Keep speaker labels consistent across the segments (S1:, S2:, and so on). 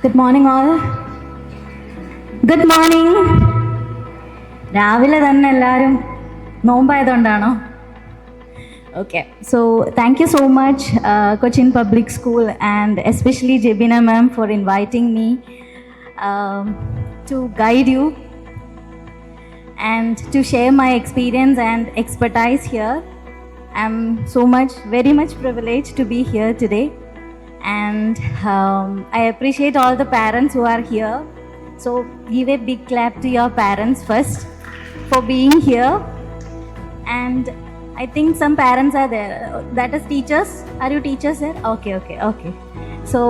S1: Good morning all. Good morning. രാവിലെ തന്നെ എല്ലാവരും നോമ്പായതുകൊണ്ടാണോ? Okay, so thank you so much Cochin Public School and especially Jebina ma'am for inviting me to guide you and to share my experience and expertise here. I'm very much privileged to be here today, and I appreciate all the parents who are here. So give a big clap to your parents first for being here. And I think some parents are there. That is teachers. Are you teachers there? Okay. So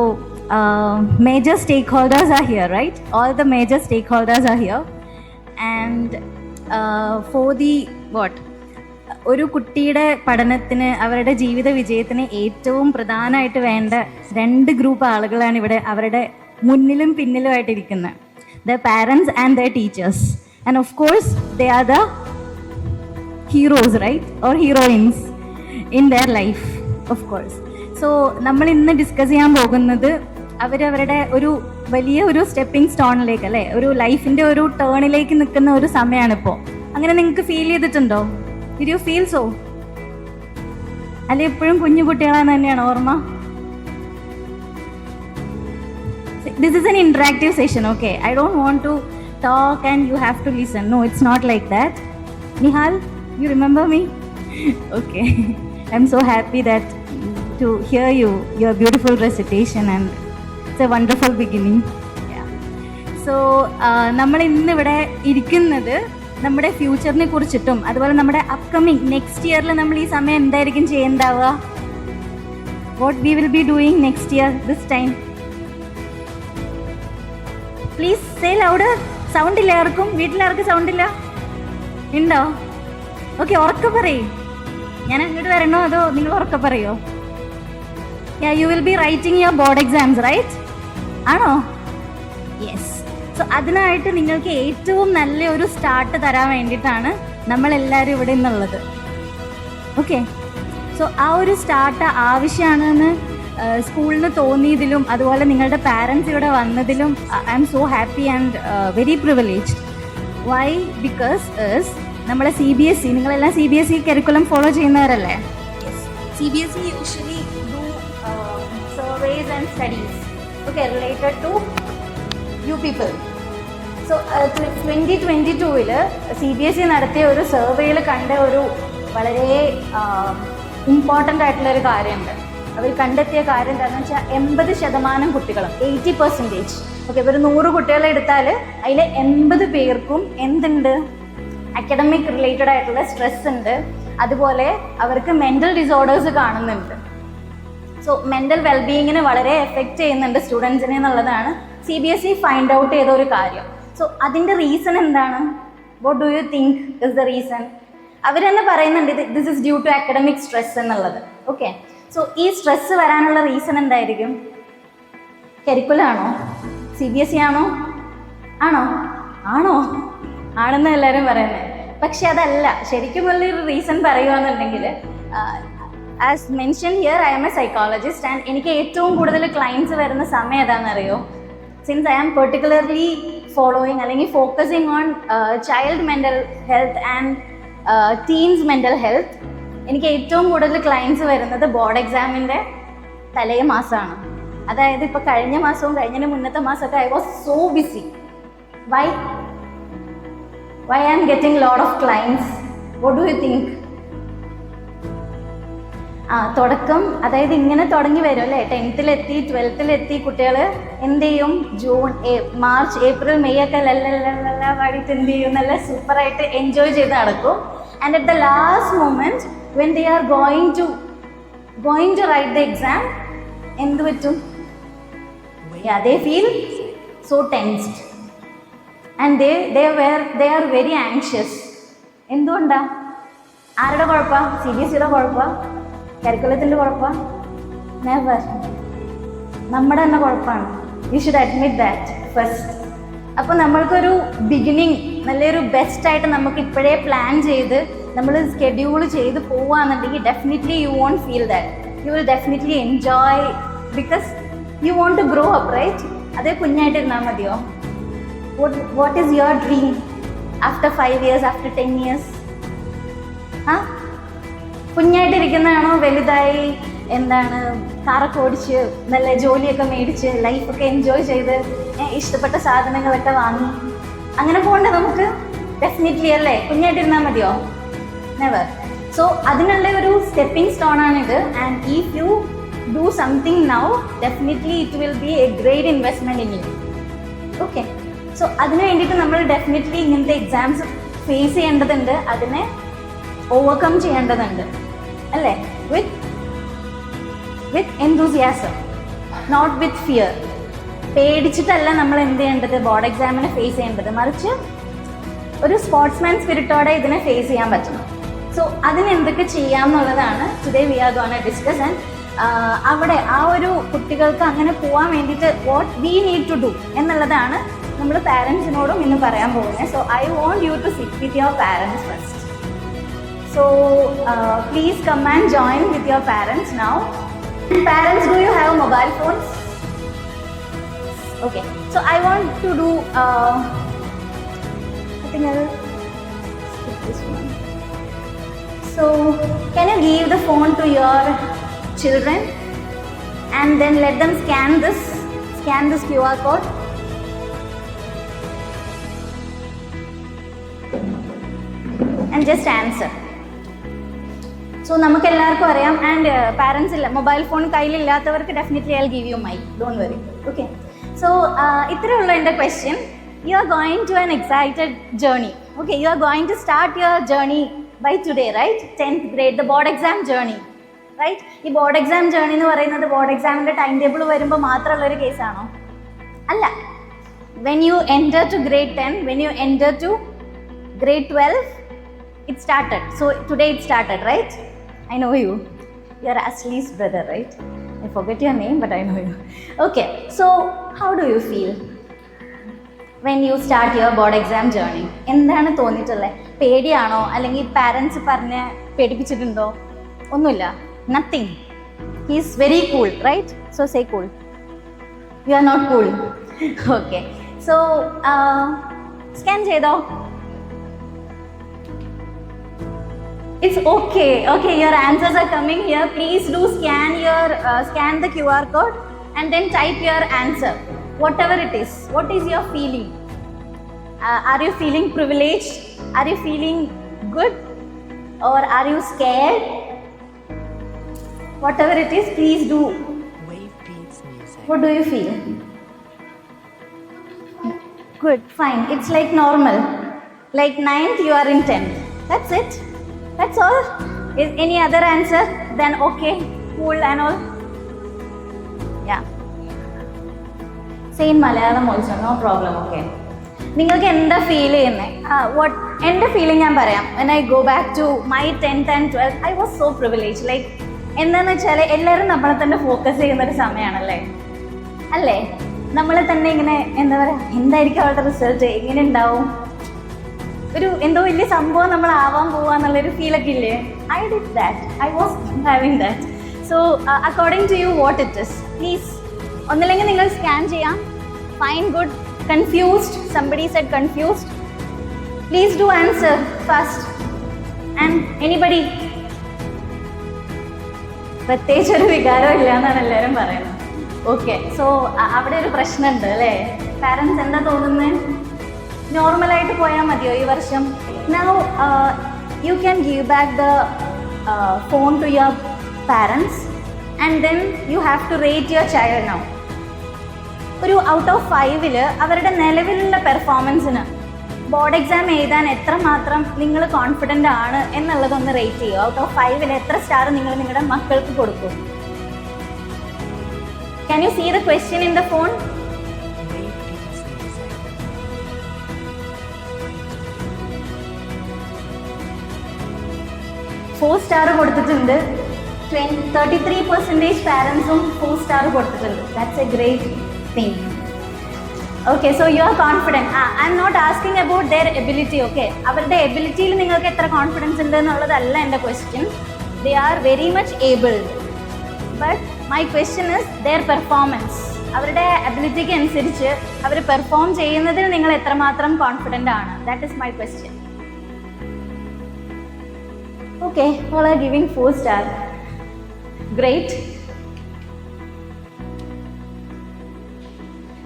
S1: major stakeholders are here, right? All the major stakeholders are here. And for the what? ഒരു കുട്ടിയുടെ പഠനത്തിന്, അവരുടെ ജീവിത വിജയത്തിന് ഏറ്റവും പ്രധാനമായിട്ട് വേണ്ട രണ്ട് ഗ്രൂപ്പ് ആളുകളാണ് ഇവിടെ അവരുടെ മുന്നിലും പിന്നിലുമായിട്ടിരിക്കുന്നത്. The parents and the teachers. And of course they are the heroes, right? Or heroines in their life, of course. So നമ്മൾ ഇന്ന് ഡിസ്കസ് ചെയ്യാൻ പോകുന്നത് അവരവരുടെ ഒരു വലിയ ഒരു സ്റ്റെപ്പിംഗ് സ്റ്റോണിലേക്ക്, അല്ലേ, ഒരു ലൈഫിൻ്റെ ഒരു ടേണിലേക്ക് നിൽക്കുന്ന ഒരു സമയമാണിപ്പോൾ. അങ്ങനെ നിങ്ങൾക്ക് ഫീൽ ചെയ്തിട്ടുണ്ടോ? Did you feel so? അല്ലെ എപ്പോഴും കുഞ്ഞു കുട്ടികളാന്ന് തന്നെയാണ് ഓർമ്മ? This is an interactive session, okay? I don't want to talk and you have to listen. No, it's not like that. Nihal, you remember me? Okay. I'm so happy that to hear your beautiful recitation, and it's a wonderful beginning. Yeah. So, നമ്മൾ ഇന്നിവിടെ ഇരിക്കുന്നത് നമ്മുടെ ഫ്യൂച്ചറിനെ കുറിച്ചിട്ടും അതുപോലെ നമ്മുടെ upcoming next ഇയറിൽ നമ്മൾ ഈ സമയം എന്തായിരിക്കും ചെയ്യുന്നുണ്ടാവുക? What we will be doing next year this time? Please say loud. Sound ഇല്ല ആർക്കും? വീട്ടിലാർക്കും സൗണ്ട് ഇല്ല? ഉണ്ടോ? ഓക്കെ, ഉറക്കെ പറയും. ഞാൻ അങ്ങോട്ട് വരണോ അതോ നിങ്ങൾ ഉറക്കെ പറയോ? You will be writing your board exams, right? ആണോ? യെസ്. സോ അതിനായിട്ട് നിങ്ങൾക്ക് ഏറ്റവും നല്ല ഒരു സ്റ്റാർട്ട് തരാൻ വേണ്ടിയിട്ടാണ് നമ്മളെല്ലാവരും ഇവിടെ നിന്നുള്ളത്. ഓക്കെ, സോ ആ ഒരു സ്റ്റാർട്ട് ആവശ്യമാണെന്ന് സ്കൂളിന് തോന്നിയതിലും അതുപോലെ നിങ്ങളുടെ പാരൻസ് ഇവിടെ വന്നതിലും I'm so happy and very privileged. Why? Because നമ്മളെ CBSE, നിങ്ങളെല്ലാം CBSE കരിക്കുലം ഫോളോ ചെയ്യുന്നവരല്ലേ? CBSE usually do surveys and studies, okay, related to you people. So 2022 CBSE നടത്തിയ ഒരു സർവേയിൽ കണ്ട ഒരു വളരെ ഇമ്പോർട്ടൻ്റ് ആയിട്ടുള്ള ഒരു കാര്യമുണ്ട്. അവർ കണ്ടെത്തിയ കാര്യം എന്താണെന്ന് വെച്ചാൽ 80% കുട്ടികളും, 80%, ഓക്കെ, ഒരു 100 കുട്ടികളെ എടുത്താൽ അതിൽ 80 പേർക്കും എന്തുണ്ട്? അക്കാഡമിക് റിലേറ്റഡ് ആയിട്ടുള്ള സ്ട്രെസ് ഉണ്ട്. അതുപോലെ അവർക്ക് മെൻ്റൽ ഡിസോർഡേഴ്സ് കാണുന്നുണ്ട്. സോ മെൻ്റൽ വെൽബീയിങ്ങിന് വളരെ എഫക്റ്റ് ചെയ്യുന്നുണ്ട് സ്റ്റുഡൻസിനെ എന്നുള്ളതാണ് CBSE ഫൈൻഡ് ഔട്ട് ചെയ്ത ഒരു കാര്യം. സോ അതിൻ്റെ റീസൺ എന്താണ്? What do you think is the reason? അവർ തന്നെ പറയുന്നുണ്ട് this is due to academic stress എന്നുള്ളത്. ഓക്കെ, സോ ഈ സ്ട്രെസ് വരാനുള്ള റീസൺ എന്തായിരിക്കും? കരിക്കുലാണോ? CBSE ആണോ? ആണെന്ന് എല്ലാവരും പറയുന്നത്. പക്ഷെ അതല്ല. ശരിക്കും വലിയൊരു റീസൺ പറയുകയാണെന്നുണ്ടെങ്കിൽ, as mention here, I'm a psychologist and എനിക്ക് ഏറ്റവും കൂടുതൽ ക്ലയൻസ് വരുന്ന സമയം ഏതാണെന്നറിയോ? Since I am particularly following അല്ലെങ്കിൽ focusing on child mental health and teens mental health, എനിക്ക് ഏറ്റവും കൂടുതൽ ക്ലയൻസ് വരുന്നത് ബോർഡ് എക്സാമിൻ്റെ തലേ മാസമാണ്. അതായത് ഇപ്പോൾ കഴിഞ്ഞ മാസവും കഴിഞ്ഞതിന് മുന്നത്തെ മാസമൊക്കെ I was so busy. Why I am getting lot of clients? What do you think? തുടക്കം, അതായത് ഇങ്ങനെ തുടങ്ങി വരും അല്ലേ? 10th-ലെത്തി 12th-ലെത്തി കുട്ടികൾ എന്ത് ചെയ്യും? ജൂൺ, മാർച്ച്, ഏപ്രിൽ, മെയ് ഒക്കെ ലല്ല പാടിയിട്ട് എന്ത് ചെയ്യും? നല്ല സൂപ്പറായിട്ട് എൻജോയ് ചെയ്ത് നടക്കും. And at the last moment when they are going to write the exam, എന്ത് പറ്റും? They feel so tensed and they are very anxious. എന്തുകൊണ്ടാ? ആരുടെ കുഴപ്പമാണ്? CBSEയുടെ കുഴപ്പമാണ്? കരിക്കുലത്തിൻ്റെ കുഴപ്പമാണ്? നെവർ. നമ്മുടെ തന്നെ കുഴപ്പമാണ്. You should admit that first. അപ്പോൾ നമ്മൾക്കൊരു ബിഗിനിങ് നല്ലൊരു ബെസ്റ്റായിട്ട് നമുക്ക് ഇപ്പോഴേ പ്ലാൻ ചെയ്ത് നമ്മൾ സ്കെഡ്യൂൾ ചെയ്ത് പോവുകയാണെന്നുണ്ടെങ്കിൽ definitely you won't feel that. You will definitely enjoy because you won't to grow up, right? അതേ കുഞ്ഞായിട്ടിരുന്നാൽ മതിയോ? What is your dream after 5 years, after 10 years? ആ, കുഞ്ഞായിട്ടിരിക്കുന്നതാണോ വലുതായി എന്താണ് കാറൊക്കെ ഓടിച്ച് നല്ല ജോലിയൊക്കെ മേടിച്ച് ലൈഫൊക്കെ എൻജോയ് ചെയ്ത് ഇഷ്ടപ്പെട്ട സാധനങ്ങളൊക്കെ വാങ്ങി അങ്ങനെ പോകണ്ടേ നമുക്ക്? ഡെഫിനറ്റ്ലി അല്ലേ? കുഞ്ഞായിട്ടിരുന്നാൽ മതിയോ? നെവർ. സോ അതിനുള്ള ഒരു സ്റ്റെപ്പിംഗ് സ്റ്റോൺ ആണിത്. And if you do something now, definitely it will be a great investment in you. Okay, so അതിന് വേണ്ടിയിട്ട് നമ്മൾ ഡെഫിനറ്റ്ലി ഇങ്ങനത്തെ എക്സാംസ് ഫേസ് ചെയ്യേണ്ടതുണ്ട്, അതിനെ ഓവർകം ചെയ്യേണ്ടതുണ്ട് അല്ലേ? വിത്ത് എൻതൂസിയാസം, നോട്ട് വിത്ത് ഫിയർ. പേടിച്ചിട്ടല്ല നമ്മൾ എന്ത് ചെയ്യേണ്ടത് ബോർഡ് എക്സാമിനെ ഫേസ് ചെയ്യേണ്ടത്, മറിച്ച് ഒരു സ്പോർട്സ്മാൻ സ്പിരിറ്റോടെ ഇതിനെ ഫേസ് ചെയ്യാൻ പറ്റണം. സോ അതിന് എന്തൊക്കെ ചെയ്യാം എന്നുള്ളതാണ് today we are gonna discuss. And അവിടെ ആ ഒരു കുട്ടികൾക്ക് അങ്ങനെ പോകാൻ വേണ്ടിയിട്ട് what we need to do എന്നുള്ളതാണ് നമ്മൾ പാരൻസിനോടും ഇന്ന് പറയാൻ പോകുന്നത്. So I want you to sit with your parents first. So please come and join with your parents now. Parents, do you have mobile phones? Okay, so I want to do I think I will skip this one. So can you give the phone to your children and then let them scan this QR code? And just answer. So നമുക്ക് എല്ലാവർക്കും അറിയാം. And parents ഇല്ല, mobile phone കയ്യിലില്ലാത്തവർക്ക് definitely I give you mike, don't worry. Okay, so ഇത്രയുള്ള എൻ്റെ question. You are going to an excited journey. Okay, you are going to start your journey by today, right? 10th grade, the board exam journey, right? ഈ board exam journey എന്ന് പറയുന്നത് board എക്സാമിൻ്റെ time table വരുമ്പോൾ മാത്രമുള്ളൊരു കേസാണോ? അല്ല. When you enter to grade 10, when you enter to grade 12, it started. So today it started, right? I know you. You are Ashley's brother, right? I forget your name, but I know you. Okay, so how do you feel when you start your board exam journey? എന്താണ് തോന്നിയിട്ടുള്ളത്? പേടിയാണോ അല്ലെങ്കിൽ parents പറഞ്ഞ് പേടിപ്പിച്ചിട്ടുണ്ടോ? ഒന്നുമില്ല, nothing. He is very cool, right? So say cool. You are not cool. Okay, so scan ചെയ്തോ? It's okay. Okay, your answers are coming here. Please do scan the QR code and then type your answer. Whatever it is. What is your feeling? Are you feeling privileged? Are you feeling good? Or are you scared? Whatever it is, please do. What do you feel? Good, fine. It's like normal. Like 9th, you are in 10th. That's it. That's all. Is any other answer? Then okay, cool and all. Yeah. Say in Malayalam also, no problem. Okay. നിങ്ങൾക്ക് എന്താ feel ചെയ്യുന്നത്? എൻ്റെ feeling ഞാൻ പറയാം. When I go back to my 10th and 12th, I was so privileged. Like എന്താണെന്ന് വെച്ചാൽ എല്ലാവരും നമ്മളെ തന്നെ ഫോക്കസ് ചെയ്യുന്നൊരു സമയമാണല്ലേ, അല്ലേ? നമ്മളെ തന്നെ ഇങ്ങനെ എന്താ പറയുക, എന്തായിരിക്കും അവരുടെ റിസൾട്ട്, എങ്ങനെ ഉണ്ടാവും, ഒരു എന്തോ വലിയ സംഭവം നമ്മൾ ആവാൻ പോവാന്നുള്ളൊരു ഫീലൊക്കെ ഇല്ലേ? I did that. I was having that. So according to you what it is, please ഒന്നില്ലെങ്കിൽ നിങ്ങൾ സ്കാൻ ചെയ്യാം. Fine, good. Confused, somebody said confused. Please do answer fast. And anybody? പ്രത്യേകിച്ചൊരു വികാരം ഇല്ല എന്നാണ് എല്ലാവരും പറയുന്നത്. ഓക്കെ, സോ അവിടെ ഒരു പ്രശ്നമുണ്ട് അല്ലേ? പാരൻസ് എന്താ തോന്നുന്നത്? നോർമലായിട്ട് പോയാൽ മതിയോ ഈ വർഷം? Now you can give back the phone to your parents and then you have to rate your child now. ഒരു ഔട്ട് ഓഫ് 5 അവരുടെ നിലവിലുള്ള പെർഫോമൻസിന് ബോർഡ് എക്സാം എഴുതാൻ എത്രമാത്രം നിങ്ങൾ കോൺഫിഡൻ്റ് ആണ് എന്നുള്ളതൊന്ന് റേറ്റ് ചെയ്യുക. ഔട്ട് ഓഫ് 5 എത്ര സ്റ്റാർ നിങ്ങൾ നിങ്ങളുടെ മക്കൾക്ക് കൊടുക്കും? Can you see the question in the phone? 4 star കൊടുത്തിട്ടുണ്ട്. 33% പാരൻസും 4 സ്റ്റാർ കൊടുത്തിട്ടുണ്ട്. That's a great thing. Okay, so you are confident. I M not asking about their ability. Okay, അവരുടെ എബിലിറ്റിയിൽ നിങ്ങൾക്ക് എത്ര കോൺഫിഡൻസ് ഉണ്ട് എന്നുള്ളതല്ല എൻ്റെ question. They are very much abled. But my question is their performance. അവരുടെ അബിലിറ്റിക്ക് അനുസരിച്ച് അവർ പെർഫോം ചെയ്യുന്നതിൽ നിങ്ങൾ എത്രമാത്രം കോൺഫിഡൻ്റ് ആണ്? That is my question. Okay, all are giving 4 star. Great.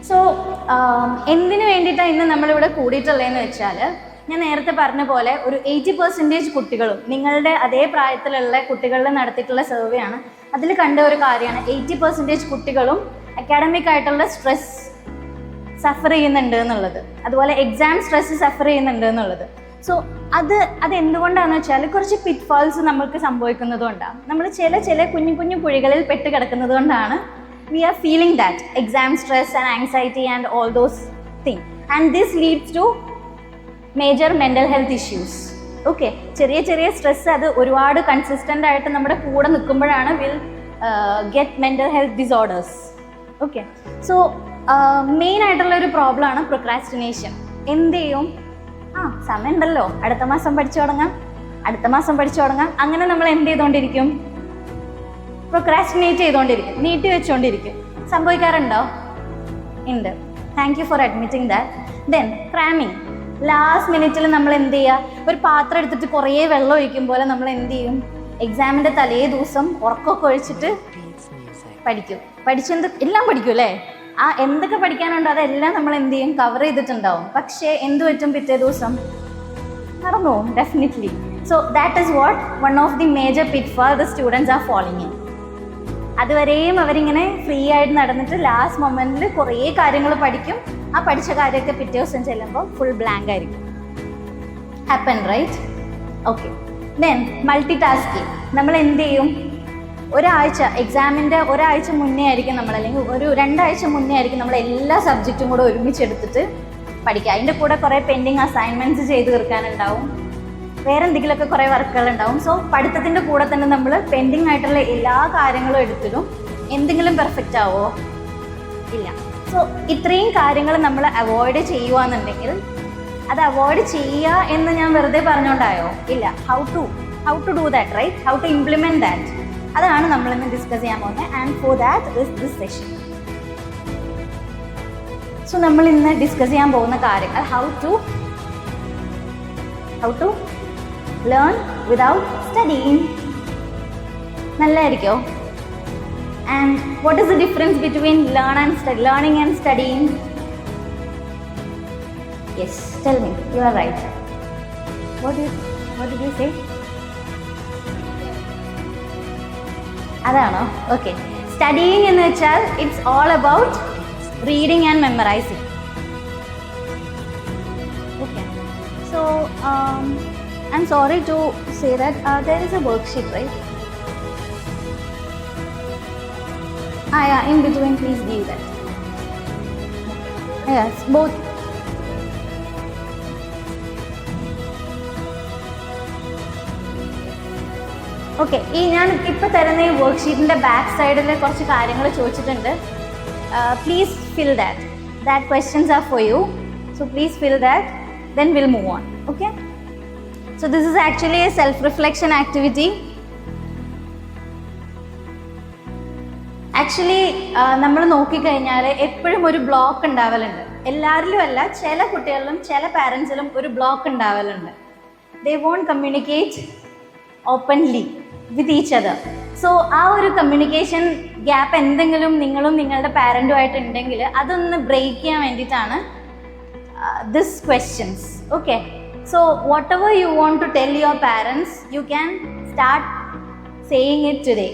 S1: So എന്തിനു വേണ്ടിയിട്ടാണ് ഇന്ന് നമ്മളിവിടെ കൂടിയിട്ടുള്ളതെന്ന് വെച്ചാൽ, ഞാൻ നേരത്തെ പറഞ്ഞ പോലെ ഒരു 80% കുട്ടികളും നിങ്ങളുടെ അതേ പ്രായത്തിലുള്ള കുട്ടികളിൽ നടത്തിയിട്ടുള്ള സർവേ ആണ്. അതിൽ കണ്ട ഒരു കാര്യമാണ് 80% കുട്ടികളും അക്കാഡമിക് ആയിട്ടുള്ള സ്ട്രെസ് സഫർ ചെയ്യുന്നുണ്ട് എന്നുള്ളത്, അതുപോലെ എക്സാം സ്ട്രെസ് സഫർ ചെയ്യുന്നുണ്ട് എന്നുള്ളത്. സോ അത് എന്തുകൊണ്ടാണെന്ന് വെച്ചാൽ കുറച്ച് പിറ്റ്ഫാൾസ് നമ്മൾക്ക് സംഭവിക്കുന്നത് കൊണ്ടാണ്. നമ്മൾ ചില കുഞ്ഞു കുഞ്ഞു കുഴികളിൽ പെട്ട് കിടക്കുന്നത് കൊണ്ടാണ് we are feeling that exam stress and anxiety and all those things, and this leads to major mental health issues. Okay, ചെറിയ സ്ട്രെസ് അത് ഒരുപാട് കൺസിസ്റ്റൻ്റ് ആയിട്ട് നമ്മുടെ കൂടെ നിൽക്കുമ്പോഴാണ് will get mental health disorders. Okay, so main ആയിട്ടുള്ള ഒരു പ്രോബ്ലമാണ് പ്രൊക്രാസ്റ്റിനേഷൻ. എന്ത് ചെയ്യും? സമയമുണ്ടല്ലോ, അടുത്ത മാസം പഠിച്ചു തുടങ്ങാം, അങ്ങനെ നമ്മൾ എന്ത് ചെയ്തുകൊണ്ടിരിക്കും? പ്രൊക്രാസ്റ്റിനേറ്റ് ചെയ്തുകൊണ്ടിരിക്കും, നീട്ടി വെച്ചുകൊണ്ടിരിക്കും. സംഭവിക്കാറുണ്ടോ? ഉണ്ട്. Thank you for admitting that. Then cramming. Last മിനിറ്റിൽ നമ്മൾ എന്ത് ചെയ്യുക? ഒരു പാത്രം എടുത്തിട്ട് കുറേ വെള്ളം ഒഴിക്കും പോലെ നമ്മൾ എന്ത് ചെയ്യും? എക്സാമിൻ്റെ തലേ ദിവസം ഉറക്കമൊക്കെ ഒഴിച്ചിട്ട് എല്ലാം പഠിക്കും അല്ലേ? എന്തൊക്കെ പഠിക്കാനുണ്ടോ അതെല്ലാം നമ്മൾ എന്ത് ചെയ്യും? കവർ ചെയ്തിട്ടുണ്ടാവും. പക്ഷേ എന്ത് പറ്റും? പിറ്റേ ദിവസം മറന്നു പോകും, definitely. So that is what one of the major pitfall the students are following in. അതുവരെയും അവരിങ്ങനെ ഫ്രീ ആയിട്ട് നടന്നിട്ട് ലാസ്റ്റ് മൊമെൻറ്റിൽ കുറേ കാര്യങ്ങൾ പഠിക്കും. ആ പഠിച്ച കാര്യമൊക്കെ പിറ്റേ ദിവസം ചെല്ലുമ്പോൾ ഫുൾ ബ്ലാങ്ക് ആയിരിക്കും. Happen, right? Okay. Then multitasking. നമ്മൾ എന്ത് ചെയ്യും? എക്സാമിൻ്റെ ഒരാഴ്ച മുന്നേ ആയിരിക്കും നമ്മൾ, അല്ലെങ്കിൽ ഒരു 2 ആഴ്ച മുന്നേ ആയിരിക്കും നമ്മൾ എല്ലാ സബ്ജക്റ്റും കൂടെ ഒരുമിച്ചെടുത്തിട്ട് പഠിക്കുക. അതിൻ്റെ കൂടെ കുറേ പെൻഡിങ് അസൈൻമെൻറ്റ്സ് ചെയ്ത് തീർക്കാനുണ്ടാവും, വേറെ എന്തെങ്കിലുമൊക്കെ കുറേ വർക്കുകൾ ഉണ്ടാവും. സോ പഠിത്തത്തിൻ്റെ കൂടെ തന്നെ നമ്മൾ പെൻഡിങ് ആയിട്ടുള്ള എല്ലാ കാര്യങ്ങളും എടുത്തിടും. എന്തെങ്കിലും പെർഫെക്റ്റ് ആവോ? ഇല്ല. സോ ഇത്രയും കാര്യങ്ങൾ നമ്മൾ അവോയ്ഡ് ചെയ്യുകയെന്നുണ്ടെങ്കിൽ, അത് അവോയ്ഡ് ചെയ്യുക എന്ന് ഞാൻ വെറുതെ പറഞ്ഞുകൊണ്ടായോ? ഇല്ല. How to do that, right? How to implement that, അതാണ് നമ്മളിന്ന് ഡിസ്കസ് ചെയ്യാൻ പോകുന്നത്. And for that is this session. So നമ്മൾ ഇന്ന് ഡിസ്കസ് ചെയ്യാൻ പോകുന്ന കാര്യങ്ങൾ how to learn without studying. നല്ലതായിരിക്കോ? And what is the difference between learning and studying? Yes, tell me. You are right. What did you say? അതാണോ? Okay. Studying എന്ന് വെച്ചാൽ it's all about reading and memorizing. Okay. So I'm sorry to say that there is a worksheet, right? Yeah, in between please give that. Yes, both. Okay, ഞാൻ ഇപ്പോൾ തരുന്ന ഈ വർക്ക്ഷീറ്റിൻ്റെ back സൈഡിൽ കുറച്ച് കാര്യങ്ങൾ ചോദിച്ചിട്ടുണ്ട്. Please fill that. That questions are for you. So please fill that. Then we'll move on. Okay? So this is actually a self-reflection activity. Actually, നമ്മൾ നോക്കിക്കഴിഞ്ഞാൽ എപ്പോഴും ഒരു ബ്ലോക്ക് ഉണ്ടാവലുണ്ട്. എല്ലാവരിലും അല്ല, ചില കുട്ടികളിലും ചില പാരൻസിലും ഒരു block ഉണ്ടാവലുണ്ട്. They won't communicate openly with each other. So ആ ഒരു കമ്മ്യൂണിക്കേഷൻ ഗ്യാപ്പ് എന്തെങ്കിലും നിങ്ങളും നിങ്ങളുടെ പാരൻറ്റുമായിട്ട് ഉണ്ടെങ്കിൽ അതൊന്ന് ബ്രേക്ക് ചെയ്യാൻ വേണ്ടിയിട്ടാണ് this questions. Okay. So whatever you want to tell your parents, you can start saying it today.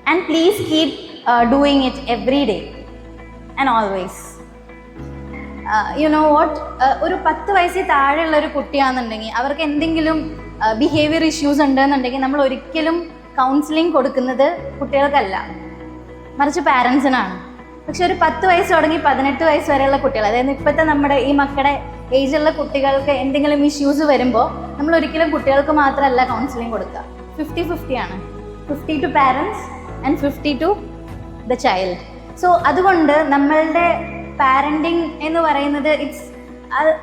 S1: And please keep doing it every day and always. You know what? ഒരു 10 വയസ്സിൽ താഴെയുള്ള ഒരു കുട്ടിയാണെന്നുണ്ടെങ്കിൽ അവർക്ക് എന്തെങ്കിലും ബിഹേവിയർ ഇഷ്യൂസ് ഉണ്ടെന്നുണ്ടെങ്കിൽ നമ്മൾ ഒരിക്കലും counselling കൊടുക്കുന്നത് കുട്ടികൾക്കല്ല, മറിച്ച് പാരൻസിനാണ്. പക്ഷെ ഒരു 10 വയസ്സ് തുടങ്ങി 18 വയസ്സ് വരെയുള്ള കുട്ടികൾ, അതായത് ഇപ്പോഴത്തെ നമ്മുടെ ഈ മക്കളുടെ ഏജുള്ള കുട്ടികൾക്ക് എന്തെങ്കിലും ഇഷ്യൂസ് വരുമ്പോൾ നമ്മൾ ഒരിക്കലും കുട്ടികൾക്ക് മാത്രമല്ല കൗൺസിലിംഗ് കൊടുക്കുക. 50-50 ആണ്. 50 to parents and 50 to the child. So അതുകൊണ്ട് നമ്മളുടെ പാരൻറ്റിങ് എന്ന് പറയുന്നത്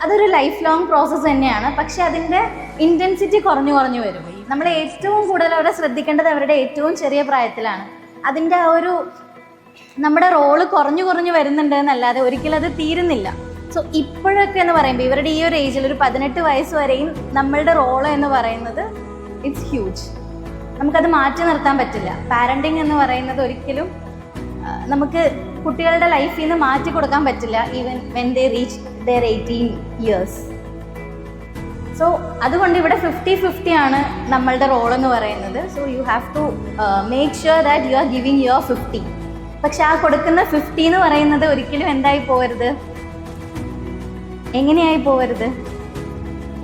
S1: അതൊരു ലൈഫ് ലോങ് പ്രോസസ്സ് തന്നെയാണ്. പക്ഷെ അതിൻ്റെ ഇൻറ്റൻസിറ്റി കുറഞ്ഞു വരും. നമ്മൾ ഏറ്റവും കൂടുതൽ അവരെ ശ്രദ്ധിക്കേണ്ടത് അവരുടെ ഏറ്റവും ചെറിയ പ്രായത്തിലാണ്. അതിൻ്റെ ആ ഒരു നമ്മുടെ റോള് കുറഞ്ഞു കുറഞ്ഞു വരുന്നുണ്ട് എന്നല്ലാതെ ഒരിക്കലും അത് തീരുന്നില്ല. സോ ഇപ്പോഴൊക്കെ എന്ന് പറയുമ്പോൾ ഇവരുടെ ഈ ഒരു ഏജിൽ ഒരു 18 വയസ്സ് വരെയും നമ്മളുടെ റോള് എന്ന് പറയുന്നത് ഇറ്റ്സ് ഹ്യൂജ്. നമുക്കത് മാറ്റി നിർത്താൻ പറ്റില്ല. പാരൻറ്റിങ് എന്ന് പറയുന്നത് ഒരിക്കലും നമുക്ക് കുട്ടികളുടെ ലൈഫിൽ നിന്ന് മാറ്റി കൊടുക്കാൻ പറ്റില്ല, even when they reach their 18 years. So അതുകൊണ്ട് ഇവിടെ 50-50 ആണ് നമ്മളുടെ റോൾ എന്ന് പറയുന്നത്. So you have to make sure that you are giving your 50. പക്ഷെ ആ കൊടുക്കുന്ന 50 എന്ന് പറയുന്നത് ഒരിക്കലും എന്തായി പോകരുത്, എങ്ങനെയായി പോകരുത്,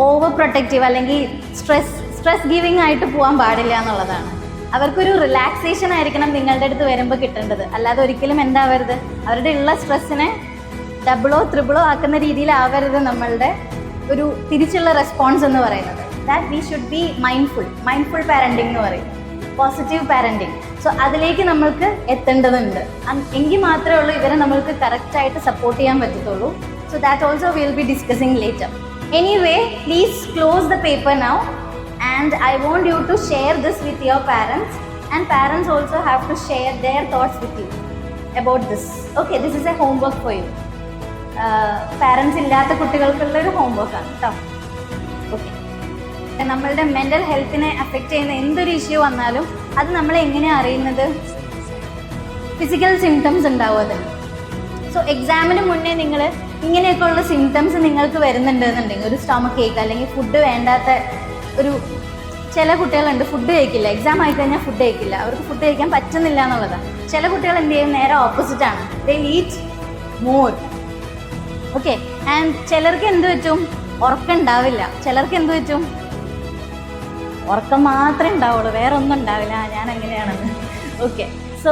S1: ഓവർ പ്രൊട്ടക്റ്റീവ് അല്ലെങ്കിൽ സ്ട്രെസ് ഗിവിങ് ആയിട്ട് പോകാൻ പാടില്ല എന്നുള്ളതാണ്. അവർക്കൊരു റിലാക്സേഷൻ ആയിരിക്കണം നിങ്ങളുടെ അടുത്ത് വരുമ്പോൾ കിട്ടേണ്ടത്. അല്ലാതെ ഒരിക്കലും എന്താവരുത്, അവരുടെ ഉള്ള സ്ട്രെസ്സിനെ ഡബിളോ ത്രിബിളോ ആക്കുന്ന രീതിയിലാവരുത് നമ്മളുടെ ഒരു തിരിച്ചുള്ള റെസ്പോൺസ് എന്ന് പറയുന്നത്. That we should be mindful parenting എന്ന് പറയും, പോസിറ്റീവ് പാരൻറ്റിങ്. സോ അതിലേക്ക് നമ്മൾക്ക് എത്തേണ്ടതുണ്ട്. എങ്കിൽ മാത്രമേ ഉള്ളൂ ഇവരെ നമ്മൾക്ക് കറക്റ്റായിട്ട് സപ്പോർട്ട് ചെയ്യാൻ പറ്റത്തുള്ളൂ. So that also will be discussing later. Anyway, please close the paper now and I want you to share this with your parents, and parents also have to share their thoughts with you about this. Okay, this is a homework for you. Parents ഇല്ലാത്ത കുട്ടികൾക്കുള്ള ഒരു ഹോംവർക്കാണ് കേട്ടോ. Okay, നമ്മളുടെ mental ഹെൽത്തിനെ affect ചെയ്യുന്ന എന്തൊരു issue വന്നാലും അത് നമ്മളെ എങ്ങനെയാണ് അറിയുന്നത്? ഫിസിക്കൽ സിംറ്റംസ് ഉണ്ടാവും അതിന്. സോ എക്സാമിന് മുന്നേ നിങ്ങൾ ഇങ്ങനെയൊക്കെയുള്ള സിംറ്റംസ് നിങ്ങൾക്ക് വരുന്നുണ്ടെന്നുണ്ടെങ്കിൽ, ഒരു സ്റ്റൊമക്ക് ഏക്ക് അല്ലെങ്കിൽ ഫുഡ് വേണ്ടാത്ത ഒരു ചില കുട്ടികളുണ്ട്, ഫുഡ് കഴിക്കില്ല, എക്സാം ആയിക്കഴിഞ്ഞാൽ ഫുഡ് കഴിക്കില്ല, അവർക്ക് ഫുഡ് കഴിക്കാൻ പറ്റുന്നില്ല എന്നുള്ളതാണ്. ചില കുട്ടികൾ എന്ത് ചെയ്യും, നേരെ ഓപ്പോസിറ്റാണ്, ദേ ഈറ്റ് മോർ. ഓക്കെ, ആൻഡ് ചിലർക്ക് എന്ത് പറ്റും, ഉറക്കം ഉണ്ടാവില്ല. ചിലർക്ക് എന്ത് പറ്റും, ഉറക്കം മാത്രമേ ഉണ്ടാവുള്ളൂ, വേറെ ഒന്നും ഉണ്ടാവില്ല. ഞാൻ അങ്ങനെയാണെന്ന്. ഓക്കെ, സോ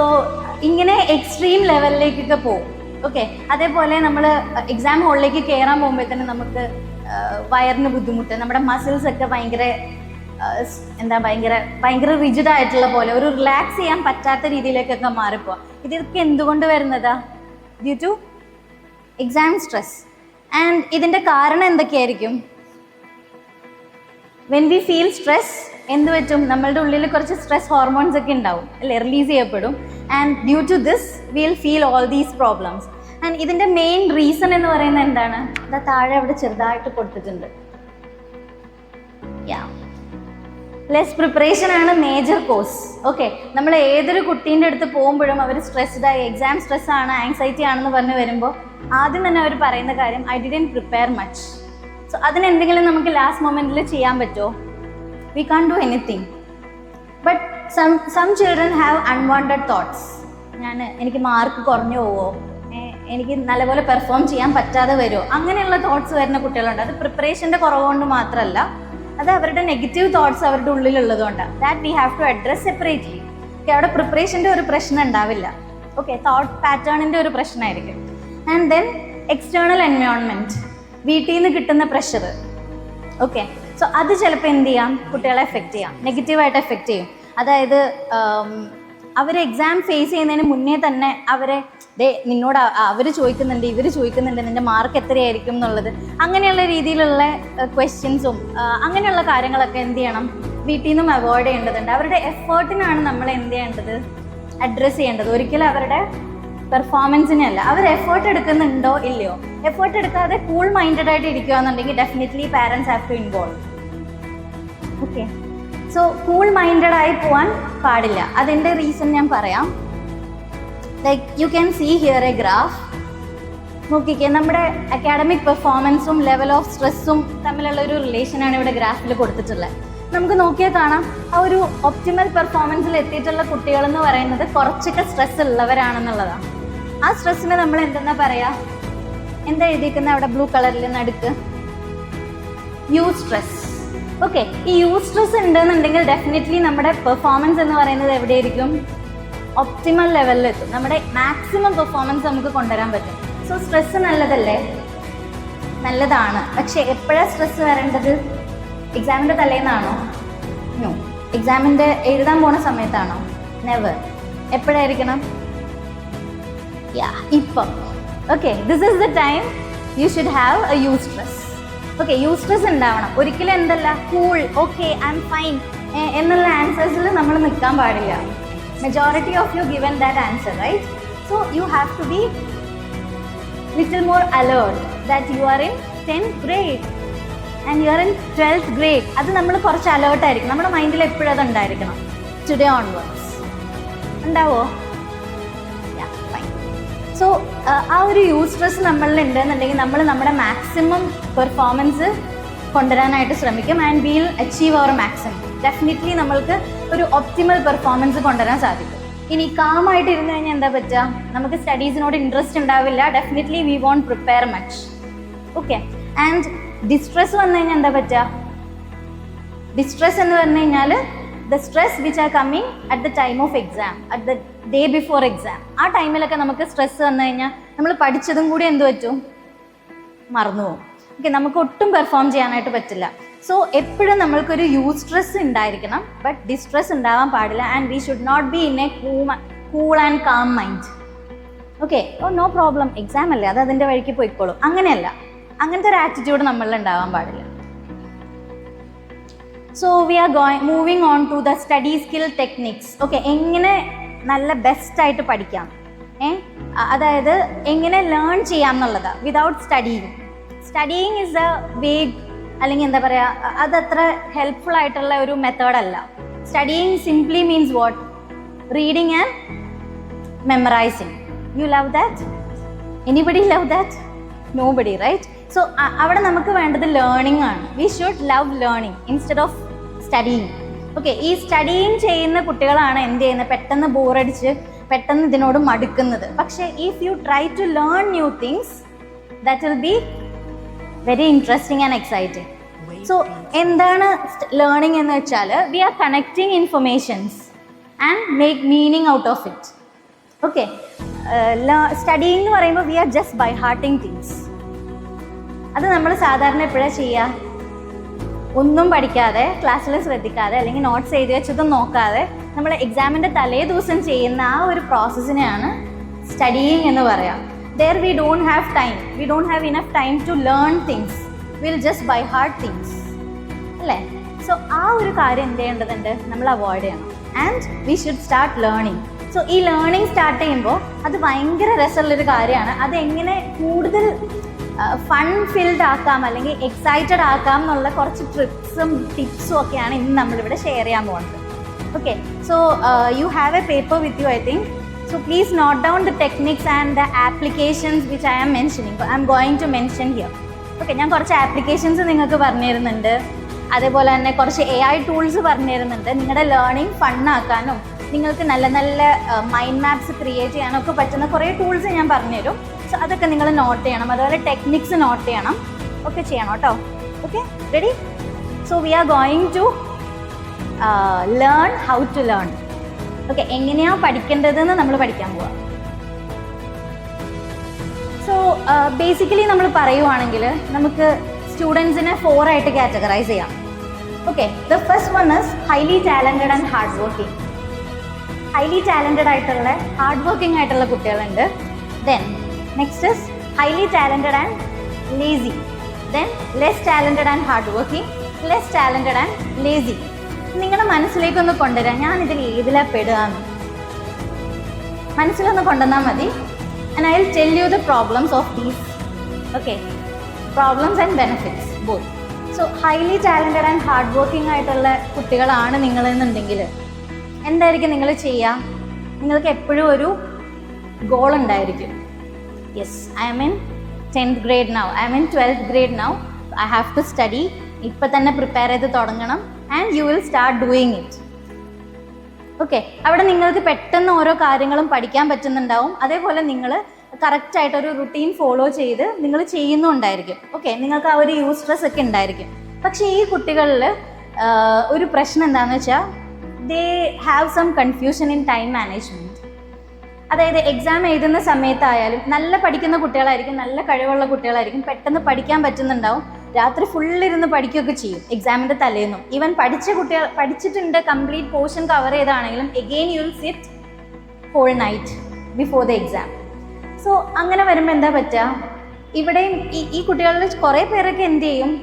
S1: ഇങ്ങനെ എക്സ്ട്രീം ലെവലിലേക്കൊക്കെ പോകും. ഓക്കെ, അതേപോലെ നമ്മൾ എക്സാം ഹോളിലേക്ക് കയറാൻ പോകുമ്പോഴത്തേനും നമുക്ക് വയറിന് ബുദ്ധിമുട്ട്, നമ്മുടെ മസിൽസ് ഒക്കെ ഭയങ്കര റിജിഡ് ആയിട്ടുള്ള പോലെ, ഒരു റിലാക്സ് ചെയ്യാൻ പറ്റാത്ത രീതിയിലേക്കൊക്കെ മാറിപ്പോവാം. ഇതൊക്കെ എന്തുകൊണ്ട് വരുന്നതാ? Due to exam stress. And ഇതിൻ്റെ കാരണം എന്തൊക്കെയായിരിക്കും? വെൻ വി ഫീൽ സ്ട്രെസ് എന്ത് പറ്റും, നമ്മളുടെ ഉള്ളിൽ കുറച്ച് സ്ട്രെസ് ഹോർമോൺസ് ഒക്കെ ഉണ്ടാവും അല്ലേ, റിലീസ് ചെയ്യപ്പെടും. And due to this will feel all these problems. And ഇതിൻ്റെ മെയിൻ റീസൺ എന്ന് പറയുന്നത് എന്താണ്? അത് താഴെ അവിടെ ചെറുതായിട്ട് കൊടുത്തിട്ടുണ്ട്. ലെസ് പ്രിപ്പറേഷൻ ആണ് മേജർ കോസ്. ഓക്കെ, നമ്മൾ ഏതൊരു കുട്ടീൻ്റെ അടുത്ത് പോകുമ്പോഴും അവർ സ്ട്രെസ്ഡായി, എക്സാം സ്ട്രെസ് ആണ്, ആങ്സൈറ്റി ആണെന്ന് പറഞ്ഞ് വരുമ്പോൾ ആദ്യം തന്നെ അവർ പറയുന്ന കാര്യം, I didn't prepare much. So അതിനെന്തെങ്കിലും നമുക്ക് ലാസ്റ്റ് മൊമെൻറ്റിൽ ചെയ്യാൻ പറ്റുമോ? We can do anything. But some children have unwanted thoughts. എനിക്ക് മാർക്ക് കുറഞ്ഞു പോവോ, എനിക്ക് നല്ലപോലെ പെർഫോം ചെയ്യാൻ പറ്റാതെ വരുമോ, അങ്ങനെയുള്ള തോട്ട്സ് വരുന്ന കുട്ടികളുണ്ട്. അത് പ്രിപ്പറേഷൻ്റെ കുറവുകൊണ്ട് മാത്രമല്ല, അത് അവരുടെ നെഗറ്റീവ് തോട്ട്സ് അവരുടെ ഉള്ളിലുള്ളതുകൊണ്ടാണ്. That we have to address separately. Okay, അവിടെ പ്രിപ്പറേഷൻ്റെ ഒരു പ്രശ്നം ഉണ്ടാവില്ല. ഓക്കെ, തോട്ട് പാറ്റേണിൻ്റെ ഒരു പ്രശ്നമായിരിക്കും. ആൻഡ് ദെൻ എക്സ്റ്റേണൽ എൻവയോൺമെൻറ്റ്, വീട്ടിൽ നിന്ന് കിട്ടുന്ന പ്രഷർ. ഓക്കെ, സോ അത് ചിലപ്പോൾ എന്ത് ചെയ്യാം, കുട്ടികളെ എഫക്റ്റ് ചെയ്യാം, നെഗറ്റീവായിട്ട് എഫക്റ്റ് ചെയ്യും. അതായത് അവർ എക്സാം ഫേസ് ചെയ്യുന്നതിന് മുന്നേ തന്നെ അവരെ നിന്നോട് അവർ ചോദിക്കുന്നുണ്ട്, ഇവർ ചോദിക്കുന്നുണ്ട്, നിൻ്റെ മാർക്ക് എത്രയായിരിക്കും എന്നുള്ളത്, അങ്ങനെയുള്ള രീതിയിലുള്ള ക്വസ്റ്റ്യൻസും അങ്ങനെയുള്ള കാര്യങ്ങളൊക്കെ എന്ത് ചെയ്യണം, വീട്ടിൽ നിന്നും അവോയ്ഡ് ചെയ്യേണ്ടതുണ്ട്. അവരുടെ എഫേർട്ടിനാണ് നമ്മൾ എന്ത് ചെയ്യേണ്ടത്, അഡ്രസ്സ് ചെയ്യേണ്ടത്. ഒരിക്കലും അവരുടെ പെർഫോമൻസിനല്ല. അവർ എഫേർട്ട് എടുക്കുന്നുണ്ടോ ഇല്ലയോ. എഫേർട്ട് എടുക്കാതെ കൂൾ മൈൻഡഡ് ആയിട്ട് ഇരിക്കുകയെന്നുണ്ടെങ്കിൽ definitely parents have to involve. Okay, so cool minded ആയി പോകാൻ പാടില്ല. അതിൻ്റെ റീസൺ ഞാൻ പറയാം. Like you can see here a graph. നോക്കിക്കേ, നമ്മുടെ അക്കാഡമിക് പെർഫോമൻസും ലെവൽ ഓഫ് സ്ട്രെസ്സും തമ്മിലുള്ള ഒരു റിലേഷനാണ് ഇവിടെ ഗ്രാഫിൽ കൊടുത്തിട്ടുള്ളത്. നമുക്ക് നോക്കിയാൽ കാണാം, ആ ഒരു ഒപ്റ്റിമൽ പെർഫോമൻസിൽ എത്തിയിട്ടുള്ള കുട്ടികളെന്ന് പറയുന്നത് കുറച്ചൊക്കെ സ്ട്രെസ് ഉള്ളവരാണെന്നുള്ളതാണ്. ആ സ്ട്രെസ്സിന് നമ്മൾ എന്തെന്നാ പറയുക, എന്താ എഴുതിയിരിക്കുന്നത് അവിടെ ബ്ലൂ കളറിൽ നടുക്ക്, യു സ്ട്രെസ്. ഓക്കെ, ഈ യു സ്ട്രെസ് ഉണ്ടെന്നുണ്ടെങ്കിൽ ഡെഫിനറ്റ്ലി നമ്മുടെ പെർഫോമൻസ് എന്ന് പറയുന്നത് എവിടെയായിരിക്കും, ഒപ്റ്റിമൽ ലെവലിലെത്തും. നമ്മുടെ മാക്സിമം പെർഫോമൻസ് നമുക്ക് കൊണ്ടുവരാൻ പറ്റും. സോ സ്ട്രെസ് നല്ലതല്ലേ? നല്ലതാണ്. പക്ഷെ എപ്പോഴാണ് സ്ട്രെസ് വരേണ്ടത്? എക്സാമിൻ്റെ തലേന്നാണോ? നോ. എക്സാമിൻ്റെ എഴുതാൻ പോണ സമയത്താണോ? നെവർ. എപ്പോഴായിരിക്കണം? ഇപ്പം. Okay, this is the time you should have a eustress. Okay, eustress ഉണ്ടാവണം. ഒരിക്കലും എന്തല്ല cool, okay, I am fine എന്നുള്ള ആൻസേഴ്സിൽ നമ്മൾ നിൽക്കാൻ പാടില്ല. Majority of you given that answer, right? So you have to be little more alert that you are in 10th grade and you are in 12th grade. അത് നമ്മൾ കുറച്ച് alert ആയിരിക്കും, നമ്മുടെ മൈൻഡിൽ എപ്പോഴും അത് ഉണ്ടായിരിക്കണം. ടുഡേ ഓൺവേർഡ്സ് ഉണ്ടാവോ? സോ ആ ഒരു യൂസ്ട്രസ് നമ്മളിൽ ഉണ്ടെന്നുണ്ടെങ്കിൽ നമ്മൾ നമ്മുടെ മാക്സിമം പെർഫോമൻസ് കൊണ്ടുവരാനായിട്ട് ശ്രമിക്കും and will achieve our maximum. Definitely നമ്മൾക്ക് ഒരു ഒപ്റ്റിമൽ പെർഫോമൻസ് കൊണ്ടുവരാൻ സാധിക്കും. ഇനി കാമായിട്ട് ഇരുന്ന് കഴിഞ്ഞാൽ എന്താ പറ്റുക? നമുക്ക് സ്റ്റഡീസിനോട് ഇൻട്രസ്റ്റ് ഉണ്ടാവില്ല. Definitely we won't prepare much. Okay. And distress വന്നു കഴിഞ്ഞാൽ എന്താ പറ്റുക? ഡിസ്ട്രെസ് എന്ന് പറഞ്ഞു കഴിഞ്ഞാൽ the stress which are coming at the time of exam, at the day before exam. ആ ടൈമിലൊക്കെ നമുക്ക് സ്ട്രെസ് വന്നു കഴിഞ്ഞാൽ നമ്മൾ പഠിച്ചതും കൂടി എന്ത് പറ്റും? മറന്നുപോകും. ഓക്കെ, നമുക്ക് ഒട്ടും പെർഫോം ചെയ്യാനായിട്ട് പറ്റില്ല. സോ എപ്പോഴും നമ്മൾക്കൊരു യൂസ്ട്രെസ് ഉണ്ടായിരിക്കണം, ബട്ട് ഡിസ്ട്രെസ് ഉണ്ടാവാൻ പാടില്ല. And we should not be in a cool and calm mind. Okay, oh no problem, exam അല്ലേ, അത് അതിൻ്റെ വഴിക്ക് പോയിക്കോളും. അങ്ങനെയല്ല, അങ്ങനത്തെ ഒരു ആറ്റിറ്റ്യൂഡ് നമ്മളിൽ ഉണ്ടാവാൻ പാടില്ല. So we are moving on to the study skill techniques. Okay, എങ്ങനെ നല്ല ബെസ്റ്റായിട്ട് പഠിക്കാം, അതായത് എങ്ങനെ ലേൺ ചെയ്യാം എന്നുള്ളതാണ് without studying. Studying is a vague, അല്ലെങ്കിൽ എന്താ പറയുക, അതത്ര ഹെൽപ്ഫുൾ ആയിട്ടുള്ള ഒരു മെത്തേഡല്ല. Studying simply means what? Reading and memorising. You love that? Anybody love that? Nobody, right? So അവിടെ നമുക്ക് വേണ്ടത് ലേണിംഗ് ആണ്. We should love learning instead of studying. Okay, ഈ സ്റ്റഡിയിങ് ചെയ്യുന്ന കുട്ടികളാണ് എന്ത് ചെയ്യുന്നത്? പെട്ടെന്ന് ബോറടിച്ച് പെട്ടെന്ന് ഇതിനോട് മടുക്കുന്നത്. പക്ഷേ if you try to learn new things, that will be very interesting and exciting. So എന്താണ് ലേണിംഗ് എന്ന് വെച്ചാൽ, we are connecting informations and make meaning out of it. Okay, studying എന്ന് പറയുമ്പോൾ we are just by hearting things. അത് നമ്മൾ സാധാരണ എപ്പോഴാണ് ചെയ്യുക? ഒന്നും പഠിക്കാതെ, ക്ലാസ്സിൽ ശ്രദ്ധിക്കാതെ, അല്ലെങ്കിൽ നോട്ട്സ് എഴുതി വെച്ചതും നോക്കാതെ നമ്മൾ എക്സാമിൻ്റെ തലേ ദിവസം ചെയ്യുന്ന ആ ഒരു പ്രോസസ്സിനെയാണ് സ്റ്റഡിയിങ് എന്ന് പറയാം. There we don't have time. We don't have enough time to learn things. We'll just by heart things. അല്ലേ? സോ ആ ഒരു കാര്യം എന്ത് ചെയ്യേണ്ടതുണ്ട്? നമ്മൾ അവോയ്ഡ് ചെയ്യണം. And we should start learning. So ഈ ലേണിംഗ് സ്റ്റാർട്ട് ചെയ്യുമ്പോൾ അത് ഭയങ്കര രസമുള്ളൊരു കാര്യമാണ്. അതെങ്ങനെ കൂടുതൽ ഫൺ ഫിൽഡ് ആക്കാം, അല്ലെങ്കിൽ എക്സൈറ്റഡ് ആക്കാം എന്നുള്ള കുറച്ച് ട്രിപ്സും ടിപ്സും ഒക്കെയാണ് ഇന്ന് നമ്മളിവിടെ ഷെയർ ചെയ്യാൻ പോകുന്നത്. Okay, so you have A paper with you, I think. So please note down the techniques and the applications which I am mentioning. I am going to mention here. Okay, ഞാൻ കുറച്ച് applications നിങ്ങൾക്ക് പറഞ്ഞു തരുന്നുണ്ട്. അതേപോലെ തന്നെ കുറച്ച് AI tools പറഞ്ഞു തരുന്നുണ്ട്. നിങ്ങളുടെ ലേണിംഗ് ഫണ്ണാക്കാനും നിങ്ങൾക്ക് നല്ല നല്ല മൈൻഡ് മാപ്സ് ക്രിയേറ്റ് ചെയ്യാനും ഒക്കെ പറ്റുന്ന കുറേ ടൂൾസ് ഞാൻ പറഞ്ഞുതരും. സോ അതൊക്കെ നിങ്ങൾ നോട്ട് ചെയ്യണം. അതുപോലെ ടെക്നിക്സ് നോട്ട് ചെയ്യണം, ഒക്കെ ചെയ്യണം കേട്ടോ. Okay, ready? So we are going to learn how to learn. Okay, എങ്ങനെയാണ് പഠിക്കേണ്ടതെന്ന് നമ്മൾ പഠിക്കാൻ പോവാം. സോ ബേസിക്കലി നമ്മൾ പറയുവാണെങ്കിൽ നമുക്ക് സ്റ്റുഡൻസിനെ 4 ആയിട്ട് കാറ്റഗറൈസ് ചെയ്യാം. Okay, the first one is highly talented and hard working. Highly talented ആയിട്ടുള്ള ഹാർഡ് വർക്കിംഗ് ആയിട്ടുള്ള കുട്ടികളുണ്ട്. Then next is highly talented and lazy. Then less talented and hard working, less talented and lazy. നിങ്ങളുടെ മനസ്സിലേക്കൊന്ന് കൊണ്ടുവരാം, ഞാൻ ഇതിൽ ഏതിലാണ് പെടുകയെന്ന് മനസ്സിലൊന്ന് കൊണ്ടുവന്നാൽ മതി. And I will tell you the problems of these. Okay, problems and benefits both. So highly talented and hard working ആയിട്ടുള്ള കുട്ടികളാണ് നിങ്ങളെന്നുണ്ടെങ്കിൽ എന്തായിരിക്കും നിങ്ങൾ ചെയ്യുക? നിങ്ങൾക്ക് എപ്പോഴും ഒരു ഗോൾ ഉണ്ടായിരിക്കും. Yes, I am in 10th grade now, I am in 12th grade now, I have to study. ഇപ്പം തന്നെ പ്രിപ്പയർ ചെയ്ത് തുടങ്ങണം. And you will start doing it. Okay, അവിടെ നിങ്ങൾക്ക് പെട്ടെന്ന് ഓരോ കാര്യങ്ങളും പഠിക്കാൻ പറ്റുന്നുണ്ടാവും. അതേപോലെ നിങ്ങൾ കറക്റ്റായിട്ടൊരു റുട്ടീൻ ഫോളോ ചെയ്ത് നിങ്ങൾ ചെയ്യുന്നുണ്ടായിരിക്കും. ഓക്കെ, നിങ്ങൾക്ക് ആ ഒരു യൂസ്ട്രസ് ഒക്കെ ഉണ്ടായിരിക്കും. പക്ഷേ ഈ കുട്ടികളിൽ ഒരു പ്രശ്നം എന്താണെന്ന് വെച്ചാൽ, they have some confusion in time management. അതായത് എക്സാം എഴുതുന്ന സമയത്തായാലും നല്ല പഠിക്കുന്ന കുട്ടികളായിരിക്കും, നല്ല കഴിവുള്ള കുട്ടികളായിരിക്കും, പെട്ടെന്ന് പഠിക്കാൻ പറ്റുന്നുണ്ടാവും. രാത്രി ഫുള്ളിരുന്ന് പഠിക്കുകയൊക്കെ ചെയ്യും എക്സാമിൻ്റെ തലേന്നും. ഈവൻ പഠിച്ച കുട്ടികൾ പഠിച്ചിട്ടുണ്ട്, കംപ്ലീറ്റ് പോർഷൻ കവർ ചെയ്താണെങ്കിലും again you will sit whole night before the exam. So അങ്ങനെ വരുമ്പോൾ എന്താ പറ്റുക? ഇവിടെയും ഈ കുട്ടികളിൽ കുറേ പേരൊക്കെ എന്ത് ചെയ്യും?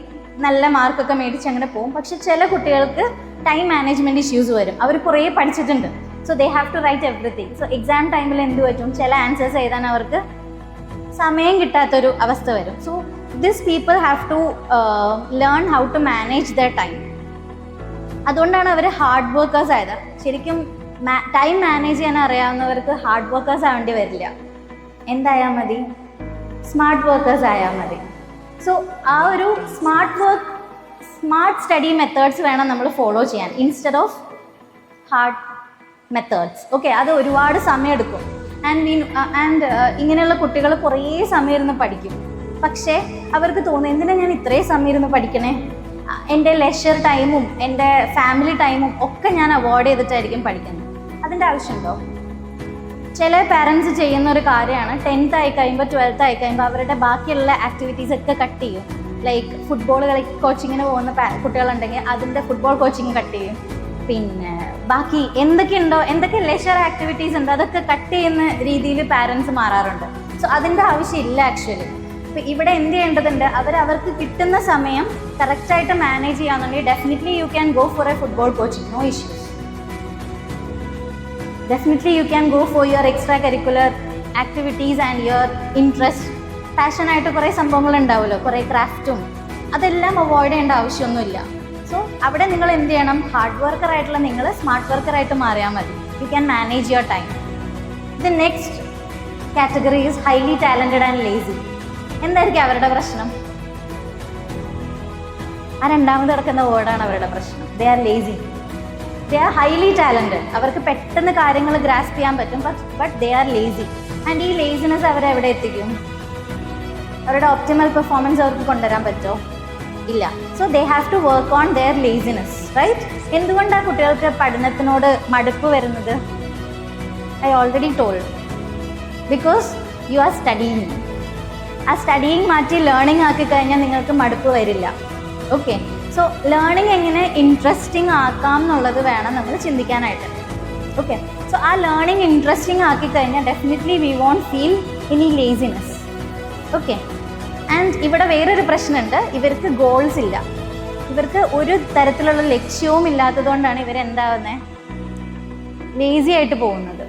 S1: നല്ല മാർക്കൊക്കെ മേടിച്ച് അങ്ങനെ പോകും. പക്ഷെ ചില കുട്ടികൾക്ക് ടൈം മാനേജ്മെൻറ്റ് ഇഷ്യൂസ് വരും. അവർ കുറേ പഠിച്ചിട്ടുണ്ട്, so they have to write everything. So exam ടൈമിൽ എന്ത് പറ്റും, ചില ആൻസേഴ്സ് എഴുതാൻ അവർക്ക് സമയം കിട്ടാത്തൊരു അവസ്ഥ വരും. So this people have to learn how to manage their time. അതുകൊണ്ടാണ് അവർ ഹാർഡ് വർക്കേഴ്സ് ആയത്. ശരിക്കും ടൈം മാനേജ് ചെയ്യാൻ അറിയാവുന്നവർക്ക് ഹാർഡ് വർക്കേഴ്സ് ആവേണ്ടി വരില്ല. എന്തായാൽ മതി, സ്മാർട്ട് വർക്കേഴ്സ് ആയാൽ മതി. സോ ആ ഒരു സ്മാർട്ട് സ്റ്റഡി മെത്തേഡ്സ് വേണം നമ്മൾ ഫോളോ ചെയ്യാൻ instead of hard methods. Okay, അത് ഒരുപാട് സമയം എടുക്കും. ആൻഡ് ഇങ്ങനെയുള്ള കുട്ടികൾ കുറേ സമയം ഇരുന്ന് പഠിക്കും. പക്ഷേ അവർക്ക് തോന്നും, എന്തിനാ ഞാൻ ഇത്രയും സമയം ഇരുന്ന് പഠിക്കണേ, എൻ്റെ ലെഷർ ടൈമും എൻ്റെ ഫാമിലി ടൈമും ഒക്കെ ഞാൻ അവോയ്ഡ് ചെയ്തിട്ടായിരിക്കും പഠിക്കുന്നത്. അതിൻ്റെ ആവശ്യമുണ്ടോ? ചില പാരൻസ് ചെയ്യുന്ന ഒരു കാര്യമാണ് 10th ആയി കഴിയുമ്പോൾ 12th ആയി കഴിയുമ്പോൾ അവരുടെ ബാക്കിയുള്ള ആക്ടിവിറ്റീസ് ഒക്കെ കട്ട് ചെയ്യും. ലൈക്ക് ഫുട്ബോൾ കോച്ചിങ്ങിന് പോകുന്ന കുട്ടികളുണ്ടെങ്കിൽ അതിൻ്റെ ഫുട്ബോൾ കോച്ചിങ് കട്ട് ചെയ്യും. പിന്നെ ബാക്കി എന്തൊക്കെ ലെഷർ ആക്ടിവിറ്റീസ് ഉണ്ട് അതൊക്കെ കട്ട് ചെയ്യുന്ന രീതിയിൽ പാരൻസ് മാറാറുണ്ട്. സോ അതിൻ്റെ ആവശ്യമില്ല ആക്ച്വലി. അപ്പോൾ ഇവിടെ എന്ത് ചെയ്യേണ്ടതുണ്ട്, അവർക്ക് കിട്ടുന്ന സമയം കറക്റ്റായിട്ട് മാനേജ് ചെയ്യാന്നുണ്ടെങ്കിൽ definitely you can go for a football coaching, no issues. Definitely you can go for your extracurricular activities and your interest. പാഷനായിട്ട് കുറേ സംഭവങ്ങൾ ഉണ്ടാവുമല്ലോ, കുറേ ക്രാഫ്റ്റും, അതെല്ലാം അവോയ്ഡ് ചെയ്യേണ്ട ആവശ്യമൊന്നുമില്ല. സോ അവിടെ നിങ്ങൾ എന്ത് ചെയ്യണം, ഹാർഡ് വർക്കറായിട്ടുള്ള നിങ്ങൾ സ്മാർട്ട് വർക്കറായിട്ട് മാറിയാൽ മതി. You can manage your time. The next category is highly talented and lazy. എന്തായിരിക്കും അവരുടെ പ്രശ്നം? ആ രണ്ടാമത് കിടക്കുന്ന വേർഡാണ് അവരുടെ പ്രശ്നം. They are lazy. They are highly talented. അവർക്ക് പെട്ടെന്ന് കാര്യങ്ങൾ ഗ്രാസ്പ് ചെയ്യാൻ പറ്റും, but they are lazy. And ഈ ലേസിനെസ് അവരെ എവിടെ എത്തിക്കും? അവരുടെ ഒപ്റ്റിമൽ പെർഫോമൻസ് അവർക്ക് കൊണ്ടുവരാൻ പറ്റുമോ? ഇല്ല. So they have to work on their laziness, right? എന്തുകൊണ്ടാണ് കുട്ടികൾക്ക് പഠനത്തിനോട് മടുപ്പ് വരുന്നത്? I already told. Because you are studying. ആ സ്റ്റഡിയിങ് മാറ്റി ലേണിംഗ് ആക്കി കഴിഞ്ഞാൽ നിങ്ങൾക്ക് മടുപ്പ് വരില്ല. ഓക്കെ, സോ ലേണിംഗ് എങ്ങനെ ഇൻട്രസ്റ്റിംഗ് ആക്കാം എന്നുള്ളത് വേണം നമ്മൾ ചിന്തിക്കാനായിട്ട്. ഓക്കെ, സോ ആ ലേണിംഗ് ഇൻട്രസ്റ്റിംഗ് ആക്കി കഴിഞ്ഞാൽ definitely we won't feel any laziness. Okay, and ഇവിടെ വേറൊരു പ്രശ്നമുണ്ട്, ഇവർക്ക് ഗോൾസ് ഇല്ല. ഇവർക്ക് ഒരു തരത്തിലുള്ള ലക്ഷ്യവും ഇല്ലാത്തതുകൊണ്ടാണ് ഇവരെന്താവുന്നത്, ലേസി ആയിട്ട് പോകുന്നത്.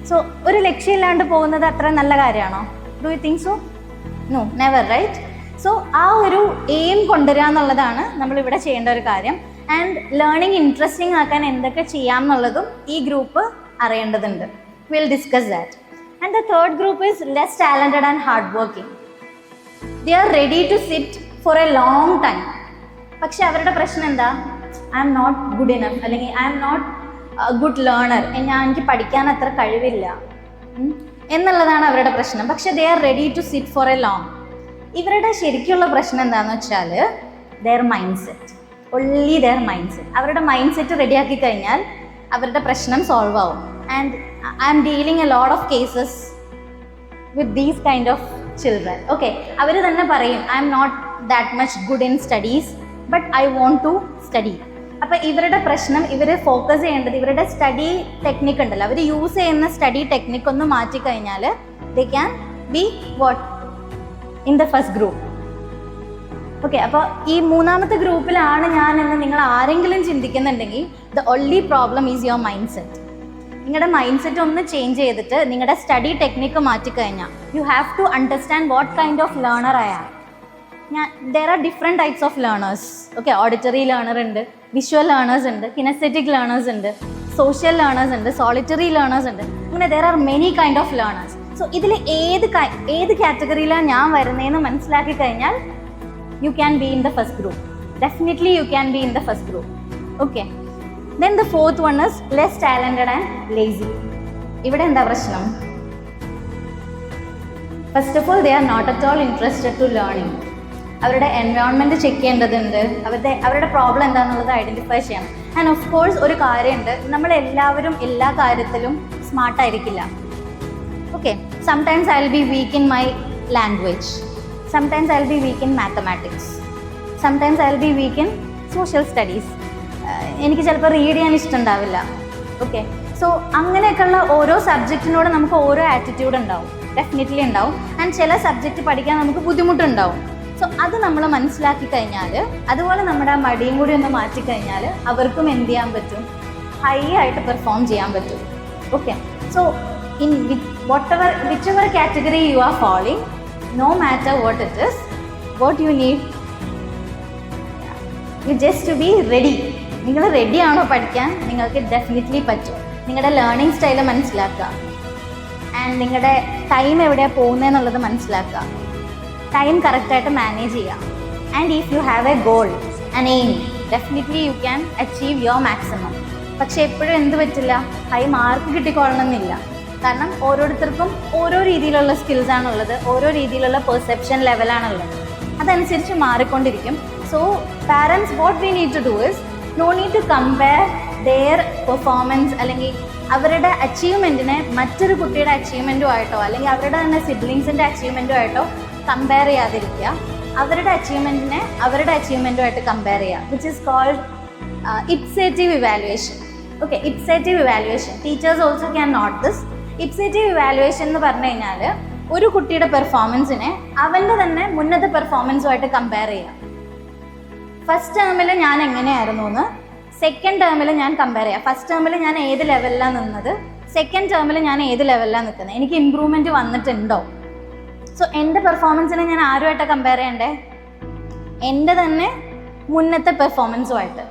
S1: സോ ഒരു ലക്ഷ്യമില്ലാണ്ട് പോകുന്നത് അത്ര നല്ല കാര്യമാണോ? Do you think so? No, never, right? So ആ ഒരു എയിം കൊണ്ടുവരിക എന്നുള്ളതാണ് നമ്മളിവിടെ ചെയ്യേണ്ട ഒരു കാര്യം. ആൻഡ് ലേണിംഗ് ഇൻട്രസ്റ്റിംഗ് ആക്കാൻ എന്തൊക്കെ ചെയ്യാം എന്നുള്ളതും ഈ ഗ്രൂപ്പ് അറിയേണ്ടതുണ്ട്. Will discuss that. And the third group is less talented and hard working. They are ready to sit for a long time. പക്ഷെ അവരുടെ പ്രശ്നം എന്താ? I am not good enough, അല്ലെങ്കിൽ I am not good learner, എനിക്ക് പഠിക്കാൻ അത്ര കഴിവില്ല എന്നുള്ളതാണ് അവരുടെ പ്രശ്നം. പക്ഷെ they are ready to sit for a long. ഇവരുടെ ശരിക്കുള്ള പ്രശ്നം എന്താണെന്ന് വെച്ചാൽ their mind set, only their mind set. അവരുടെ മൈൻഡ് സെറ്റ് റെഡിയാക്കി കഴിഞ്ഞാൽ അവരുടെ പ്രശ്നം സോൾവ് ആവും. And I am dealing a lot of cases with these kind of children. Okay, അവർ തന്നെ പറയും I M not that much good in studies but I want to study. അപ്പോൾ ഇവരുടെ പ്രശ്നം, ഇവർ ഫോക്കസ് ചെയ്യേണ്ടത് ഇവരുടെ സ്റ്റഡി ടെക്നിക്ക് ഉണ്ടല്ലോ, അവർ യൂസ് ചെയ്യുന്ന സ്റ്റഡി ടെക്നിക്ക് ഒന്ന് മാറ്റിക്കഴിഞ്ഞാൽ they can be what in the first group. Okay, അപ്പോൾ ഈ മൂന്നാമത്തെ ഗ്രൂപ്പിലാണ് ഞാൻ എന്ന് നിങ്ങൾ ആരെങ്കിലും ചിന്തിക്കുന്നുണ്ടെങ്കിൽ the only problem is your mind set. നിങ്ങളുടെ മൈൻഡ് സെറ്റ് ഒന്ന് ചേഞ്ച് ചെയ്തിട്ട് നിങ്ങളുടെ സ്റ്റഡി ടെക്നിക്ക് മാറ്റിക്കഴിഞ്ഞാൽ you have to understand what kind of learner I am. There are different types of learners. Okay, auditory learner ഉണ്ട്, visual learners ഉണ്ട്, kinaesthetic learners ഉണ്ട്, social learners ഉണ്ട്, solitary learners ഉണ്ട്. അങ്ങനെ there are many kind of learners. So ഇതിൽ ഏത് കാറ്റഗറിയിലാണ് ഞാൻ വരുന്നതെന്ന് മനസ്സിലാക്കി കഴിഞ്ഞാൽ you can be in the first group. Definitely you can be in the first group. Okay, then the fourth one is less talented and lazy. ഇവിടെ എന്താ പ്രശ്നം? First of all they are not at all interested to learning. അവരുടെ environment check ചെയ്യേണ്ടതുണ്ട്, അവരുടെ problem എന്താണെന്നുള്ളത് identify ചെയ്യണം. And of course ഒരു കാര്യമുണ്ട്, നമ്മളെല്ലാവരും എല്ലാ കാര്യത്തിലും സ്മാർട്ടായിരിക്കില്ല. Okay, sometimes I'll be weak in my language, sometimes I'll be weak in mathematics, sometimes I'll be weak in social studies. എനിക്ക് ചിലപ്പോൾ റീഡ് ചെയ്യാൻ ഇഷ്ടമുണ്ടാവില്ല. ഓക്കെ, സോ അങ്ങനെയൊക്കെയുള്ള ഓരോ സബ്ജക്റ്റിനോട് നമുക്ക് ഓരോ ആറ്റിറ്റ്യൂഡ് ഉണ്ടാവും, ഡെഫിനറ്റ്ലി ഉണ്ടാവും. ആൻഡ് ചില സബ്ജക്റ്റ് പഠിക്കാൻ നമുക്ക് ബുദ്ധിമുട്ടുണ്ടാവും. സോ അത് നമ്മൾ മനസ്സിലാക്കി കഴിഞ്ഞാൽ, അതുപോലെ നമ്മുടെ ആ മടിയും കൂടി ഒന്ന് മാറ്റിക്കഴിഞ്ഞാൽ അവർക്കും എന്ത് ചെയ്യാൻ പറ്റും, ഹൈ ആയിട്ട് പെർഫോം ചെയ്യാൻ പറ്റും. Okay, so in whichever category you are falling, no matter what it is, what you need, you just to be ready. നിങ്ങൾ റെഡി ആണോ പഠിക്കാൻ? നിങ്ങൾക്ക് ഡെഫിനറ്റ്ലി പറ്റും. നിങ്ങളുടെ ലേണിംഗ് സ്റ്റൈല് മനസ്സിലാക്കുക, ആൻഡ് നിങ്ങളുടെ ടൈം എവിടെയാണ് പോകുന്നതെന്നുള്ളത് മനസ്സിലാക്കുക, ടൈം കറക്റ്റായിട്ട് മാനേജ് ചെയ്യുക. And if U have A goal and aim, definitely you can achieve your maximum. പക്ഷേ എപ്പോഴും എന്ത് പറ്റില്ല, ഹൈ മാർക്ക് കിട്ടിക്കൊള്ളണമെന്നില്ല. കാരണം ഓരോരുത്തർക്കും ഓരോ രീതിയിലുള്ള സ്കിൽസാണുള്ളത്, ഓരോ രീതിയിലുള്ള പെർസെപ്ഷൻ ലെവലാണുള്ളത്, അതനുസരിച്ച് മാറിക്കൊണ്ടിരിക്കും. So parents what we need to do is, no need to compare their performance അല്ലെങ്കിൽ അവരുടെ അച്ചീവ്മെൻറ്റിനെ മറ്റൊരു കുട്ടിയുടെ അച്ചീവ്മെൻറ്റുമായിട്ടോ അല്ലെങ്കിൽ അവരുടെ തന്നെ സിബ്ലിങ്സിൻ്റെ അച്ചീവ്മെൻറ്റുമായിട്ടോ കമ്പയർ ചെയ്യാതിരിക്കുക. അവരുടെ അച്ചീവ്മെൻറ്റിനെ അവരുടെ അച്ചീവ്മെൻറ്റുമായിട്ട് കമ്പയർ ചെയ്യുക, which is called ipsative evaluation. Okay, ipsative evaluation teachers also can note this. Ipsative evaluation എന്ന് പറഞ്ഞു കഴിഞ്ഞാൽ ഒരു കുട്ടിയുടെ പെർഫോമൻസിനെ അവൻ്റെ തന്നെ മുന്നത്തെ പെർഫോമൻസുമായിട്ട് കമ്പയർ ചെയ്യാം. ഫസ്റ്റ് ടേമിൽ ഞാൻ എങ്ങനെയായിരുന്നു എന്ന് സെക്കൻഡ് ടേമിൽ ഞാൻ കമ്പയർ ചെയ്യാം. ഫസ്റ്റ് ടേമിൽ ഞാൻ ഏത് ലെവലിലാണ് നിന്നത്, സെക്കൻഡ് ടേമിൽ ഞാൻ ഏത് ലെവലിലാണ് നിൽക്കുന്നത്, എനിക്ക് ഇമ്പ്രൂവ്മെൻറ്റ് വന്നിട്ടുണ്ടോ? സോ എൻ്റെ പെർഫോമൻസിനെ ഞാൻ ആരുമായിട്ടാണ് കമ്പയർ ചെയ്യണ്ടേ? എൻ്റെ തന്നെ മുന്നത്തെ പെർഫോമൻസുമായിട്ട്.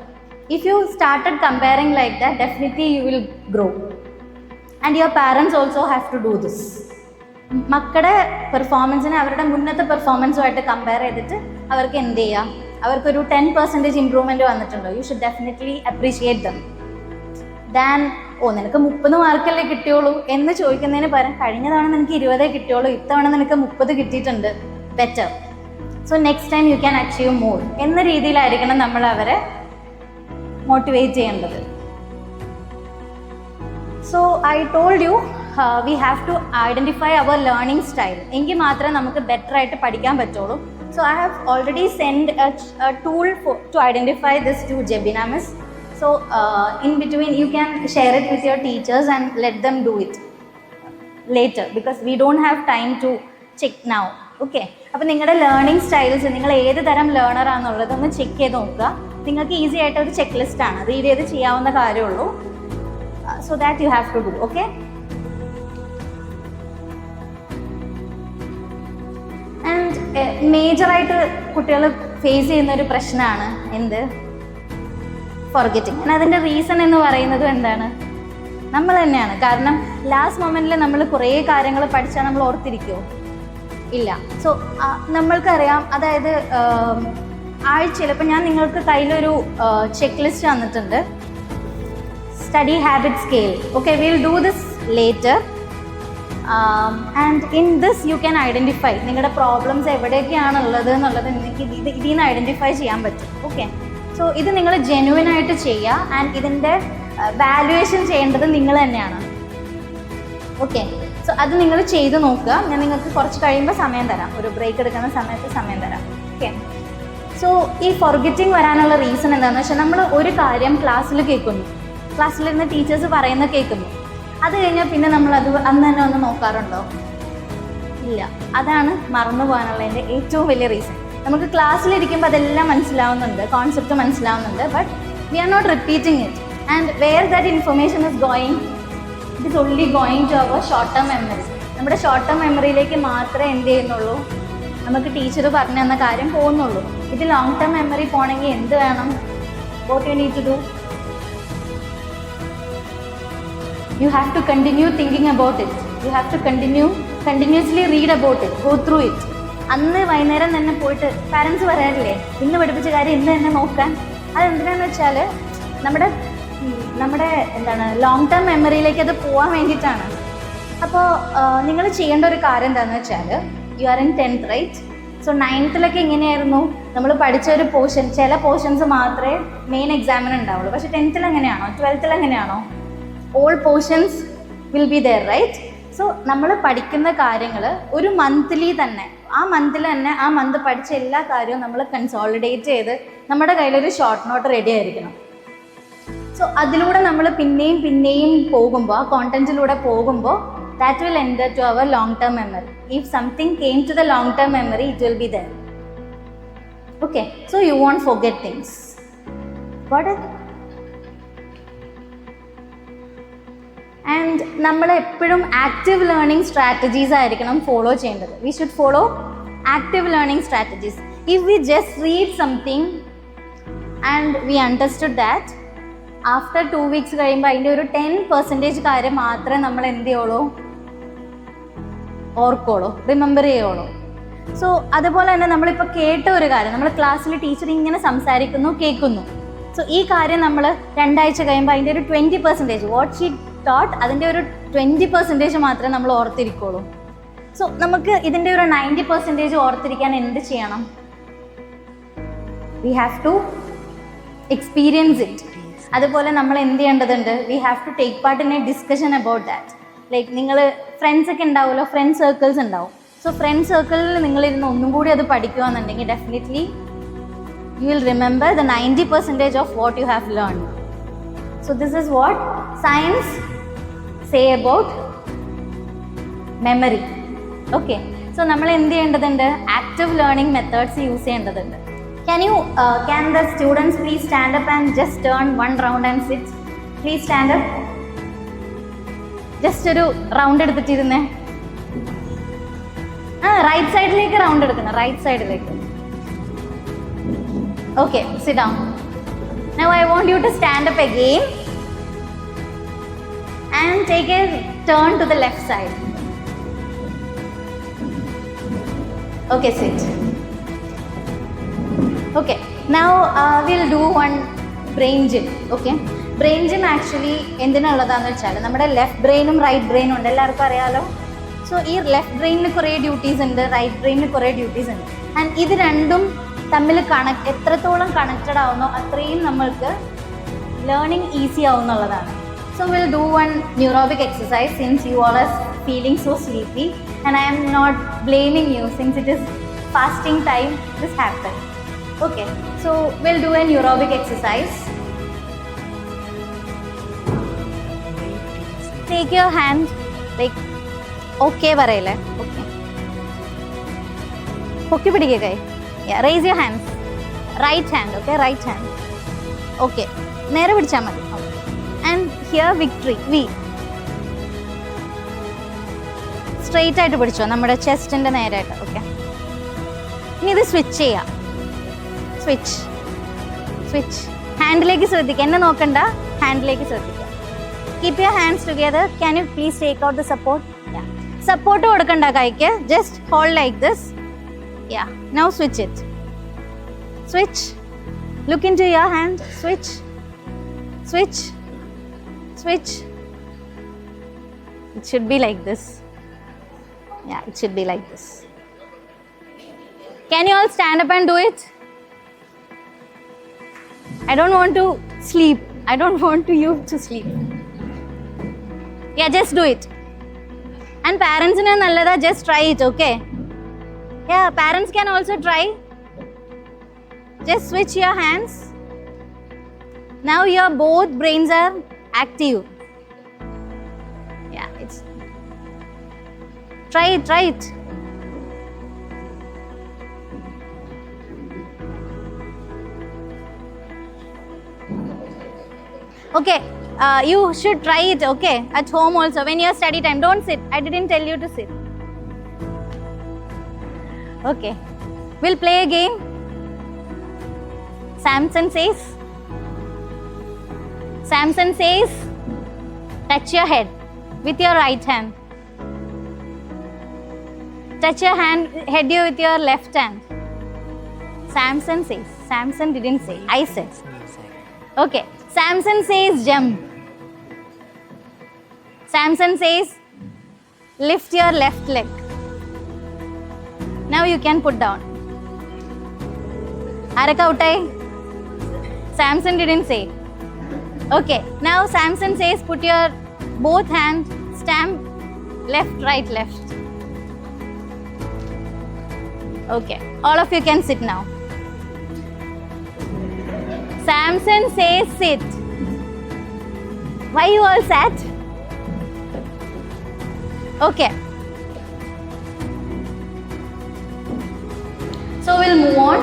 S1: If you started comparing like that, definitely you will grow. And your parents also have to do this. മക്കളുടെ പെർഫോമൻസിനെ അവരുടെ മുന്നത്തെ പെർഫോമൻസുമായിട്ട് കമ്പയർ ചെയ്തിട്ട് അവർക്ക് എന്ത് ചെയ്യാം, അവർക്കൊരു 10% ഇമ്പ്രൂവ്മെൻറ്റ് വന്നിട്ടുണ്ടോ, you should definitely appreciate dum. Than നിനക്ക് 30 മാർക്കല്ലേ കിട്ടിയോളൂ എന്ന് ചോദിക്കുന്നതിന് പകരം കഴിഞ്ഞ തവണ നിനക്ക് 20 കിട്ടിയോളൂ, ഇത്തവണ നിനക്ക് 30 കിട്ടിയിട്ടുണ്ട്, better, so next time you can achieve more എന്ന രീതിയിലായിരിക്കണം നമ്മൾ അവരെ മോട്ടിവേറ്റ് ചെയ്യേണ്ടത്. So I told you we have to identify our learning style. എങ്കിൽ മാത്രമേ നമുക്ക് ബെറ്റർ ആയിട്ട് പഠിക്കാൻ പറ്റുള്ളൂ. So I have already sent a tool to identify this to Jebina Miss. So in between you can share it with your teachers and let them do it later because we don't have time to check now. Okay, അപ്പോൾ നിങ്ങളുടെ learning styles, നിങ്ങൾ ഏത് തരം learner ആണെന്നുള്ളതൊന്ന് check ചെയ്ത് നോക്കുക. നിങ്ങൾക്ക് easy ആയിട്ട് ഒരു ചെക്ക് ലിസ്റ്റ് ആണ്, റീഡ് ചെയ്ത് ചെയ്യാവുന്ന കാര്യമുള്ളൂ. So that you have to do. Okay, and മേജറായിട്ട് കുട്ടികൾ ഫേസ് ചെയ്യുന്ന ഒരു പ്രശ്നമാണ് എന്ത്, ഫോർഗെറ്റിംഗ്. ആൻഡ് അതിൻ്റെ റീസൺ എന്ന് പറയുന്നതും എന്താണ്, നമ്മൾ തന്നെയാണ്. കാരണം ലാസ്റ്റ് മൊമെൻറ്റിൽ നമ്മൾ കുറേ കാര്യങ്ങൾ പഠിച്ചാൽ നമ്മൾ ഓർത്തിരിക്കുമോ? ഇല്ല. സോ നമ്മൾക്കറിയാം, അതായത് ആഴ്ചയിൽ ഇപ്പം ഞാൻ നിങ്ങൾക്ക് കയ്യിലൊരു ചെക്ക് ലിസ്റ്റ് തന്നിട്ടുണ്ട്, study habit scale. Okay, will do this later. And in this you can identify നിങ്ങളുടെ പ്രോബ്ലംസ് എവിടെയൊക്കെയാണുള്ളത് എന്നുള്ളത് നിങ്ങൾക്ക് ഇതിൽ നിന്ന് ഐഡൻറ്റിഫൈ ചെയ്യാൻ പറ്റും. ഓക്കെ, സോ ഇത് നിങ്ങൾ ജെന്യുവൻ ആയിട്ട് ചെയ്യുക. ആൻഡ് ഇതിൻ്റെ വാല്യുവേഷൻ ചെയ്യേണ്ടത് നിങ്ങൾ തന്നെയാണ്. ഓക്കെ, സോ അത് നിങ്ങൾ ചെയ്ത് നോക്കുക. ഞാൻ നിങ്ങൾക്ക് കുറച്ച് കഴിയുമ്പോൾ സമയം തരാം, ഒരു ബ്രേക്ക് എടുക്കുന്ന സമയത്ത് സമയം തരാം. ഓക്കെ, സോ ഈ ഫോർഗെറ്റിംഗ് വരാനുള്ള റീസൺ എന്താണെന്ന് വെച്ചാൽ, നമ്മൾ ഒരു കാര്യം ക്ലാസ്സിൽ കേൾക്കുന്നു, ക്ലാസ്സിലിരുന്ന് ടീച്ചേഴ്സ് പറയുന്ന കേൾക്കുന്നു, അത് കഴിഞ്ഞാൽ പിന്നെ നമ്മൾ അത് അന്ന് തന്നെ ഒന്ന് നോക്കാറുണ്ടോ? ഇല്ല. അതാണ് മറന്നു പോകാനുള്ളതിൻ്റെ ഏറ്റവും വലിയ റീസൺ. നമുക്ക് ക്ലാസ്സിലിരിക്കുമ്പോൾ അതെല്ലാം മനസ്സിലാവുന്നുണ്ട്, കോൺസെപ്റ്റ് മനസ്സിലാവുന്നുണ്ട്, but we are not repeating it. And where that information is going, it is only going to our short term memory. നമ്മുടെ ഷോർട്ട് ടേം മെമ്മറിയിലേക്ക് മാത്രമേ എന്ത് ചെയ്യുന്നുള്ളൂ, നമുക്ക് ടീച്ചർ പറഞ്ഞു തന്ന കാര്യം പോകുന്നുള്ളൂ. ഇത് ലോങ് ടേം മെമ്മറി പോകണമെങ്കിൽ എന്ത് വേണം? What you need to do? You have to continue thinking about it. You have to continuously read about it, go through it. അന്ന് വൈകുന്നേരം തന്നെ പോയിട്ട് പാരൻസ് പറയാറില്ലേ, ഇന്ന് പഠിപ്പിച്ച കാര്യം ഇന്ന് തന്നെ നോക്കാൻ. അതെന്തിനാന്ന് വെച്ചാൽ നമ്മുടെ എന്താണ് ലോങ് ടേം മെമ്മറിയിലേക്ക് അത് പോകാൻ വേണ്ടിയിട്ടാണ്. അപ്പോൾ നിങ്ങൾ ചെയ്യേണ്ട ഒരു കാര്യം എന്താണെന്ന് വെച്ചാൽ, you are in 10th right? So 9th എങ്ങനെയായിരുന്നു, നമ്മൾ പഠിച്ച ഒരു പോർഷൻ, ചില പോർഷൻസ് മാത്രമേ മെയിൻ എക്സാമിന് ഉണ്ടാവുള്ളൂ. പക്ഷേ 10th എങ്ങനെയാണോ, 12th എങ്ങനെയാണോ, all portions will be there right? So നമ്മൾ പഠിക്കുന്ന കാര്യങ്ങൾ ഒരു മന്ത്ലി തന്നെ, ആ മന്തിൽ തന്നെ ആ മന്ത് പഠിച്ച എല്ലാ കാര്യവും നമ്മൾ കൺസോളിഡേറ്റ് ചെയ്ത് നമ്മുടെ കയ്യിലൊരു ഷോർട്ട് നോട്ട് റെഡി ആയിരിക്കണം. സോ അതിലൂടെ നമ്മൾ പിന്നെയും പോകുമ്പോൾ, ആ കോണ്ടന്റിലൂടെ പോകുമ്പോൾ, that will enter to our long term memory. If something came to the long term memory, it will be there. Okay, so you won't forget things. Got it? And നമ്മൾ എപ്പോഴും active learning strategies ആയിരിക്കണം follow ചെയ്യേണ്ടത്. We should follow active learning strategies. If we just read something and we understood that, after 2 weeks കഴിയുമ്പോൾ അതിൻ്റെ ഒരു 10% കാര്യം മാത്രമേ നമ്മൾ എന്ത് ചെയ്യുള്ളൂ, ഓർക്കുള്ളൂ, റിമെമ്പർ ചെയ്യുള്ളൂ. സോ അതുപോലെ തന്നെ നമ്മളിപ്പോൾ കേട്ട ഒരു കാര്യം, നമ്മൾ ക്ലാസ്സിൽ ടീച്ചർ ഇങ്ങനെ സംസാരിക്കുന്നു, കേൾക്കുന്നു. സോ ഈ കാര്യം നമ്മൾ 2 ആഴ്ച കഴിയുമ്പോൾ അതിൻ്റെ ഒരു 20% വാട്ട് ഷീ ടോട്ട്, അതിൻ്റെ ഒരു 20% മാത്രമേ നമ്മൾ ഓർത്തിരിക്കുള്ളൂ. സോ നമുക്ക് ഇതിൻ്റെ ഒരു 90% ഓർത്തിരിക്കാൻ എന്ത് ചെയ്യണം? We have to experience it. അതുപോലെ നമ്മൾ എന്ത് ചെയ്യേണ്ടതുണ്ട്? We have to take part in a discussion about that. Like നിങ്ങൾ ഫ്രണ്ട്സ് ഒക്കെ ഉണ്ടാവുമല്ലോ, ഫ്രണ്ട് സർക്കിൾസ് ഉണ്ടാവും. സോ ഫ്രണ്ട് സർക്കിളിൽ നിങ്ങളിരുന്ന് ഒന്നും കൂടി അത് പഠിക്കുകയെന്നുണ്ടെങ്കിൽ definitely you will remember the 90% of what you have learned. So this is what science say about memory. Okay, so നമ്മൾ എന്ത് ചെയ്യേണ്ടതുണ്ട്? ആക്റ്റീവ് ലേണിംഗ് മെത്തേഡ്സ് യൂസ് ചെയ്യേണ്ടതുണ്ട്. Can the students please stand up and just turn one round and sit? Please stand up. Just ഒരു round എടുത്തിട്ടിരുന്നേ. Right സൈഡിലേക്ക് round എടുക്കണം, right സൈഡിലേക്ക്. Okay, sit down. Now I want you to stand up again and take a turn to the left side. Okay, sit. Okay, now we'll do one brain gym. Okay, brain gym actually എന്തിനുള്ളതാണെന്ന് വെച്ചാൽ നമ്മുടെ left ബ്രെയിനും right ബ്രെയിനും ഉണ്ട്, എല്ലാവർക്കും അറിയാലോ. So ഈ left ബ്രെയിനിന് കുറേ duties ഉണ്ട്, right ബ്രെയിനിന് കുറേ duties ഉണ്ട്. ആൻഡ് ഇത് രണ്ടും തമ്മിൽ എത്രത്തോളം കണക്റ്റഡ് ആവുന്നോ അത്രയും നമ്മൾക്ക് ലേണിംഗ് ഈസി ആവുന്നുള്ളതാണ്. So will do one neurobic exercise since you all are feeling so sleepy and I M not blaming you since it is fasting time this happen. Okay, so will do a neurobic exercise. Take your hand like okay പറയല്ലേ, okay പൊക്കി പിടിക്കുക കൈ. Yeah, raise your hands. Right hand, okay? Right hand. Okay. നേരെ പിടിച്ചാൽ മതി. And here victory, V. Straight ആയിട്ട് പിടിച്ചോ, നമ്മുടെ ചെസ്റ്റിൻ്റെ നേരായിട്ട്. ഓക്കെ, ഇനി ഇത് സ്വിച്ച് ചെയ്യാം. Switch switch. ഹാൻഡിലേക്ക് ശ്രദ്ധിക്കുക, എന്നെ നോക്കണ്ട, ഹാൻഡിലേക്ക് ശ്രദ്ധിക്കുക. Keep your hands together. Can you please take out the support? Support കൊടുക്കണ്ട കൈക്ക്, just hold like this. Yeah, now switch it. Switch. Look into your hand. Switch. Switch. Switch. It should be like this. Yeah, it should be like this. Can you all stand up and do it? I don't want to sleep. I don't want you to sleep. Yeah, just do it. And parents ne nallada, just try it, okay? Yeah, parents can also try. Just switch your hands. Now your both brains are active. Yeah, it's try it. Okay, you should try it, okay, at home also when you are study time. Don't sit. I didn't tell you to sit. Okay, we'll play a game. Samson says, touch your head with your right hand. Touch your head with your left hand. Samson says. Samson didn't say. I said. Okay, Samson says jump. Samson says lift your left leg. Now you can put down. Arakautai. Samson didn't say. Okay, now Samson says put your both hands, stamp left, right, left. Okay, all of you can sit now. Samson says sit. Why you all sat? Okay. So we'll move on.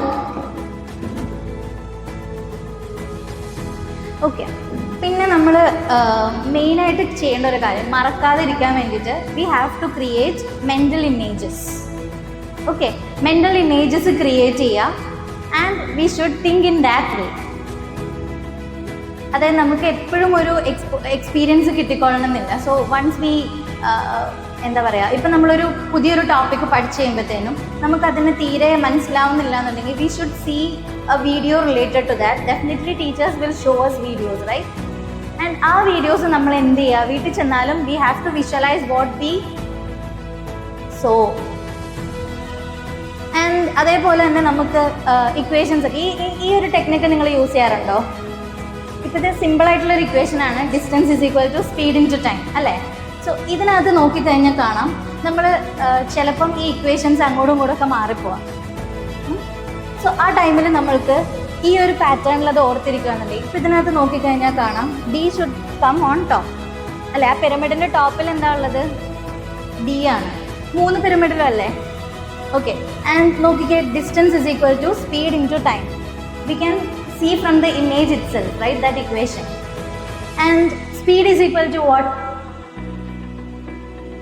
S1: Okay. പിന്നെ നമ്മൾ മെയിനായിട്ട് ചെയ്യേണ്ട ഒരു കാര്യം, മറക്കാതിരിക്കാൻ വേണ്ടിയിട്ട് we have to create mental images. Okay, mental images create ചെയ്യുക and we should think in that way. അതായത് നമുക്ക് എപ്പോഴും ഒരു എക്സ്പീരിയൻസ് കിട്ടിക്കൊള്ളണമെന്നില്ല. സോ വൺസ് വി എന്താ പറയുക, ഇപ്പം നമ്മളൊരു പുതിയൊരു ടോപ്പിക്ക് പഠിച്ചു കഴിയുമ്പോഴത്തേനും നമുക്കതിന് തീരെ മനസ്സിലാവുന്നില്ല എന്നുണ്ടെങ്കിൽ we should see a video related to that. Definitely teachers will show us videos, right? And ആ വീഡിയോസ് നമ്മൾ എന്ത് ചെയ്യുക, വീട്ടിൽ ചെന്നാലും we have to visualise what we saw. And അതേപോലെ തന്നെ നമുക്ക് ഇക്വേഷൻസ് ഒക്കെ ഈ ഒരു ടെക്നിക്ക് നിങ്ങൾ യൂസ് ചെയ്യാറുണ്ടോ? ഇപ്പോൾ ഇത് സിമ്പിളായിട്ടുള്ളൊരു ഇക്വേഷനാണ്, distance is equal to speed in to time, അല്ലേ? സോ ഇതിനകത്ത് നോക്കിക്കഴിഞ്ഞാൽ കാണാം നമ്മൾ ചിലപ്പം ഈ ഇക്വേഷൻസ് അങ്ങോട്ടും ഇങ്ങോട്ടും ഒക്കെ മാറിപ്പോവാം. സോ ആ ടൈമിൽ നമ്മൾക്ക് ഈ ഒരു പാറ്റേണിൽ അത് ഓർത്തിരിക്കുകയാണെന്നുണ്ടെങ്കിൽ ഇപ്പം ഇതിനകത്ത് നോക്കിക്കഴിഞ്ഞാൽ കാണാം D should come on top, അല്ലേ? ആ പിരമിഡിൻ്റെ ടോപ്പിൽ എന്താ ഉള്ളത്? ഡി ആണ്. 3 പിരമിഡിലും അല്ലേ? ഓക്കെ, ആൻഡ് നോക്കിക്കേ, distance is equal to speed in to time. We can see from the image itself, right, that equation. And speed is equal to what?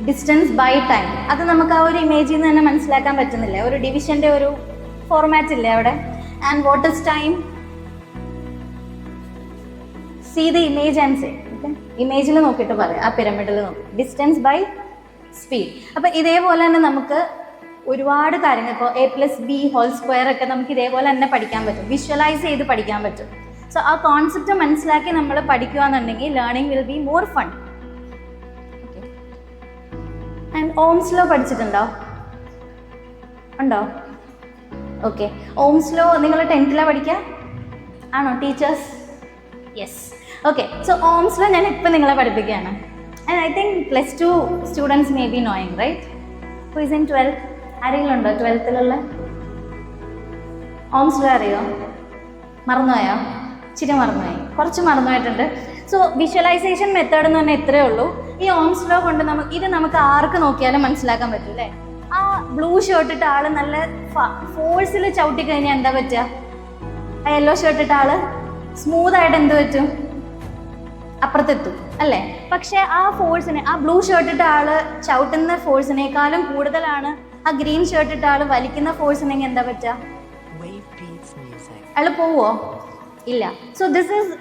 S1: Distance by time. അത് നമുക്ക് ആ ഒരു ഇമേജിൽ നിന്ന് തന്നെ മനസ്സിലാക്കാൻ പറ്റുന്നില്ല, ഒരു ഡിവിഷൻ്റെ ഒരു ഫോർമാറ്റ് ഇല്ലേ അവിടെ. And what is time? See the image and say. Okay, ഇമേജിൽ നോക്കിയിട്ട് പറയാം, ആ പിരമിഡിൽ നോക്കി ഡിസ്റ്റൻസ് ബൈ സ്പീഡ്. അപ്പം ഇതേപോലെ തന്നെ നമുക്ക് ഒരുപാട് കാര്യങ്ങൾ, ഇപ്പോൾ a+b² ഒക്കെ നമുക്ക് ഇതേപോലെ തന്നെ പഠിക്കാൻ പറ്റും, വിഷ്വലൈസ് ചെയ്ത് പഠിക്കാൻ പറ്റും. സോ ആ കോൺസെപ്റ്റ് മനസ്സിലാക്കി നമ്മൾ പഠിക്കുകയെന്നുണ്ടെങ്കിൽ learning will be more fun. Okay, and Ohm's law പഠിച്ചിട്ടുണ്ടോ? ഉണ്ടോ? ഓക്കെ, ഓംസ് ലോ നിങ്ങൾ 10th പഠിക്കുക ആണോ teachers? Yes. Okay, so Ohm's law ഞാൻ ഇപ്പം നിങ്ങളെ പഠിപ്പിക്കുകയാണ്. And I think +2 students may be knowing, right? Who is in 12th? ആരെങ്കിലും ഉണ്ടോ 12th? ഓംസ് ലോ അറിയോ? മറന്നുപോയോ? ഇച്ചിരി മറന്നുപോയി, കുറച്ച് മറന്നുപോയിട്ടുണ്ട്. സോ വിഷ്വലൈസേഷൻ മെത്തേഡ് എന്ന് പറഞ്ഞാൽ ഇത്രയേ ഉള്ളൂ. ഈ ഓംസ് ലോ കൊണ്ട് നമുക്ക് ആർക്ക് നോക്കിയാലും മനസ്സിലാക്കാൻ പറ്റും, അല്ലേ? ആ ബ്ലൂ ഷർട്ട് ഇട്ട ആൾ നല്ല ഫോഴ്സിൽ ചവിട്ടി കഴിഞ്ഞാൽ എന്താ പറ്റുക? ആ യെല്ലോ ഷർട്ട് ഇട്ട ആൾ സ്മൂത്തായിട്ട് എന്ത് പറ്റും? അപ്പുറത്തെത്തും, അല്ലേ? പക്ഷേ ആ ഫോഴ്സിനെ, ആ ബ്ലൂ ഷർട്ട് ഇട്ട ആൾ ചവിട്ടുന്ന ഫോഴ്സിനേക്കാളും കൂടുതലാണ് ആ ഗ്രീൻ ഷർട്ട് ഇട്ട ആൾ വലിക്കുന്ന ഫോഴ്സിനെങ്കിൽ എന്താ പറ്റുക? അയാൾ പോവോ? ഇല്ല. So this is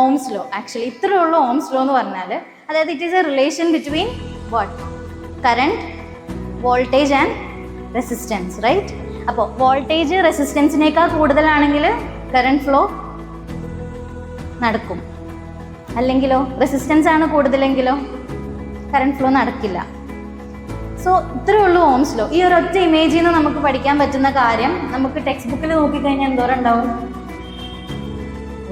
S1: Ohm's law. Actually ഇത്രയേ ഉള്ളൂ ഓംസ് ലോ എന്ന് പറഞ്ഞാൽ. അതായത് it is a relation between what? Current, voltage and resistance, right? അപ്പോൾ വോൾട്ടേജ് റെസിസ്റ്റൻസിനേക്കാൾ കൂടുതലാണെങ്കിൽ കറണ്ട് ഫ്ലോ നടക്കും, അല്ലെങ്കിലോ റെസിസ്റ്റൻസ് ആണ് കൂടുതലെങ്കിലോ കറണ്ട് ഫ്ലോ നടക്കില്ല. സോ ഇത്രയേ ഉള്ളൂ ഓംസ് ലോ. ഈ ഒരൊറ്റ ഇമേജിൽ നിന്ന് നമുക്ക് പഠിക്കാൻ പറ്റുന്ന കാര്യം നമുക്ക് ടെക്സ്റ്റ് ബുക്കിൽ നോക്കിക്കഴിഞ്ഞാൽ എന്തോരം ഉണ്ടാവും?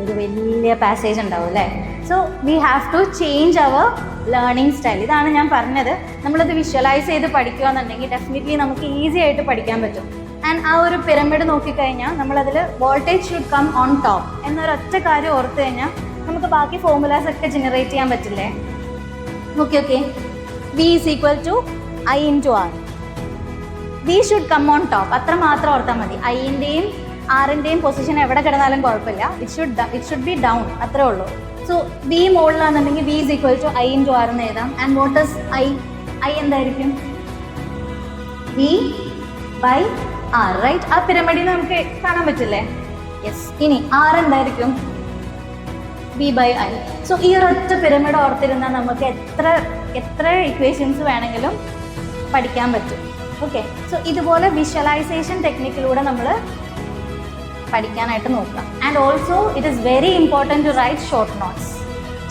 S1: ഒരു വലിയ പാസേജ് ഉണ്ടാവും, അല്ലേ? So we have to change our learning style. ഇതാണ് ഞാൻ പറഞ്ഞത്, നമ്മളത് വിഷ്വലൈസ് ചെയ്ത് പഠിക്കുകയെന്നുണ്ടെങ്കിൽ ഡെഫിനറ്റ്ലി നമുക്ക് ഈസി ആയിട്ട് പഠിക്കാൻ പറ്റും. ആൻഡ് ആ ഒരു പിരമിഡ് നോക്കിക്കഴിഞ്ഞാൽ നമ്മളതിൽ voltage should come on top എന്നൊരൊറ്റ കാര്യം ഓർത്ത് കഴിഞ്ഞാൽ നമുക്ക് ബാക്കി ഫോർമുലാസ് ഒക്കെ ജനറേറ്റ് ചെയ്യാൻ പറ്റില്ലേ? Okay, V is equal to I into R. V should come on top. അത്ര മാത്രം ഓർത്താൽ മതി. ഐൻ്റെയും ആറിൻ്റെയും പൊസിഷൻ എവിടെ കിടന്നാലും കുഴപ്പമില്ല. ഇറ്റ് ഷുഡ് ബി ഡൗൺ, അത്രേ ഉള്ളൂ. സോ V മുകളിലാണെന്നുണ്ടെങ്കിൽ V is equal to I into R എന്ന് എഴുതാം. ആൻഡ് വാട്ട് ഇസ് I എന്തായിരിക്കും? V by R, റൈറ്റ്? ആ പിരമിഡിൽ നമുക്ക് കാണാൻ പറ്റില്ലേ? യെസ്. ഇനി R എന്തായിരിക്കും? V by I. സോ ഈ ഒരൊറ്റ പിരമിഡ് ഓർത്തിരുന്നാൽ നമുക്ക് എത്ര ഇക്വേഷൻസ് വേണമെങ്കിലും പഠിക്കാൻ പറ്റും. ഓക്കെ, സോ ഇതുപോലെ വിഷ്വലൈസേഷൻ ടെക്നിക്കിലൂടെ നമ്മൾ പഠിക്കാനായിട്ട് നോക്കുക. And also it is very important to write short notes.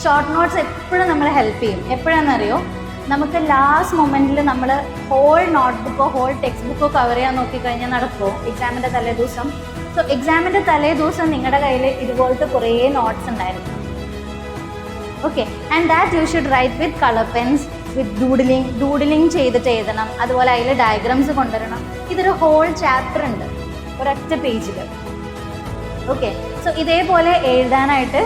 S1: Short notes എപ്പോഴും നമ്മളെ ഹെൽപ്പ് ചെയ്യും. എപ്പോഴാണെന്നറിയോ? നമുക്ക് ലാസ്റ്റ് മൊമെൻറ്റിൽ നമ്മൾ ഹോൾ നോട്ട് ബുക്കോ ഹോൾ ടെക്സ്റ്റ് ബുക്കോ കവർ ചെയ്യാൻ നോക്കിക്കഴിഞ്ഞാൽ നടക്കുമോ എക്സാമിൻ്റെ തലേ ദിവസം? സോ എക്സാമിൻ്റെ തലേ ദിവസം നിങ്ങളുടെ കയ്യിൽ ഇതുപോലത്തെ കുറേ നോട്ട്സ് ഉണ്ടായിരുന്നു. Okay, and that you should write with colour pens, with doodling ചെയ്തിട്ട് എഴുതണം. അതുപോലെ അതിൽ ഡയഗ്രാംസ് കൊണ്ടുവരണം. ഇതൊരു ഹോൾ ചാപ്റ്റർ ഉണ്ട് ഒരൊറ്റ പേജിൽ. ഓക്കെ, സോ ഇതേപോലെ എഴുതാനായിട്ട്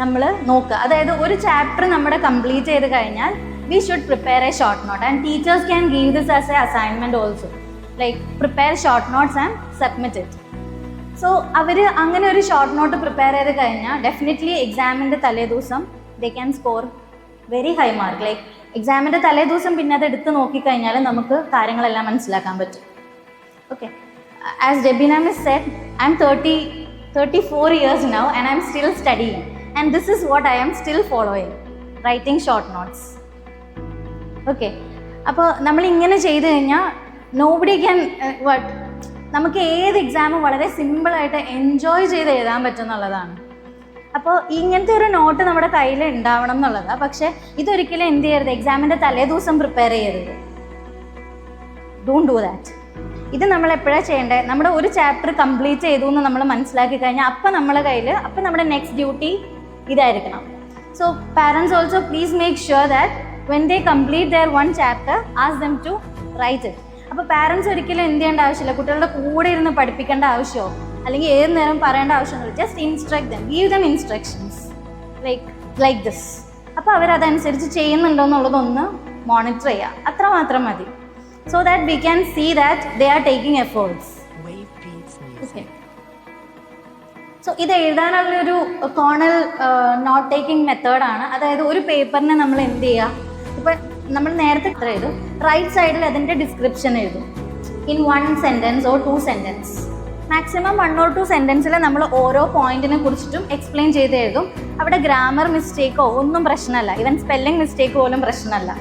S1: നമ്മൾ നോക്കുക. അതായത് ഒരു ചാപ്റ്റർ നമ്മുടെ കംപ്ലീറ്റ് ചെയ്ത് കഴിഞ്ഞാൽ we should prepare a short note. And teachers can give this as a assignment also, like prepare short notes and submit it. So അവർ അങ്ങനെ ഒരു ഷോർട്ട് നോട്ട് പ്രിപ്പയർ ചെയ്ത് കഴിഞ്ഞാൽ ഡെഫിനറ്റ്ലി എക്സാമിൻ്റെ തലേ ദിവസം they can score very high mark. Like എക്സാമിൻ്റെ തലേ ദിവസം പിന്നെ അത് എടുത്ത് നോക്കിക്കഴിഞ്ഞാൽ നമുക്ക് കാര്യങ്ങളെല്ലാം മനസ്സിലാക്കാൻ പറ്റും. Okay, as Debina miss said, I'm 34 years now and I am still studying and this is what I am still following, writing short notes. Okay, അപ്പോൾ നമ്മൾ ഇങ്ങനെ ചെയ്ത് കഴിഞ്ഞാൽ നോബഡി ക്യാൻ നമുക്ക് ഏത് എക്സാമും വളരെ സിമ്പിളായിട്ട് എൻജോയ് ചെയ്ത് എഴുതാൻ പറ്റുന്നുള്ളതാണ്. അപ്പോൾ ഇങ്ങനത്തെ ഒരു നോട്ട് നമ്മുടെ കയ്യിൽ ഉണ്ടാവണം എന്നുള്ളതാണ്. പക്ഷേ ഇതൊരിക്കലും എന്ത് ചെയ്യരുത്, എക്സാമിൻ്റെ തലേ ദിവസം പ്രിപ്പയർ ചെയ്യരുത്. Don't do that. ഇത് നമ്മൾ എപ്പോഴാണ് ചെയ്യേണ്ടത്, നമ്മുടെ ഒരു ചാപ്റ്റർ കംപ്ലീറ്റ് ചെയ്തു എന്ന് നമ്മൾ മനസ്സിലാക്കി കഴിഞ്ഞാൽ അപ്പം നമ്മളെ കയ്യിൽ അപ്പം നമ്മുടെ നെക്സ്റ്റ് ഡ്യൂട്ടി ഇതായിരിക്കണം. So parents also please make sure that when they complete their one chapter ask them to write it. അപ്പോൾ പാരൻസ് ഒരിക്കലും എന്ത് ചെയ്യേണ്ട ആവശ്യമില്ല, കുട്ടികളുടെ കൂടെ ഇരുന്ന് പഠിപ്പിക്കേണ്ട ആവശ്യമോ അല്ലെങ്കിൽ ഏത് നേരം പറയേണ്ട ആവശ്യമൊന്നുമില്ല. Just instruct dum, give dum instructions like this. അപ്പോൾ അവരതനുസരിച്ച് ചെയ്യുന്നുണ്ടോ എന്നുള്ളതൊന്ന് മോണിറ്റർ ചെയ്യുക, അത്രമാത്രം മതി. So that we can see that they are taking efforts. Okay. So ഇത് എഴുതാനുള്ളൊരു കോണൽ നോട്ട് ടേക്കിംഗ് മെത്തേഡാണ്. അതായത് ഒരു പേപ്പറിനെ നമ്മൾ എന്ത് ചെയ്യുക, ഇപ്പം നമ്മൾ നേരത്തെ എത്ര എഴുതും, റൈറ്റ് സൈഡിൽ അതിൻ്റെ ഡിസ്ക്രിപ്ഷൻ എഴുതും in 1 sentence or 2 sentences. Maximum 1 or 2 sentences നമ്മൾ ഓരോ പോയിന്റിനെ കുറിച്ചിട്ടും എക്സ്പ്ലെയിൻ ചെയ്ത് എഴുതും. അവിടെ ഗ്രാമർ മിസ്റ്റേക്കോ ഒന്നും പ്രശ്നമല്ല, ഈവൻ സ്പെല്ലിംഗ് മിസ്റ്റേക്ക് പോലും പ്രശ്നമല്ല.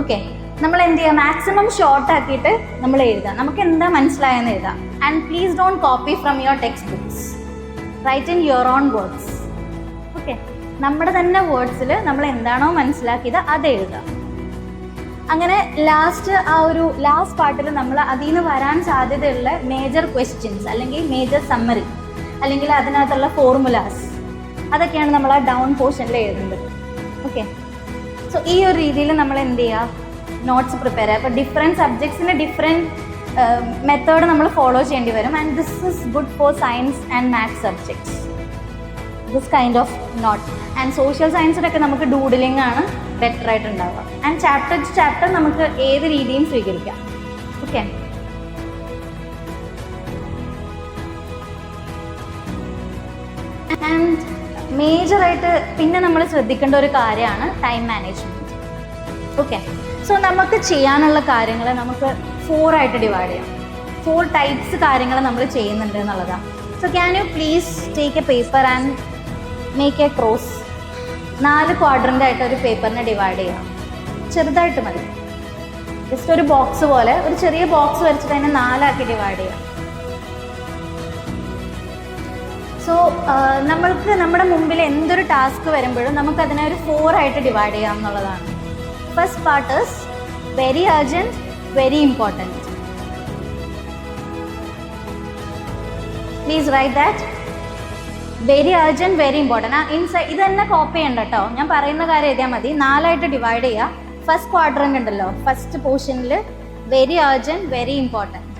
S1: ഓക്കെ, നമ്മൾ എന്ത് ചെയ്യുക, മാക്സിമം ഷോർട്ട് ആക്കിയിട്ട് നമ്മൾ എഴുതാം, നമുക്ക് എന്താ മനസ്സിലായെന്ന് എഴുതാം. And please don't copy from your textbooks, write in your own words. Okay, നമ്മുടെ തന്നെ വേർഡ്സിൽ നമ്മൾ എന്താണോ മനസ്സിലാക്കിയത് അത് എഴുതാം. അങ്ങനെ ലാസ്റ്റ് പാർട്ടിൽ നമ്മൾ അതിൽ നിന്ന് വരാൻ സാധ്യതയുള്ള മേജർ ക്വസ്റ്റ്യൻസ് അല്ലെങ്കിൽ മേജർ സമ്മറി അല്ലെങ്കിൽ അതിനകത്തുള്ള ഫോർമുലാസ് അതൊക്കെയാണ് നമ്മൾ ആ ഡൗൺ പോർഷനിൽ എഴുതേണ്ടത്. ഓക്കെ, സോ ഈ ഒരു രീതിയിൽ നമ്മൾ എന്ത് ചെയ്യുക, നോട്ട്സ് പ്രിപ്പയർ ചെയ്യുക. അപ്പോൾ ഡിഫറെൻറ്റ് സബ്ജക്ട്സിന് ഡിഫറെൻറ്റ് മെത്തേഡ് നമ്മൾ ഫോളോ ചെയ്യേണ്ടി വരും. And this is good for science and maths subjects, this kind of note. And social സയൻസിലൊക്കെ നമുക്ക് ഡൂഡിലിംഗ് ആണ് ബെറ്റർ ആയിട്ടുണ്ടാവുക. ആൻഡ് ചാപ്റ്റർ ടു ചാപ്റ്റർ നമുക്ക് ഏത് രീതിയും സ്വീകരിക്കാം. ഓക്കെ, ആൻഡ് മേജറായിട്ട് പിന്നെ നമ്മൾ ശ്രദ്ധിക്കേണ്ട ഒരു കാര്യമാണ് ടൈം മാനേജ്മെൻറ്റ്. ഓക്കെ, സോ നമുക്ക് ചെയ്യാനുള്ള കാര്യങ്ങൾ നമുക്ക് 4 ആയിട്ട് ഡിവൈഡ് ചെയ്യാം. 4 ടൈപ്സ് കാര്യങ്ങൾ നമ്മൾ ചെയ്യുന്നുണ്ട് എന്നുള്ളതാണ്. So can you please take A paper and make A cross. 4 quadrant ആയിട്ട് ഒരു പേപ്പറിനെ ഡിവൈഡ് ചെയ്യാം. ചെറുതായിട്ട് മതി, ജസ്റ്റ് ഒരു ബോക്സ് പോലെ ഒരു ചെറിയ ബോക്സ് വരച്ചിട്ട് അതിനെ 4 ആക്കി ഡിവൈഡ് ചെയ്യാം. സോ നമ്മൾക്ക് നമ്മുടെ മുമ്പിൽ എന്തൊരു ടാസ്ക് വരുമ്പോഴും നമുക്കതിനെ ഒരു 4 ആയിട്ട് ഡിവൈഡ് ചെയ്യാം എന്നുള്ളതാണ്. First part is very urgent, very important. Please write that. Very urgent, very important. Inside ഇത് തന്നെ കോപ്പി ചെയ്യണ്ട കേട്ടോ, ഞാൻ പറയുന്ന കാര്യം എഴുതിയാൽ മതി. 4 ആയിട്ട് ഡിവൈഡ് ചെയ്യുക. ഫസ്റ്റ് ക്വാഡ്രൻ്റ് ഉണ്ടല്ലോ, ഫസ്റ്റ് പോർഷനിൽ വെരി അർജൻറ്റ്, വെരി ഇമ്പോർട്ടൻറ്റ്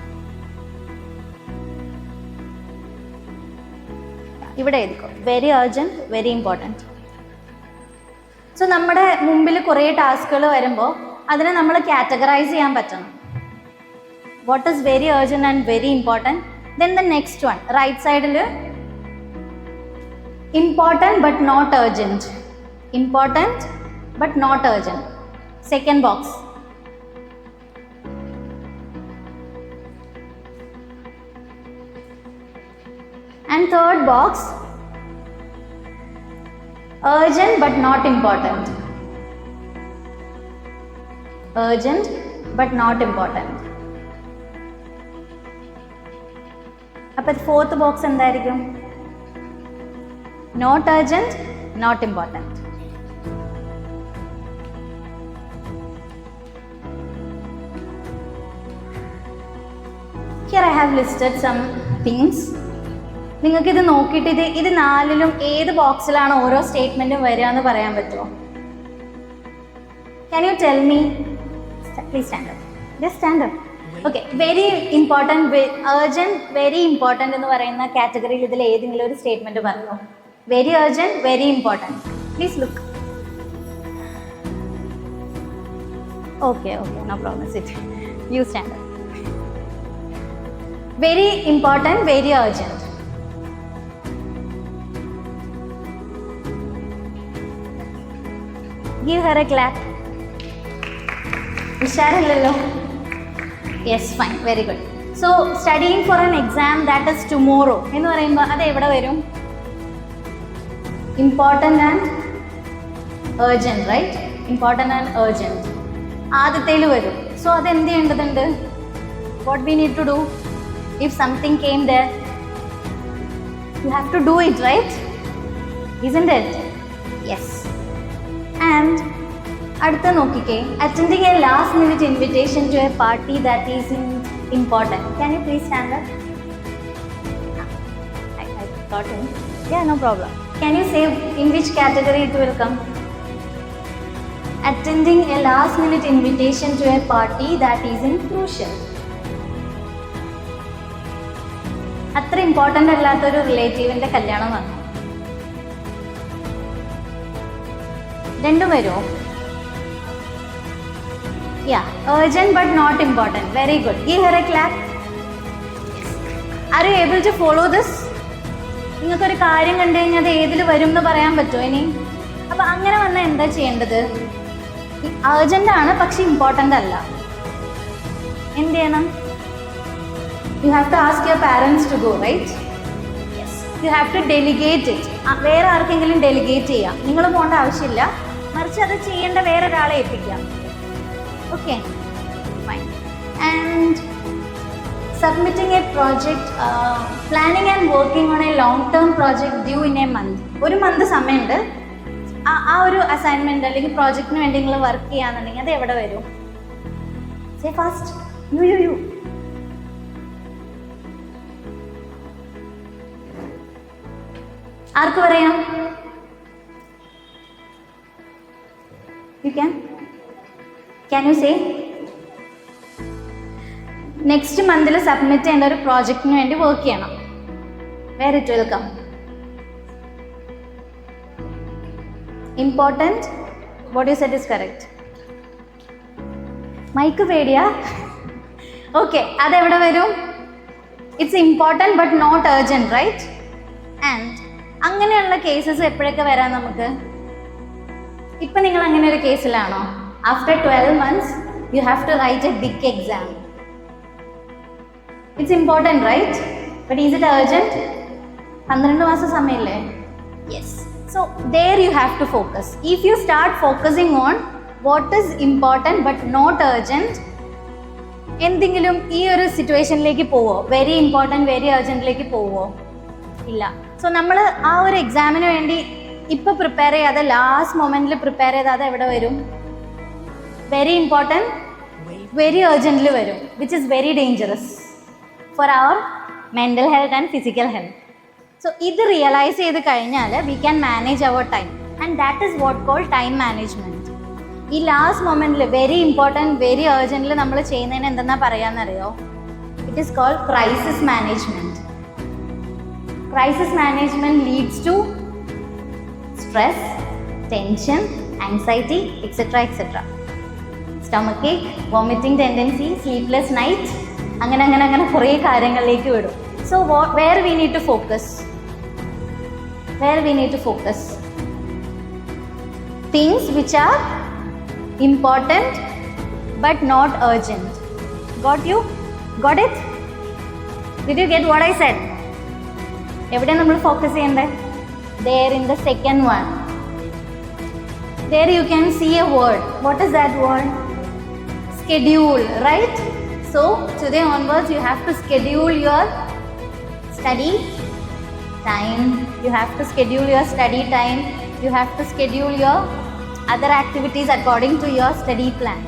S1: ഇവിടെ എഴുതിക്കോ, very urgent, very important. So നമ്മുടെ മുമ്പിൽ കുറേ ടാസ്കുകൾ വരുമ്പോൾ അതിനെ നമ്മൾ കാറ്റഗറൈസ് ചെയ്യാൻ പറ്റണം. What is very urgent and very important. Then the next one right സൈഡിൽ important but not urgent, important but not urgent, second box. And third box, urgent but not important, urgent but not important. അപ്പോൾ fourth box എന്തായിരിക്കും? Not urgent, not important. Here I have listed some things. നിങ്ങൾക്കിത് നോക്കിയിട്ട് ഇത് 4ലും ഏത് ബോക്സിലാണ് ഓരോ സ്റ്റേറ്റ്മെൻറ്റും വരിക എന്ന് പറയാൻ പറ്റുമോ? Can you tell me? Please stand up, just stand up. Okay, very important, urgent, very important എന്ന് പറയുന്ന കാറ്റഗറിയിൽ ഇതിൽ ഏതെങ്കിലും ഒരു സ്റ്റേറ്റ്മെൻറ്റ് പറയുമോ? Very urgent, very important. Please look. Okay, no problem, sit, you stand up. Very important, very urgent. Give her a clap. ഉഷാറല്ലല്ലോ? Yes, fine, very good. So studying for an exam that is tomorrow എന്ന് പറയുമ്പോൾ അത് എവിടെ വരും? Important and urgent, right? Important and urgent. ആദ്യത്തേൽ വരും. So അത് എന്ത് ചെയ്യേണ്ടതുണ്ട്? What we need to do? If something came there, you have to do it, right? Isn't it? Yes. And അടുത്ത നോക്കിക്കേ, attending a last minute invitation to a party that is important. Can you please stand up? I got it. Yeah, no problem. Can you say in which category it will come? Attending a last minute invitation to a party that isn't crucial. അത്ര important അല്ലാത്തൊരു റിലേറ്റീവിൻ്റെ കല്യാണം വന്നു. രണ്ടും വരുമോ? Yeah, urgent but not important. Very good. Give her a clap. Yes. Are you able to follow this? നിങ്ങൾക്കൊരു കാര്യം കണ്ടു കഴിഞ്ഞാൽ അത് ഏതിൽ വരും എന്ന് പറയാൻ പറ്റുമോ ഇനി? അപ്പം അങ്ങനെ വന്നാൽ എന്താ ചെയ്യേണ്ടത്? അർജൻ്റ് ആണ് പക്ഷെ ഇമ്പോർട്ടൻ്റ് അല്ല. എന്ത് ചെയ്യണം? You have to ask your parents to go, right? Yes. You have to delegate it. വേറെ ആർക്കെങ്കിലും ഡെലിഗേറ്റ് ചെയ്യാം. നിങ്ങൾ പോകേണ്ട ആവശ്യമില്ല, മറിച്ച് അത് ചെയ്യേണ്ട വേറെ ഒരാളെ ഏൽപ്പിക്കാം. Okay, fine. And submitting a project, planning and working on a long-term project due in a month. ഒരു മന്ത് സമയമുണ്ട്. ആ ഒരു അസൈൻമെൻറ്റ് അല്ലെങ്കിൽ പ്രോജക്റ്റിന് വേണ്ടി നിങ്ങൾ വർക്ക് ചെയ്യാന്നുണ്ടെങ്കിൽ അത് എവിടെ വരും? Say fast. You. ആർക്ക് പറയാം? You can? Can you say? Next മന്തിൽ സബ്മിറ്റ് ചെയ്യേണ്ട ഒരു പ്രോജക്റ്റിന് വേണ്ടി വർക്ക് ചെയ്യണം. Where it will come? Important. What you said is correct. Mike പേടിയാ? ഓക്കെ, അതെവിടെ വരും? It's important but not urgent, right? And അങ്ങനെയുള്ള കേസസ് എപ്പോഴൊക്കെ വരാം നമുക്ക്? ഇപ്പം നിങ്ങൾ അങ്ങനെ ഒരു കേസിലാണോ? After 12 months you have to write a big exam. It's important, right? But is it urgent? 12 മാസം സമയമില്ലേ? Yes. So there you have to focus. If you start focusing on what is important but not urgent, എന്തെങ്കിലും ഈ ഒരു സിറ്റുവേഷനിലേക്ക് പോവോ? Very important very അർജൻറ്റിലേക്ക് പോവോ? ഇല്ല. So നമ്മൾ ആ ഒരു എക്സാമിന് വേണ്ടി ഇപ്പോൾ പ്രിപ്പയർ ചെയ്യാതെ ലാസ്റ്റ് മൊമെൻറ്റിൽ പ്രിപ്പയർ ചെയ്താൽ എവിടെ വരും? വെരി ഇമ്പോർട്ടൻറ്റ് വെരി അർജൻറ്റിൽ വരും, which is very dangerous for our mental health and physical health. So ഇത് റിയലൈസ് ചെയ്ത് കഴിഞ്ഞാൽ we can manage our time and that is what call time management. ഈ ലാസ്റ്റ് മൊമെൻറ്റിൽ വെരി ഇമ്പോർട്ടൻറ്റ് വെരി അർജൻറ്റിൽ നമ്മൾ ചെയ്യുന്നതിന് എന്തെന്നാ പറയാമെന്നറിയോ? It is called crisis management. Crisis management leads to stress, tension, anxiety, etc. Stomach ache, vomiting tendency, sleepless night, അങ്ങനെ കുറേ കാര്യങ്ങളിലേക്ക് വിടും. So where we need to focus? Things which are important but not urgent. Got it? Did you get what I said? എവിടെ നമ്മൾ focus ചെയ്യണ്ടേ? There in the second one. There you can see a word. What is that word? Schedule, right? So today onwards you have to schedule your study time. You have to schedule your study time. You have to schedule your other activities according to your study plan.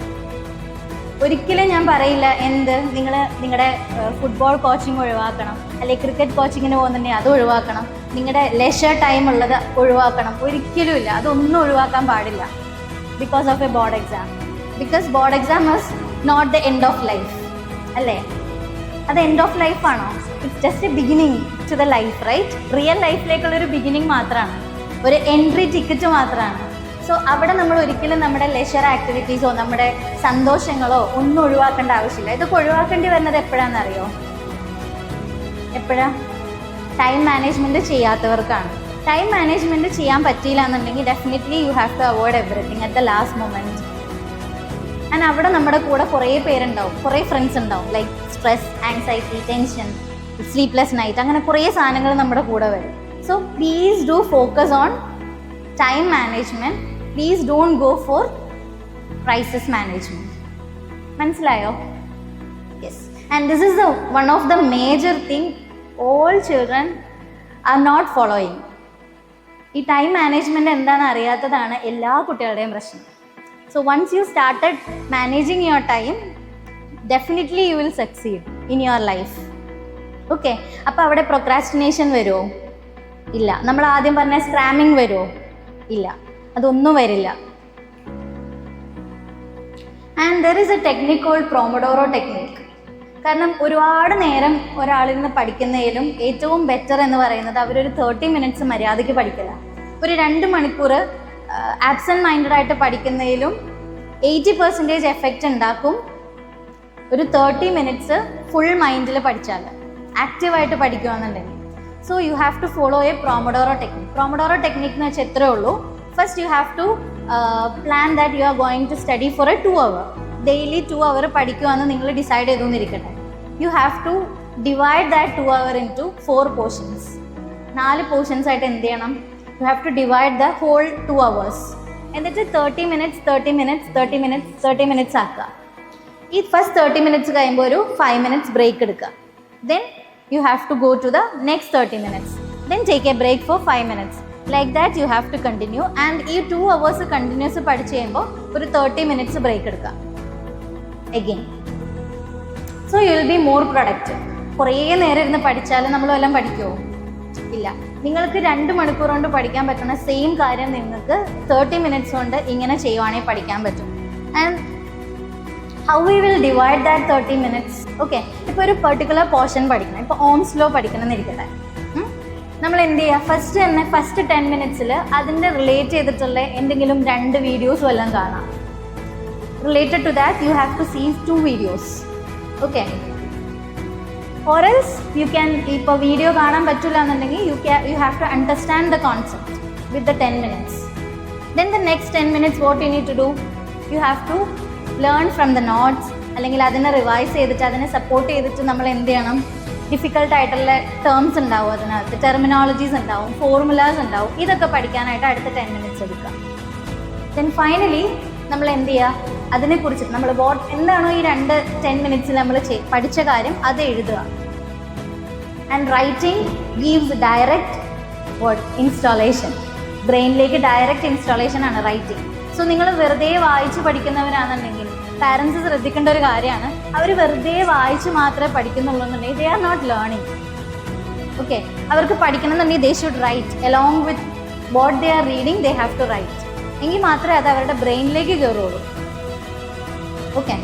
S1: ഒരിക്കലും ഞാൻ പറയില്ല നിങ്ങളുടെ football coaching ഒഴിവാക്കണം, അല്ലെങ്കിൽ cricket കോച്ചിങ്ങിന് പോകുന്നുണ്ടെങ്കിൽ അത് ഒഴിവാക്കണം, നിങ്ങളുടെ ലെഷർ ടൈം ഉള്ളത് ഒഴിവാക്കണം. ഒരിക്കലും ഇല്ല, അതൊന്നും ഒഴിവാക്കാൻ പാടില്ല. Because of a board exam. Because board exam is not the end of life, അല്ലേ? അത് എൻഡ് ഓഫ് ലൈഫാണോ? It's just a beginning to the life, right? Real ലൈഫിലേക്കുള്ളൊരു ബിഗിനിങ് മാത്രമാണ്, ഒരു എൻട്രി ടിക്കറ്റ് മാത്രമാണ്. സോ അവിടെ നമ്മൾ ഒരിക്കലും നമ്മുടെ ലെഷർ ആക്ടിവിറ്റീസോ നമ്മുടെ സന്തോഷങ്ങളോ ഒന്നും ഒഴിവാക്കേണ്ട ആവശ്യമില്ല. ഇതൊക്കെ ഒഴിവാക്കേണ്ടി വരുന്നത് എപ്പോഴാണെന്നറിയോ? എപ്പോഴാ? ടൈം മാനേജ്മെൻറ്റ് ചെയ്യാത്തവർക്കാണ്. ടൈം മാനേജ്മെൻറ്റ് ചെയ്യാൻ പറ്റിയില്ല എന്നുണ്ടെങ്കിൽ definitely you have to avoid everything at the last moment. And അവിടെ നമ്മുടെ കൂടെ കുറേ പേരുണ്ടാവും, കുറേ ഫ്രണ്ട്സ് ഉണ്ടാവും. Like stress, anxiety, tension, sleepless night, അങ്ങനെ കുറേ സാധനങ്ങൾ നമ്മുടെ കൂടെ വരും. So please do focus on time management. Please don't go for crisis management. മനസ്സിലായോ? Yes. And this is one of the major thing all children are not following. ഈ time management എന്താണെന്ന് അറിയാത്തതാണ് എല്ലാ കുട്ടികളുടെയും പ്രശ്നം. So once you started managing your time, definitely you will succeed in your life. Okay, അപ്പോൾ അവിടെ procrastination വരുമോ? ഇല്ല. നമ്മൾ ആദ്യം പറഞ്ഞ സ്ക്രാമിങ് വരുമോ? ഇല്ല, അതൊന്നും വരില്ല. And there is a technique called pomodoro technique. കാരണം ഒരുപാട് നേരം ഒരാളിൽ നിന്ന് പഠിക്കുന്നതിലും ഏറ്റവും ബെറ്റർ എന്ന് പറയുന്നത് അവരൊരു 30 മിനിറ്റ്സ് മര്യാദയ്ക്ക് പഠിക്കില്ല. ഒരു 2 മണിക്കൂർ ആബ്സെൻറ്റ് മൈൻഡായിട്ട് പഠിക്കുന്നതിലും 80% എഫക്റ്റ് ഉണ്ടാക്കും ഒരു 30 മിനിറ്റ്സ് ഫുൾ മൈൻഡിൽ പഠിച്ചാൽ, ആക്റ്റീവായിട്ട് പഠിക്കുകയെന്നുണ്ടെങ്കിൽ. So you have to follow a pomodoro technique. Pomodoro technique എന്ന് വെച്ചാൽ എത്രയേ ഉള്ളൂ. First you have to plan that you are going to study for a 2 hour. Daily 2 hour പഠിക്കുകയെന്ന് നിങ്ങൾ ഡിസൈഡ് ചെയ്തുകൊണ്ടിരിക്കട്ടെ. You have to divide that 2 hour into 4 portions. 4 portions ആയിട്ട് എന്ത് ചെയ്യണം? You have to divide the whole 2 hours. എന്നിട്ട് 30 minutes 30 minutes 30 minutes 30 minutes ആക്കുക. ഈ first 30 minutes കഴിയുമ്പോൾ ഒരു 5 മിനിറ്റ്സ് ബ്രേക്ക് എടുക്കുക. Then you have to go to the next 30 minutes. Then take a break for 5 minutes. Like that you have to continue. And ഈ 2 hours continuous പഠിച്ച് കഴിയുമ്പോൾ ഒരു 30 minutes break എടുക്കുക again. So you will be more productive. കുറേ നേരം ഇരുന്ന് പഠിച്ചാൽ നമ്മൾ വല്ലതും പഠിക്കുമോ? ഇല്ല. നിങ്ങൾക്ക് 2 മണിക്കൂർ കൊണ്ട് പഠിക്കാൻ പറ്റുന്ന സെയിം കാര്യം നിങ്ങൾക്ക് 30 മിനിറ്റ്സ് കൊണ്ട് ഇങ്ങനെ ചെയ്യുവാണെങ്കിൽ പഠിക്കാൻ പറ്റും. And how we will divide that 30 minutes? Okay, ഇപ്പോൾ ഒരു പെർട്ടിക്കുലർ പോർഷൻ പഠിക്കണം. ഇപ്പോൾ ഓംസ് ലോ പഠിക്കണം എന്നിരിക്കട്ടെ. നമ്മൾ എന്ത് ചെയ്യുക? ഫസ്റ്റ് 10 മിനിറ്റ്സിൽ അതിൻ്റെ റിലേറ്റ് ചെയ്തിട്ടുള്ള എന്തെങ്കിലും 2 വീഡിയോസ് വല്ലതും കാണാം. Related to that, you have to see 2 videos. Okay. Or else you can, if a video കാണാൻ പറ്റില്ല എന്നുണ്ടെങ്കിൽ you have to understand the concept with the 10 minutes. Then the next 10 minutes what you need to do? You have to learn from the notes. അല്ലെങ്കിൽ അതിനെ revise ചെയ്തിട്ട് അതിനെ support ചെയ്തിട്ട് നമ്മൾ എന്ത് ചെയ്യണം? ഡിഫിക്കൽട്ടായിട്ടുള്ള ടേംസ് ഉണ്ടാവും, അതിനകത്ത് ടെർമിനോളജീസ് ഉണ്ടാവും, ഫോർമുലാസ് ഉണ്ടാവും. ഇതൊക്കെ പഠിക്കാനായിട്ട് അടുത്ത 10 minutes എടുക്കുക. ദെൻ ഫൈനലി നമ്മൾ എന്ത് ചെയ്യുക? അതിനെക്കുറിച്ച് നമ്മൾ എന്താണോ ഈ 10 മിനിറ്റ്സിൽ നമ്മൾ പഠിച്ച കാര്യം അത് എഴുതുക. And writing gives direct installation. ബ്രെയിനിലേക്ക് ഡയറക്റ്റ് ഇൻസ്റ്റാളേഷൻ ആണ് റൈറ്റിംഗ്. സോ നിങ്ങൾ വെറുതെ വായിച്ച് പഠിക്കുന്നവരാണെന്നുണ്ടെങ്കിൽ പാരൻസ് ശ്രദ്ധിക്കേണ്ട ഒരു കാര്യമാണ്, അവർ വെറുതെ വായിച്ച് മാത്രമേ പഠിക്കുന്നുള്ളൂ എന്നുണ്ടെങ്കിൽ they are not learning. Okay, അവർക്ക് പഠിക്കണമെന്നുണ്ടെങ്കിൽ they should write along with what they are reading. They have to write. എങ്കിൽ മാത്രമേ അത് അവരുടെ ബ്രെയിനിലേക്ക് കയറുള്ളൂ. Okay.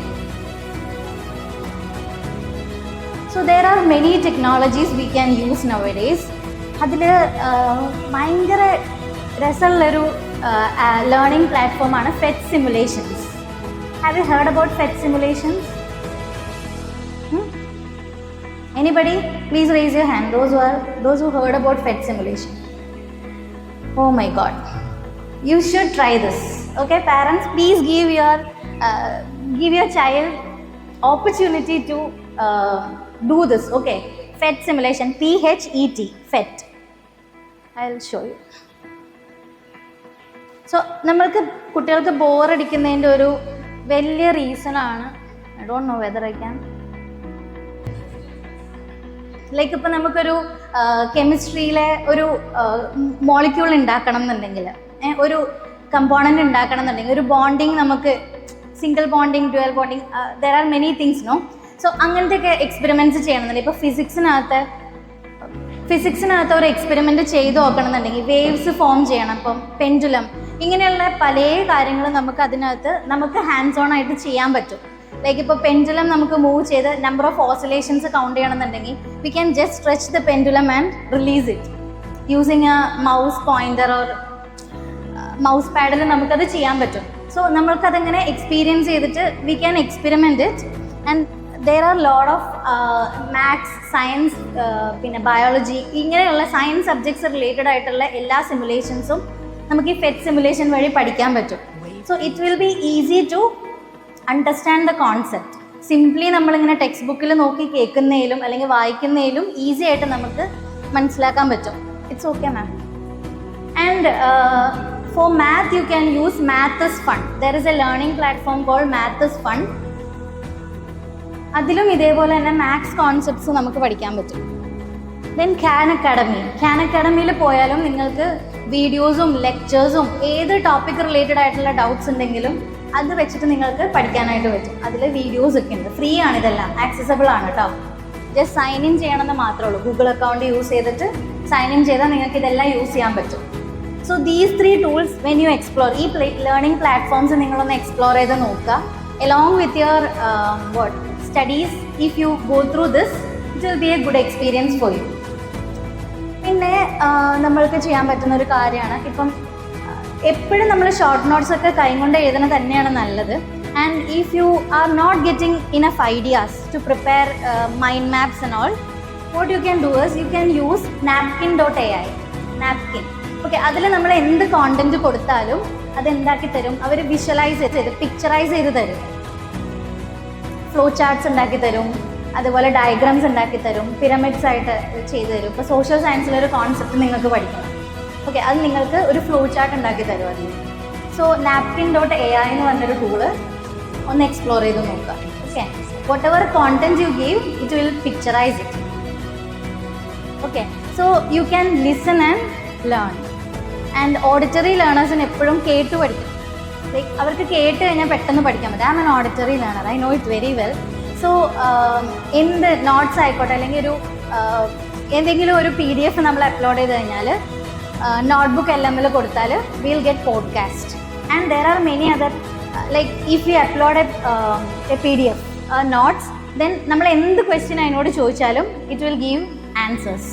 S1: So there are many technologies we can use nowadays. അതിൽ ഭയങ്കര രസമുള്ളൊരു ലേണിംഗ് പ്ലാറ്റ്ഫോമാണ് PhET simulations. Have you heard about PhET simulations? Anybody? Please raise your hand. Those who heard about PhET simulation. Oh my God. You should try this. Okay, parents, please give your child opportunity to do this. Okay, FET simulation, PHET, FET. I'll show you. So നമ്മൾക്ക് കുട്ടികൾക്ക് ബോറടിക്കുന്നതിൻ്റെ ഒരു വലിയ reason ആണ്, I don't know whether I can, like ഇപ്പോൾ നമുക്കൊരു കെമിസ്ട്രിയിലെ ഒരു molecule ഉണ്ടാക്കണം എന്നുണ്ടെങ്കിൽ, ഒരു കമ്പോണൻ്റ് ഉണ്ടാക്കണം എന്നുണ്ടെങ്കിൽ, ഒരു ബോണ്ടിങ്, നമുക്ക് single bonding, dual bonding, there are many things, no? So അങ്ങനത്തെയൊക്കെ എക്സ്പെരിമെൻറ്റ്സ് ചെയ്യണമെന്നുണ്ടെങ്കിൽ, ഇപ്പോൾ ഫിസിക്സിനകത്ത് ഒരു എക്സ്പെരിമെൻറ്റ് ചെയ്ത് നോക്കണമെന്നുണ്ടെങ്കിൽ വേവ്സ് ഫോം ചെയ്യണം. ഇപ്പം പെൻഡുലം, ഇങ്ങനെയുള്ള പല കാര്യങ്ങളും നമുക്ക് ഹാൻഡ്സ് ഓൺ ആയിട്ട് ചെയ്യാൻ പറ്റും. ലൈക്ക് ഇപ്പോൾ പെൻഡുലം നമുക്ക് മൂവ് ചെയ്ത് നമ്പർ ഓഫ് ഓസിലേഷൻസ് കൗണ്ട് ചെയ്യണമെന്നുണ്ടെങ്കിൽ we can just stretch the pendulum and release it using a mouse pointer or mouse പാഡിൽ നമുക്കത് ചെയ്യാൻ പറ്റും. സോ നമ്മൾക്കതെങ്ങനെ എക്സ്പീരിയൻസ് ചെയ്തിട്ട് we can experiment it. And there are lot of maths, science, പിന്നെ biology, ഇങ്ങനെയുള്ള science subjects related ആയിട്ടുള്ള എല്ലാ സിമുലേഷൻസും നമുക്ക് ഈ ഫെറ്റ് സിമുലേഷൻ വഴി പഠിക്കാൻ പറ്റും. So it will be easy to understand the concept. Simply നമ്മളിങ്ങനെ ടെക്സ്റ്റ് ബുക്കിൽ നോക്കി കേൾക്കുന്നതിലും അല്ലെങ്കിൽ വായിക്കുന്നതിലും ഈസി ആയിട്ട് നമുക്ക് മനസ്സിലാക്കാൻ പറ്റും. It's okay ma'am. And for math you can use Math is Fun. There is a learning platform called Math is Fun. അതിലും ഇതേപോലെ തന്നെ മാത്സ് കോൺസെപ്റ്റ്സ് നമുക്ക് പഠിക്കാൻ പറ്റും. ദെൻ ഖാൻ അക്കാഡമിയിൽ പോയാലും നിങ്ങൾക്ക് വീഡിയോസും ലെക്ചേഴ്സും ഏത് ടോപ്പിക് റിലേറ്റഡ് ആയിട്ടുള്ള ഡൗട്ട്സ് ഉണ്ടെങ്കിലും അത് വെച്ചിട്ട് നിങ്ങൾക്ക് പഠിക്കാനായിട്ട് പറ്റും. അതിൽ വീഡിയോസ് ഒക്കെ ഉണ്ട്. ഫ്രീ ആണ്, ഇതെല്ലാം ആക്സസബിൾ ആണ് കേട്ടോ. ജസ്റ്റ് സൈൻ ഇൻ ചെയ്യണമെന്ന് മാത്രമേ ഉള്ളൂ. ഗൂഗിൾ അക്കൗണ്ട് യൂസ് ചെയ്തിട്ട് സൈൻ ഇൻ ചെയ്താൽ നിങ്ങൾക്ക് ഇതെല്ലാം യൂസ് ചെയ്യാൻ പറ്റും. So these 3 tools when you explore, ഈ ലേണിംഗ് പ്ലാറ്റ്ഫോംസ് നിങ്ങളൊന്ന് എക്സ്പ്ലോർ ചെയ്ത് നോക്കുക. along with your studies, if you go through this, it will be a good experience for you. പിന്നെ നമ്മൾക്ക് ചെയ്യാൻ പറ്റുന്ന ഒരു കാര്യമാണ്, ഇപ്പം എപ്പോഴും നമ്മൾ ഷോർട്ട് നോട്ട്സ് ഒക്കെ കൈകൊണ്ട് എഴുതുന്നത് തന്നെയാണ് നല്ലത്. And if you are not getting enough ideas to prepare mind maps and all, what you can do is you can use napkin.ai. Napkin, okay. അതിൽ നമ്മൾ എന്ത് കോണ്ടന്റ് കൊടുത്താലും അതെന്താക്കി തരും, അവർ വിഷ്വലൈസ് ചെയ്ത് പിക്ചറൈസ് ചെയ്ത് തരും. ഫ്ലോ ചാർട്ട്സ് ഉണ്ടാക്കി തരും, അതുപോലെ ഡയഗ്രാംസ് ഉണ്ടാക്കി തരും, പിരമിഡ്സ് ആയിട്ട് ചെയ്തു തരും. ഇപ്പോൾ സോഷ്യൽ സയൻസിലൊരു കോൺസെപ്റ്റ് നിങ്ങൾക്ക് പഠിക്കണം, ഓക്കെ, അത് നിങ്ങൾക്ക് ഒരു ഫ്ലോ ചാർട്ട് ഉണ്ടാക്കി തരും അതിൽ. സോ napkin.ai എന്ന് പറഞ്ഞൊരു ടൂള് ഒന്ന് എക്സ്പ്ലോർ ചെയ്ത് നോക്കുക. Okay, whatever content you give it will picturise it. Okay, so you can listen and learn. And auditory ലേണേഴ്സിന് എപ്പോഴും കേട്ട് പഠിക്കും. ലൈക്ക് അവർക്ക് കേട്ട് കഴിഞ്ഞാൽ പെട്ടെന്ന് പഠിക്കാൻ പറ്റും. I am an auditory learner, I know it very well. So എന്ത് നോട്ട്സ് ആയിക്കോട്ടെ അല്ലെങ്കിൽ ഒരു എന്തെങ്കിലും ഒരു PDF നമ്മൾ അപ്ലോഡ് ചെയ്ത് കഴിഞ്ഞാൽ നോട്ട്ബുക്ക് LML കൊടുത്താൽ will get podcast. And there are many other, like if you upload A PDF notes, then നമ്മൾ എന്ത് ക്വസ്റ്റ്യൻ അതിനോട് ചോദിച്ചാലും it will give answers,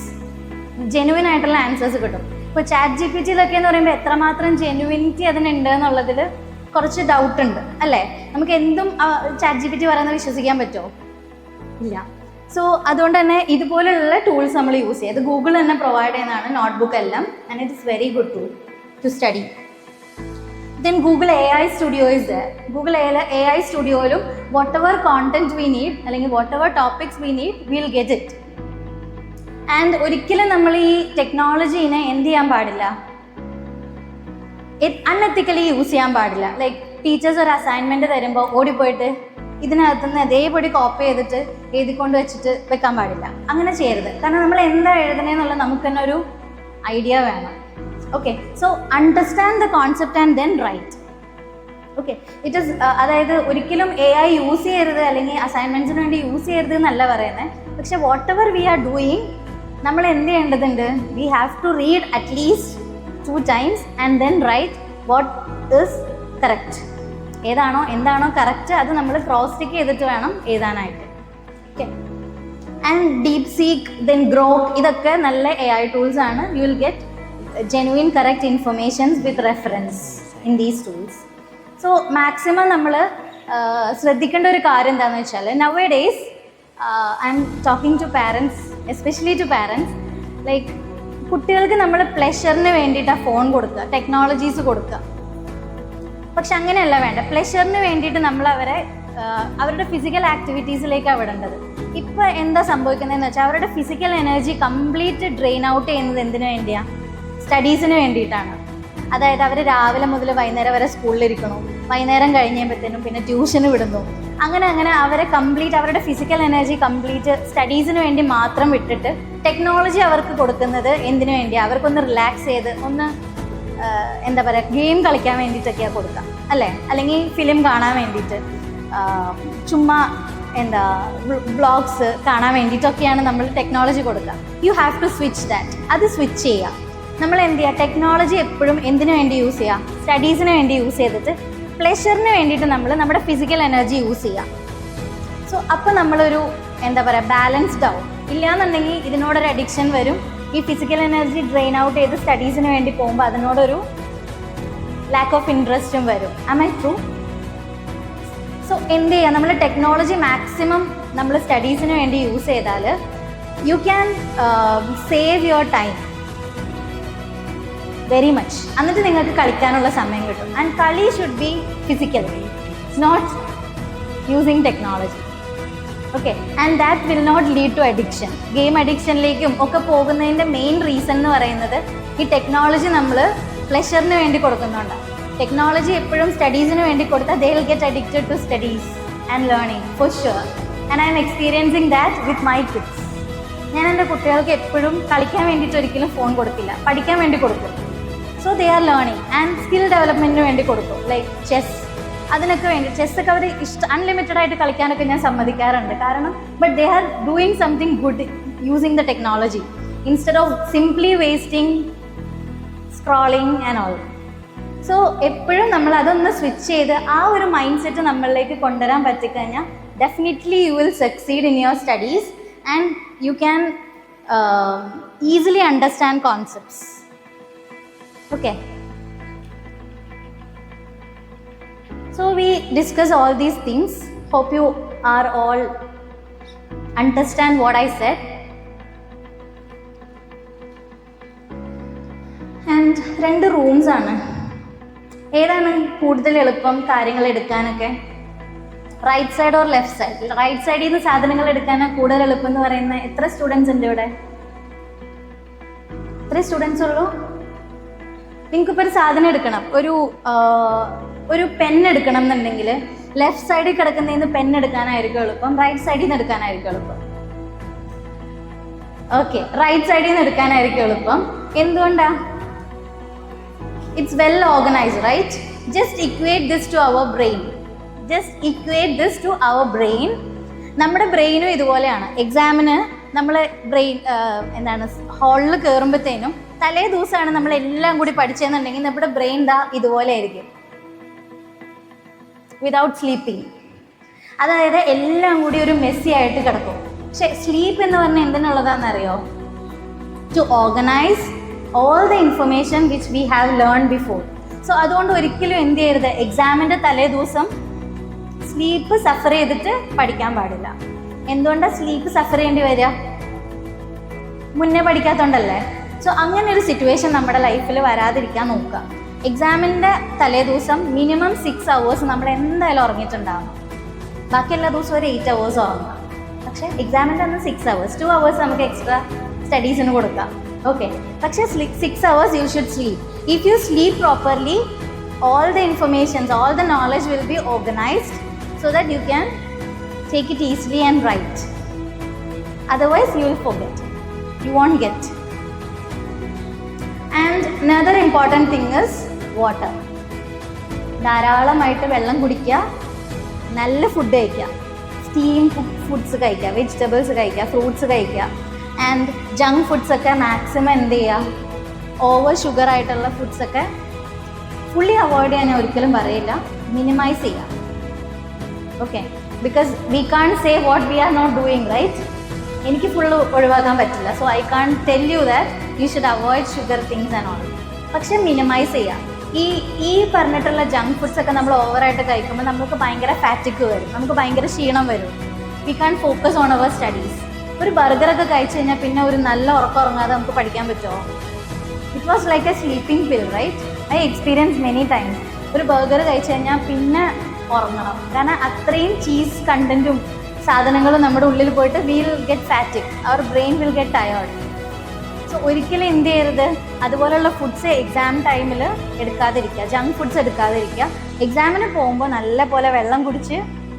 S1: genuine ആയിട്ടുള്ള ആൻസേഴ്സ് കിട്ടും. ഇപ്പോൾ ChatGPT-യിലൊക്കെ എന്ന് പറയുമ്പോൾ എത്രമാത്രം ജെനുവിനിറ്റി അതിനുണ്ട് എന്നുള്ളതിൽ കുറച്ച് ഡൗട്ട് ഉണ്ട്, അല്ലേ? നമുക്ക് എന്തും ChatGPT പറയുന്നത് വിശ്വസിക്കാൻ പറ്റുമോ? ഇല്ല. സോ അതുകൊണ്ട് തന്നെ ഇതുപോലെയുള്ള ടൂൾസ് നമ്മൾ യൂസ് ചെയ്യുക. ഇത് ഗൂഗിൾ തന്നെ പ്രൊവൈഡ് ചെയ്യുന്നതാണ് നോട്ട്ബുക്ക് എല്ലാം. And it is very good tool to study. Then Google AI Studio is there. Google AI Studioയിലും whatever content we need അല്ലെങ്കിൽ whatever topics we need will get it. And ഒരിക്കലും നമ്മൾ ഈ ടെക്നോളജീനെ എന്ത് ചെയ്യാൻ പാടില്ല, അൺഎത്തിക്കലി use ചെയ്യാൻ പാടില്ല. ലൈക്ക് ടീച്ചേഴ്സ് ഒരു അസൈൻമെൻറ്റ് തരുമ്പോൾ ഓടിപ്പോയിട്ട് ഇതിനകത്തുനിന്ന് അതേപടി കോപ്പി ചെയ്തിട്ട് എഴുതിക്കൊണ്ട് വെച്ചിട്ട് വെക്കാൻ പാടില്ല. അങ്ങനെ ചെയ്യരുത്. കാരണം നമ്മൾ എന്താ എഴുതണേന്നുള്ളത് നമുക്ക് തന്നെ ഒരു ഐഡിയ വേണം. Okay, so understand the concept and then write. Okay, it is അതായത് ഒരിക്കലും AI യൂസ് ചെയ്യരുത് അല്ലെങ്കിൽ അസൈൻമെൻറ്റ്സിന് വേണ്ടി യൂസ് ചെയ്യരുത് എന്നല്ല പറയുന്നത്. പക്ഷെ whatever we are doing നമ്മൾ എന്ത് ചെയ്യേണ്ടതുണ്ട്, we have to read at least 2 times and then write what is correct. എന്താണോ കറക്റ്റ് അത് നമ്മൾ ക്രോസ് ചെക്ക് ചെയ്തിട്ട് വേണം എഴുതാനായിട്ട്. Okay, and DeepSeek, then Grok, ഇതൊക്കെ നല്ല AI ടൂൾസ് ആണ്. You will get genuine correct informations with reference in these tools. So maximum നമ്മൾ ശ്രദ്ധിക്കേണ്ട ഒരു കാര്യം എന്താണെന്ന് വെച്ചാൽ, nowadays I'm talking to parents, especially to parents, like കുട്ടികൾക്ക് നമ്മൾ പ്ലെഷറിന് വേണ്ടിയിട്ടാണ് ഫോൺ കൊടുക്കുക, ടെക്നോളജീസ് കൊടുക്കുക. പക്ഷെ അങ്ങനെയല്ല വേണ്ട. പ്ലെഷറിന് വേണ്ടിയിട്ട് നമ്മൾ അവരുടെ ഫിസിക്കൽ ആക്ടിവിറ്റീസിലേക്കാണ് വിടേണ്ടത്. ഇപ്പോൾ എന്താ സംഭവിക്കുന്നതെന്ന് വെച്ചാൽ അവരുടെ physical energy complete drain out ചെയ്യുന്നത് എന്തിനു വേണ്ടിയാണ്? സ്റ്റഡീസിന് വേണ്ടിയിട്ടാണ്. അതായത് അവർ രാവിലെ മുതൽ വൈകുന്നേരം വരെ സ്കൂളിലിരിക്കണു, വൈകുന്നേരം കഴിഞ്ഞുമ്പോഴത്തേനും പിന്നെ ട്യൂഷന് വിടുന്നു. അങ്ങനെ അവരെ കംപ്ലീറ്റ് അവരുടെ ഫിസിക്കൽ എനർജി കംപ്ലീറ്റ് സ്റ്റഡീസിന് വേണ്ടി മാത്രം വിട്ടിട്ട് ടെക്നോളജി അവർക്ക് കൊടുക്കുന്നത് എന്തിനു വേണ്ടിയാണ്? അവർക്കൊന്ന് റിലാക്സ് ചെയ്ത് ഒന്ന് എന്താ പറയുക, ഗെയിം കളിക്കാൻ വേണ്ടിയിട്ടൊക്കെയാണ് കൊടുക്കുക, അല്ലേ? അല്ലെങ്കിൽ ഫിലിം കാണാൻ വേണ്ടിയിട്ട്, ചുമ്മാ വ്ളോഗ്സ് കാണാൻ വേണ്ടിയിട്ടൊക്കെയാണ് നമ്മൾ ടെക്നോളജി കൊടുക്കുക. You have to switch that. അത് സ്വിച്ച് ചെയ്യുക. നമ്മൾ എന്ത് ചെയ്യുക, ടെക്നോളജി എപ്പോഴും എന്തിനു വേണ്ടി യൂസ് ചെയ്യുക? സ്റ്റഡീസിന് വേണ്ടി യൂസ് ചെയ്തിട്ട് പ്ലെഷറിന് വേണ്ടിയിട്ട് നമ്മൾ നമ്മുടെ ഫിസിക്കൽ എനർജി യൂസ് ചെയ്യുക. സോ അപ്പോൾ നമ്മളൊരു എന്താ പറയുക, ബാലൻസ്ഡ് ആവും. ഇല്ലയെന്നുണ്ടെങ്കിൽ ഇതിനോടൊരു അഡിക്ഷൻ വരും. ഈ ഫിസിക്കൽ എനർജി ഡ്രെയിൻ ഔട്ട് ചെയ്ത് സ്റ്റഡീസിന് വേണ്ടി പോകുമ്പോൾ അതിനോടൊരു ലാക്ക് ഓഫ് ഇൻട്രസ്റ്റും വരും. Am I true? സോ എന്ത് ചെയ്യുക, നമ്മൾ ടെക്നോളജി മാക്സിമം നമ്മൾ സ്റ്റഡീസിന് വേണ്ടി യൂസ് ചെയ്താൽ you can save your time very much. എന്നിട്ട് നിങ്ങൾക്ക് കളിക്കാനുള്ള സമയം കിട്ടും. ആൻഡ് കളി should be physical, it's not using technology. Okay, and that will not lead to addiction. Game അഡിക്ഷനിലേക്കും ഒക്കെ പോകുന്നതിൻ്റെ മെയിൻ റീസൺ എന്ന് പറയുന്നത് ഈ ടെക്നോളജി നമ്മൾ പ്ലഷറിന് വേണ്ടി കൊടുക്കുന്നുണ്ടാണ്. ടെക്നോളജി എപ്പോഴും സ്റ്റഡീസിന് വേണ്ടി കൊടുത്താൽ they will get addicted to studies and learning for sure. And I'm experiencing that with my kids. ഞാൻ എൻ്റെ കുട്ടികൾക്ക് എപ്പോഴും കളിക്കാൻ വേണ്ടിയിട്ട് ഒരിക്കലും ഫോൺ കൊടുക്കില്ല, പഠിക്കാൻ വേണ്ടി കൊടുക്കും. So they are learning. And skill ഡെവലപ്മെൻറ്റിന് വേണ്ടി കൊടുക്കും, ലൈക്ക് ചെസ്. അതിനൊക്കെ വേണ്ടി ചെസ്സൊക്കെ അവർ അൺലിമിറ്റഡ് ആയിട്ട് കളിക്കാനൊക്കെ ഞാൻ സമ്മതിക്കാറുണ്ട്. കാരണം but they are doing something good using the technology instead of simply wasting scrolling and all. So എപ്പോഴും നമ്മൾ അതൊന്ന് സ്വിച്ച് ചെയ്ത് ആ ഒരു മൈൻഡ് സെറ്റ് നമ്മളിലേക്ക് കൊണ്ടുവരാൻ പറ്റിക്കഴിഞ്ഞാൽ definitely you will succeed in your studies and you can easily understand concepts. Okay, so we discuss all these things. Hope you are all understand what I said. And രണ്ട് rooms ആണ്. ഏതാണ് കൂടുതൽ എളുപ്പം കാര്യങ്ങൾ എടുക്കാനൊക്കെ? Right side or left side? Right സൈഡിൽ നിന്ന് സാധനങ്ങൾ എടുക്കാനാണ് കൂടുതൽ എളുപ്പം എന്ന് പറയുന്നത്. എത്ര സ്റ്റുഡൻസ് ഉണ്ട് ഇവിടെ? എത്ര സ്റ്റുഡൻസ് ഉള്ളൂ? നിങ്ങൾക്കിപ്പോൾ ഒരു സാധനം എടുക്കണം, ഒരു പെൻ എടുക്കണം എന്നുണ്ടെങ്കിൽ ലെഫ്റ്റ് സൈഡിൽ കിടക്കുന്നതിൽ നിന്ന് പെൻ എടുക്കാനായിരിക്കും എളുപ്പം, റൈറ്റ് സൈഡിൽ നിന്ന് എടുക്കാനായിരിക്കും എളുപ്പം? ഓക്കെ, റൈറ്റ് സൈഡിൽ നിന്ന് എടുക്കാനായിരിക്കും എളുപ്പം. എന്തുകൊണ്ടാ? It's well organised, right? Just equate this to our brain. നമ്മുടെ ബ്രെയിനും ഇതുപോലെയാണ്. എക്സാമിന് നമ്മൾ എന്താണ് ഹാളിൽ കയറുമ്പോഴത്തേനും തലേ ദിവസമാണ് നമ്മളെല്ലാം കൂടി പഠിച്ചതെന്നുണ്ടെങ്കിൽ നമ്മുടെ ബ്രെയിൻ ഇതുപോലെ ആയിരിക്കും, വിതൗട്ട് സ്ലീപ്പിങ്. അതായത് എല്ലാം കൂടി ഒരു മെസ്സി ആയിട്ട് കിടക്കും. പക്ഷെ സ്ലീപ്പ് എന്ന് പറഞ്ഞാൽ എന്തിനുള്ളതാണെന്നറിയോ? To organise all the information which we have learn before. So അതുകൊണ്ട് ഒരിക്കലും എന്ത് ചെയ്യരുത്, എക്സാമിൻ്റെ തലേ ദിവസം സ്ലീപ്പ് സഫർ ചെയ്തിട്ട് പഠിക്കാൻ പാടില്ല. എന്തുകൊണ്ടാണ് സ്ലീപ്പ് സഫർ ചെയ്യേണ്ടി വരിക? മുന്നേ പഠിക്കാത്തതുകൊണ്ടല്ലേ. സോ അങ്ങനെ ഒരു സിറ്റുവേഷൻ നമ്മുടെ ലൈഫിൽ വരാതിരിക്കാൻ നോക്കുക. എക്സാമിൻ്റെ തലേ ദിവസം മിനിമം 6 hours നമ്മൾ എന്തായാലും ഉറങ്ങിയിട്ടുണ്ടാവും. ബാക്കി എല്ലാ ദിവസവും ഒരു 8 hours ഉറങ്ങുക. പക്ഷേ എക്സാമിൻ്റെ അന്ന് 6 hours, 2 hours നമുക്ക് എക്സ്ട്രാ സ്റ്റഡീസിന് കൊടുക്കാം. ഓക്കെ, പക്ഷേ 6 hours you should sleep. If you sleep properly, all the informations, all the knowledge will be organized so that you can take it easily and write. Otherwise you will forget, you won't get. And another important thing is water. ധാരാളമായിട്ട് വെള്ളം കുടിക്കുക, നല്ല food കഴിക്കുക, steam foods കഴിക്കുക, vegetables കഴിക്കുക, fruits കഴിക്കുക. And junk foods ഒക്കെ maximum എന്ത് ചെയ്യുക, ഓവർ ഷുഗർ ആയിട്ടുള്ള ഫുഡ്സൊക്കെ ഫുള്ളി അവോയ്ഡ് ചെയ്യാൻ ഞാൻ ഒരിക്കലും പറയില്ല, മിനിമൈസ് ചെയ്യുക. Okay, because we can't say what we are not doing, right? എനിക്ക് ഫുള്ള് ഒഴിവാക്കാൻ പറ്റില്ല. So I can't tell you that you should avoid sugar things and all. പക്ഷെ മിനിമൈസ് ചെയ്യുക. ഈ പറഞ്ഞിട്ടുള്ള ജങ്ക് ഫുഡ്സ് ഒക്കെ നമ്മൾ ഓവറായിട്ട് കഴിക്കുമ്പോൾ നമുക്ക് ഭയങ്കര ഫാറ്റിക് വരും, നമുക്ക് ഭയങ്കര ക്ഷീണം വരും. We can't focus on our studies. ഒരു ബർഗറൊക്കെ കഴിച്ചു കഴിഞ്ഞാൽ പിന്നെ ഒരു നല്ല ഉറക്കം ഉറങ്ങാതെ നമുക്ക് പഠിക്കാൻ പറ്റുമോ? It was like a sleeping pill, right? I experience many times. ഒരു ബർഗർ കഴിച്ചു കഴിഞ്ഞാൽ പിന്നെ ഉറങ്ങണം. കാരണം അത്രയും ചീസ് കണ്ടൻറ്റും സാധനങ്ങളും നമ്മുടെ ഉള്ളിൽ പോയിട്ട് will get fatigue, our brain will get tired. So ഒരിക്കലും എന്ത് ചെയ്യരുത്, അതുപോലുള്ള ഫുഡ്സ് എക്സാം ടൈമിൽ എടുക്കാതിരിക്കുക, ജങ്ക് ഫുഡ്സ് എടുക്കാതിരിക്കുക. എക്സാമിന് പോകുമ്പോൾ നല്ല പോലെ വെള്ളം കുടിച്ച്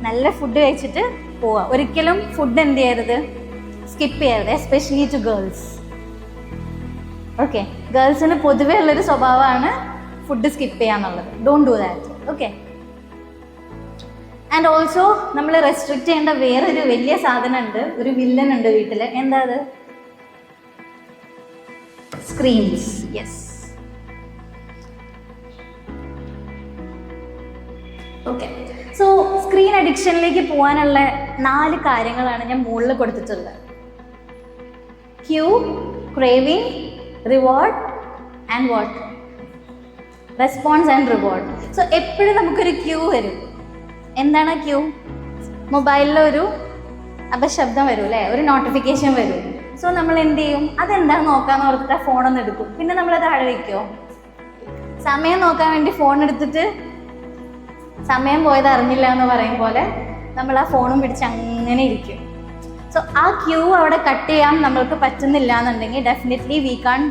S1: നല്ല ഫുഡ് കഴിച്ചിട്ട് പോവുക. ഒരിക്കലും ഫുഡ് എന്ത് ചെയ്യരുത്, സ്കിപ്പ് ചെയ്യരുത്, എസ്പെഷ്യലി ടു ഗേൾസ്. ഓക്കെ, ഗേൾസിന് പൊതുവേ ഉള്ളൊരു സ്വഭാവമാണ് ഫുഡ് സ്കിപ്പ് ചെയ്യാന്നുള്ളത്. Don't do that. Okay, and also നമ്മൾ റെസ്ട്രിക്റ്റ് ചെയ്യേണ്ട വേറൊരു വലിയ സാധനം ഉണ്ട്, ഒരു വില്ലൻ ഉണ്ട് വീട്ടിൽ. എന്താ അത്? Screens. Yes. Okay, so screen അഡിക്ഷനിലേക്ക് പോകാനുള്ള 4 കാര്യങ്ങളാണ് ഞാൻ മുകളിൽ കൊടുത്തിട്ടുള്ളത്. Cue, craving, reward and what? Response and reward. So എപ്പോഴും നമുക്കൊരു ക്യൂ വരും. എന്താണ് ക്യൂ? മൊബൈലിലൊരു അപശബ്ദം വരും അല്ലേ, ഒരു നോട്ടിഫിക്കേഷൻ വരും. സോ നമ്മൾ എന്ത് ചെയ്യും, അതെന്താണെന്ന് നോക്കാമെന്ന് ഓർത്തിട്ട് ആ ഫോണൊന്ന് എടുക്കും. പിന്നെ നമ്മളത് താഴെ വയ്ക്കുമോ? സമയം നോക്കാൻ വേണ്ടി ഫോൺ എടുത്തിട്ട് സമയം പോയത് അറിഞ്ഞില്ല എന്ന് പറയും പോലെ നമ്മൾ ആ ഫോണും പിടിച്ച് അങ്ങനെ ഇരിക്കും. സോ ആ ക്യൂ അവിടെ കട്ട് ചെയ്യാൻ നമ്മൾക്ക് പറ്റുന്നില്ല എന്നുണ്ടെങ്കിൽ definitely we can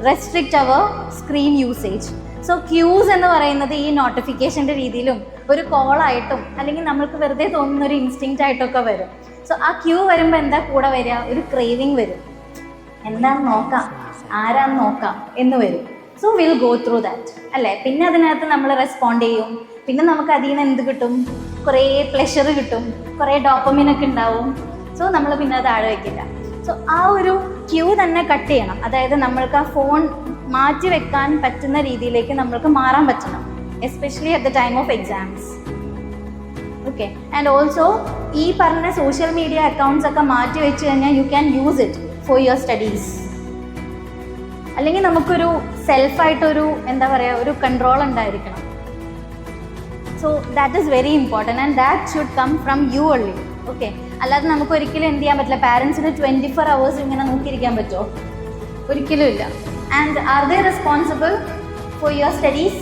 S1: restrict our screen usage. So cues എന്ന് പറയുന്നത് ഈ നോട്ടിഫിക്കേഷൻ്റെ രീതിയിലും ഒരു കോളായിട്ടും അല്ലെങ്കിൽ നമ്മൾക്ക് വെറുതെ തോന്നുന്ന ഒരു ഇൻസ്റ്റിങ്ക്റ്റ് ആയിട്ടൊക്കെ വരും. സോ ആ ക്യൂ വരുമ്പോൾ എന്താ കൂടെ വരിക, ഒരു ക്രേവിങ് വരും, എന്താന്ന് നോക്കാം, ആരാന്ന് നോക്കാം എന്ന് വരും. So will go through that അല്ലേ. പിന്നെ അതിനകത്ത് നമ്മൾ റെസ്പോണ്ട് ചെയ്യും. പിന്നെ നമുക്ക് അതിൽ നിന്ന് എന്ത് കിട്ടും, കുറേ പ്ലഷർ കിട്ടും, കുറേ ഡോപ്പമിനൊക്കെ ഉണ്ടാവും. സോ നമ്മൾ പിന്നെ അത് താഴെ വയ്ക്കില്ല. സോ ആ ഒരു ക്യൂ തന്നെ കട്ട് ചെയ്യണം. അതായത് നമ്മൾക്ക് ആ ഫോൺ മാറ്റി വെക്കാൻ പറ്റുന്ന രീതിയിലേക്ക് നമ്മൾക്ക് മാറാൻ പറ്റണം, especially at the time of exams. Okay. And also ഈ പറഞ്ഞ സോഷ്യൽ മീഡിയ അക്കൗണ്ട്സ് ഒക്കെ മാറ്റി വെച്ച് കഴിഞ്ഞാൽ you can use it for your studies. അല്ലെങ്കിൽ നമുക്കൊരു സെൽഫായിട്ടൊരു എന്താ പറയുക, ഒരു കൺട്രോൾ ഉണ്ടായിരിക്കണം. So that is very important and that should come from you only. Okay. അല്ലാതെ നമുക്ക് ഒരിക്കലും എന്ത് ചെയ്യാൻ പറ്റില്ല, പാരൻസിന് 24 hours ഇങ്ങനെ നോക്കിയിരിക്കാൻ പറ്റുമോ? ഒരിക്കലും ഇല്ല. And are they responsible for your studies?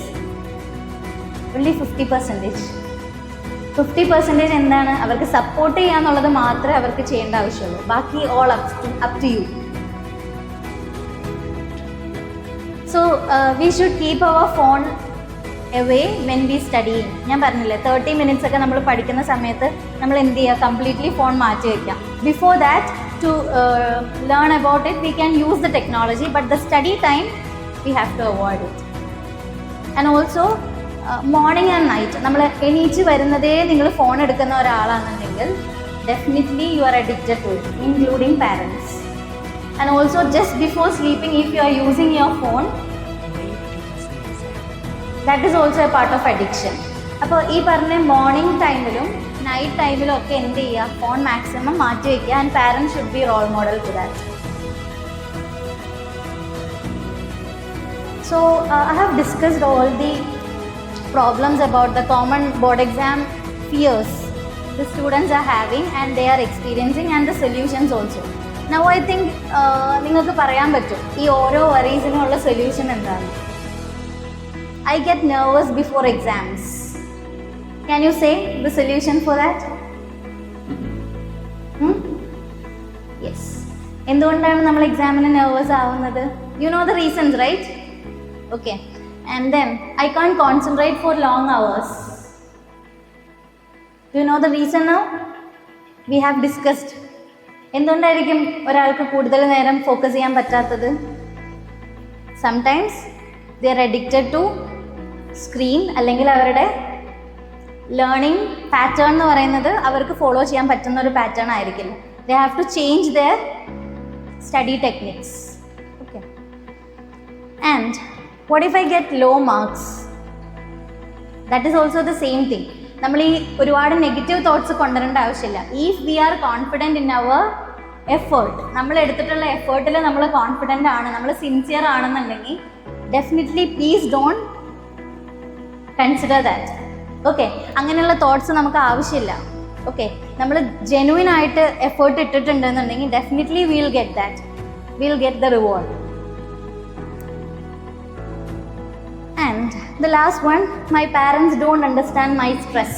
S1: Only 50%. 50% എന്താണ്, അവർക്ക് സപ്പോർട്ട് ചെയ്യാന്നുള്ളത് മാത്രമേ അവർക്ക് ചെയ്യേണ്ട ആവശ്യമുള്ളൂ. ബാക്കി all up to you. So we should keep our phone away when we study. ഞാൻ പറഞ്ഞില്ലേ 30 minutes ഒക്കെ നമ്മൾ പഠിക്കുന്ന സമയത്ത് നമ്മൾ എന്ത് ചെയ്യുക, കംപ്ലീറ്റ്ലി ഫോൺ മാറ്റി വയ്ക്കാം. Before that to learn about it we can use the technology, but the study time we have to avoid it. And also morning and night നമ്മൾ എണീച്ച് വരുന്നതേ നിങ്ങൾ ഫോൺ എടുക്കുന്ന ഒരാളാണെന്നുണ്ടെങ്കിൽ definitely you are addicted to it, including parents. And also just before sleeping if you are using your phone, that is also a part of addiction. അപ്പോൾ ഈ പറഞ്ഞ morning ടൈമിലും നൈറ്റ് ടൈമിലും ഒക്കെ എന്ത് ചെയ്യുക, ഫോൺ മാക്സിമം മാറ്റി വയ്ക്കുക. And parents should be role model to that. So I have discussed all the problems about the common board exam fears the students are having and they are experiencing and the solutions also. Now I think നിങ്ങൾക്ക് പറയാൻ പറ്റും ഈ ഓരോ വറീസിനുള്ള solution എന്താണ്. I get nervous before exams. Can you say the solution for that? Yes. എന്തുകൊണ്ടാണ് നമ്മൾ എക്സാമിന് nervous ആവുന്നത്? You know the reasons, right? Okay. And then I can't concentrate for long hours. Do you know the reason now? We have discussed. എന്തുകൊണ്ടായിരിക്കും ഒരാൾക്ക് കൂടുതൽ നേരം focus ചെയ്യാൻ പറ്റാത്തത്? Sometimes they are addicted to screen, അല്ലെങ്കിൽ അവരുടെ learning pattern എന്ന് പറയുന്നത് അവർക്ക് ഫോളോ ചെയ്യാൻ പറ്റുന്ന ഒരു പാറ്റേൺ ആയിരിക്കില്ല. they have to change their study techniques. Okay. And what if I get low marks? That is also the same thing. നമ്മൾ ഈ ഒരുപാട് നെഗറ്റീവ് തോട്ട്സ് കൊണ്ടുവരേണ്ട ആവശ്യമില്ല. If we are confident in our effort, നമ്മൾ എടുത്തിട്ടുള്ള എഫേർട്ടിൽ നമ്മൾ കോൺഫിഡൻ്റ് ആണ്, നമ്മൾ സിൻസിയർ ആണെന്നുണ്ടെങ്കിൽ definitely please don't consider that. Okay. അങ്ങനെയുള്ള തോട്ട്സ് നമുക്ക് ആവശ്യമില്ല. ഓക്കെ. നമ്മൾ ജെനുവിൻ ആയിട്ട് എഫേർട്ട് ഇട്ടിട്ടുണ്ടെന്നുണ്ടെങ്കിൽ definitely will get that, will get the reward. And the last one, my parents don't understand my stress.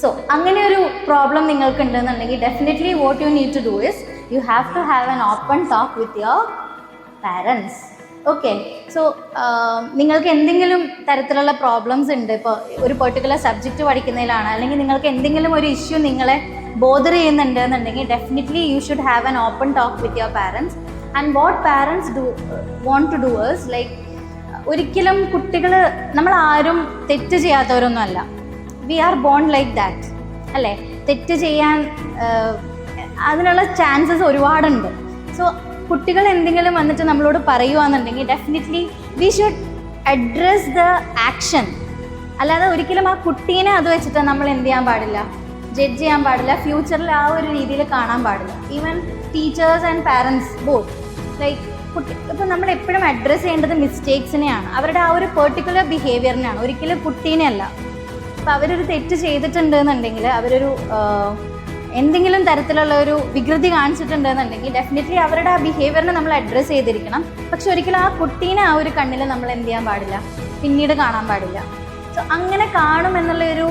S1: So അങ്ങനെ ഒരു പ്രോബ്ലം നിങ്ങൾക്ക് ഉണ്ടെന്നുണ്ടെങ്കിൽ definitely what you need to do is you have to have an open talk with your parents. Okay. So നിങ്ങൾക്ക് എന്തെങ്കിലും തരത്തിലുള്ള problems ഉണ്ട്, ഇപ്പോൾ ഒരു പെർട്ടിക്കുലർ സബ്ജക്റ്റ് പഠിക്കുന്നതിലാണ്, അല്ലെങ്കിൽ നിങ്ങൾക്ക് എന്തെങ്കിലും ഒരു ഇഷ്യൂ നിങ്ങളെ ബോദർ ചെയ്യുന്നുണ്ട് എന്നുണ്ടെങ്കിൽ definitely you should have an open talk with your parents. And what parents want to do is like, ഒരിക്കലും കുട്ടികൾ, നമ്മൾ ആരും തെറ്റ് ചെയ്യാത്തവരൊന്നും അല്ല. We are born like that അല്ലേ. തെറ്റ് ചെയ്യാൻ അതിനുള്ള ചാൻസസ് ഒരുപാടുണ്ട്. സോ കുട്ടികൾ എന്തെങ്കിലും വന്നിട്ട് നമ്മളോട് പറയുകയാണെന്നുണ്ടെങ്കിൽ definitely we should address the action. അല്ലാതെ ഒരിക്കലും ആ കുട്ടീനെ അത് വെച്ചിട്ട് നമ്മൾ എന്ത് ചെയ്യാൻ പാടില്ല, ജഡ്ജ് ചെയ്യാൻ പാടില്ല, ഫ്യൂച്ചറിൽ ആ ഒരു രീതിയിൽ കാണാൻ പാടില്ല. Even teachers and parents both like ഇപ്പം നമ്മൾ എപ്പോഴും അഡ്രസ്സ് ചെയ്യേണ്ടത് മിസ്റ്റേക്സിനെയാണ്, അവരുടെ ആ ഒരു പെർട്ടിക്കുലർ ബിഹേവിയറിനെയാണ്, ഒരിക്കലും കുട്ടീനെ അല്ല. അപ്പോൾ അവരൊരു തെറ്റ് ചെയ്തിട്ടുണ്ടെന്നുണ്ടെങ്കിൽ, അവരൊരു എന്തെങ്കിലും തരത്തിലുള്ള ഒരു വികൃതി കാണിച്ചിട്ടുണ്ടെന്നുണ്ടെങ്കിൽ ഡെഫിനറ്റ്ലി അവരുടെ ആ ബിഹേവിയറിനെ നമ്മൾ അഡ്രസ്സ് ചെയ്തിരിക്കണം. പക്ഷെ ഒരിക്കലും ആ കുട്ടീനെ ആ ഒരു കണ്ണിൽ നമ്മൾ എന്ത് ചെയ്യാൻ പാടില്ല, പിന്നീട് കാണാൻ പാടില്ല. സോ അങ്ങനെ കാണുമെന്നുള്ളൊരു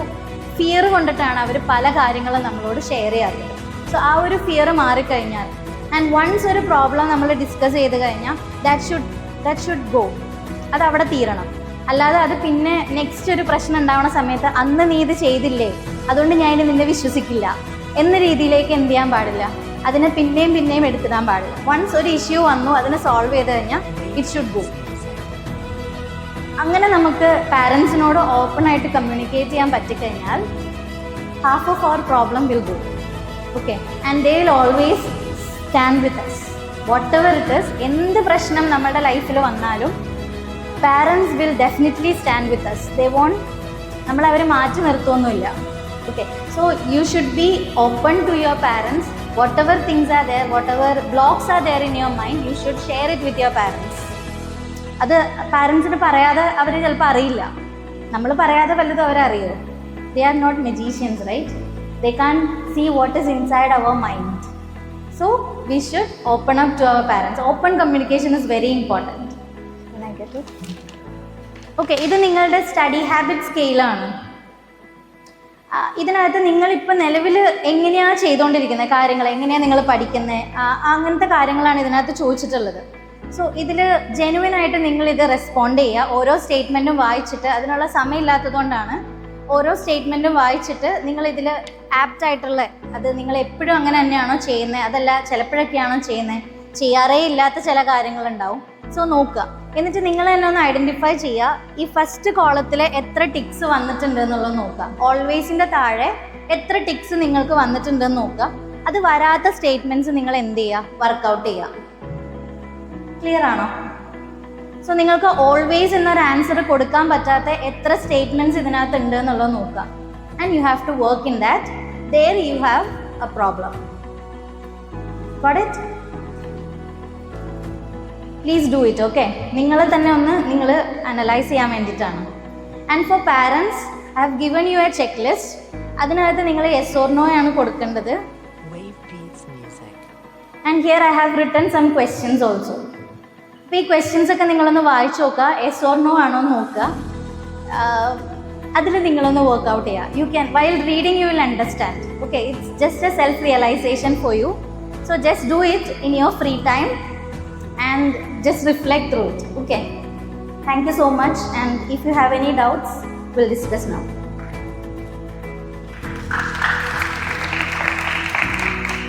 S1: ഫിയർ കൊണ്ടിട്ടാണ് അവർ പല കാര്യങ്ങളും നമ്മളോട് ഷെയർ ചെയ്യാറുള്ളത്. സോ ആ ഒരു ഫിയർ മാറിക്കഴിഞ്ഞാൽ, ആൻഡ് വൺസ് ഒരു പ്രോബ്ലം നമ്മൾ ഡിസ്കസ് ചെയ്ത് കഴിഞ്ഞാൽ ദാറ്റ് ഷുഡ് ഗോ, അത് അവിടെ തീരണം. അല്ലാതെ അത് പിന്നെ നെക്സ്റ്റ് ഒരു പ്രശ്നം ഉണ്ടാവുന്ന സമയത്ത് അന്ന് നീ ഇത് ചെയ്തില്ലേ അതുകൊണ്ട് ഞാൻ ഇനി നിന്നെ വിശ്വസിക്കില്ല എന്ന രീതിയിലേക്ക് എന്ത് ചെയ്യാൻ പാടില്ല, അതിനെ പിന്നെയും എടുത്തിടാൻ പാടില്ല. വൺസ് ഒരു ഇഷ്യൂ വന്നു, അതിനെ സോൾവ് ചെയ്ത് കഴിഞ്ഞാൽ ഇറ്റ് ഷുഡ് ഗോ. അങ്ങനെ നമുക്ക് പാരൻസിനോട് ഓപ്പൺ ആയിട്ട് കമ്മ്യൂണിക്കേറ്റ് ചെയ്യാൻ പറ്റിക്കഴിഞ്ഞാൽ half of our problem will go. Okay, and they will always stand with us whatever it is. എന്ത് പ്രശ്നം നമ്മുടെ ലൈഫിൽ വന്നാലും parents will definitely stand with us. They won't, നമ്മളവരെ മാറ്റി നിർത്തുമൊന്നുമില്ല. Okay, so you should be open to your parents. Whatever things are there, whatever blocks are there in your mind, you should share it with your parents. അത് പാരൻസിന് പറയാതെ അവർ ചിലപ്പോൾ അറിയില്ല. നമ്മൾ പറയാതെ വല്ലതും അവരറിയോ? They are not magicians, right? They can't see what is inside our mind. So we should open up to our parents. Open communication is very important. Can I get it? Okay, ഇത് നിങ്ങളുടെ study habit സ്കെയിലാണ്. ഇതിനകത്ത് നിങ്ങളിപ്പോൾ നിലവിൽ എങ്ങനെയാണ് ചെയ്തുകൊണ്ടിരിക്കുന്നത് കാര്യങ്ങൾ, എങ്ങനെയാണ് നിങ്ങൾ പഠിക്കുന്നത്, അങ്ങനത്തെ കാര്യങ്ങളാണ് ഇതിനകത്ത് ചോദിച്ചിട്ടുള്ളത്. സോ ഇതിൽ ജെനുവിനായിട്ട് നിങ്ങളിത് റെസ്പോണ്ട് ചെയ്യുക. ഓരോ സ്റ്റേറ്റ്മെൻറ്റും വായിച്ചിട്ട്, അതിനുള്ള സമയമില്ലാത്തതുകൊണ്ടാണ്, ഓരോ സ്റ്റേറ്റ്മെൻറ്റും വായിച്ചിട്ട് നിങ്ങളിതിൽ ആപ്റ്റായിട്ടുള്ള, അത് നിങ്ങൾ എപ്പോഴും അങ്ങനെ തന്നെയാണോ ചെയ്യുന്നത്, അതല്ല ചിലപ്പോഴൊക്കെയാണോ ചെയ്യുന്നത്, ചെയ്യാറേ ഇല്ലാത്ത ചില കാര്യങ്ങളുണ്ടാവും. സോ നോക്കുക, എന്നിട്ട് നിങ്ങൾ തന്നെ ഒന്ന് ഐഡൻറ്റിഫൈ ചെയ്യുക. ഈ ഫസ്റ്റ് കോളത്തിൽ എത്ര ടിക്സ് വന്നിട്ടുണ്ട് എന്നുള്ളത് നോക്കുക. ഓൾവേസിൻ്റെ താഴെ എത്ര ടിക്സ് നിങ്ങൾക്ക് വന്നിട്ടുണ്ടെന്ന് നോക്കുക. അത് വരാത്ത സ്റ്റേറ്റ്മെൻറ്റ്സ് നിങ്ങൾ എന്ത് ചെയ്യുക, വർക്കൗട്ട് ചെയ്യുക. ക്ലിയർ ആണോ? സോ നിങ്ങൾക്ക് ഓൾവേസ് എന്നൊരു ആൻസർ കൊടുക്കാൻ പറ്റാത്ത എത്ര സ്റ്റേറ്റ്മെൻറ്റ്സ് ഇതിനകത്ത് ഉണ്ട് എന്നുള്ളത് നോക്കുക. And you have to work in that. There you have a problem. Got it? Please do it. Okay, നിങ്ങൾ തന്നെ ഒന്ന് നിങ്ങൾ അനലൈസ് ചെയ്യാൻ വേണ്ടിയിട്ടാണ്. And for parents I have given you a checklist. അതിനകത്ത് നിങ്ങൾ യെസ് ഓർ നോ ആണ് കൊടുക്കേണ്ടത്. And here I have written some questions also. അപ്പോൾ ഈ ക്വസ്റ്റ്യൻസ് ഒക്കെ നിങ്ങളൊന്ന് വായിച്ചു നോക്കുക, യെസ് ഓർ നോ ആണോ എന്ന് നോക്കുക. അതിൽ നിങ്ങളൊന്ന് വർക്ക്ഔട്ട് ചെയ്യുക. You can, while reading you will understand. Okay, it's just a self realisation for you. So just do it in your free time and just reflect through it. Okay, thank you so much, and if you have any doubts we'll discuss now.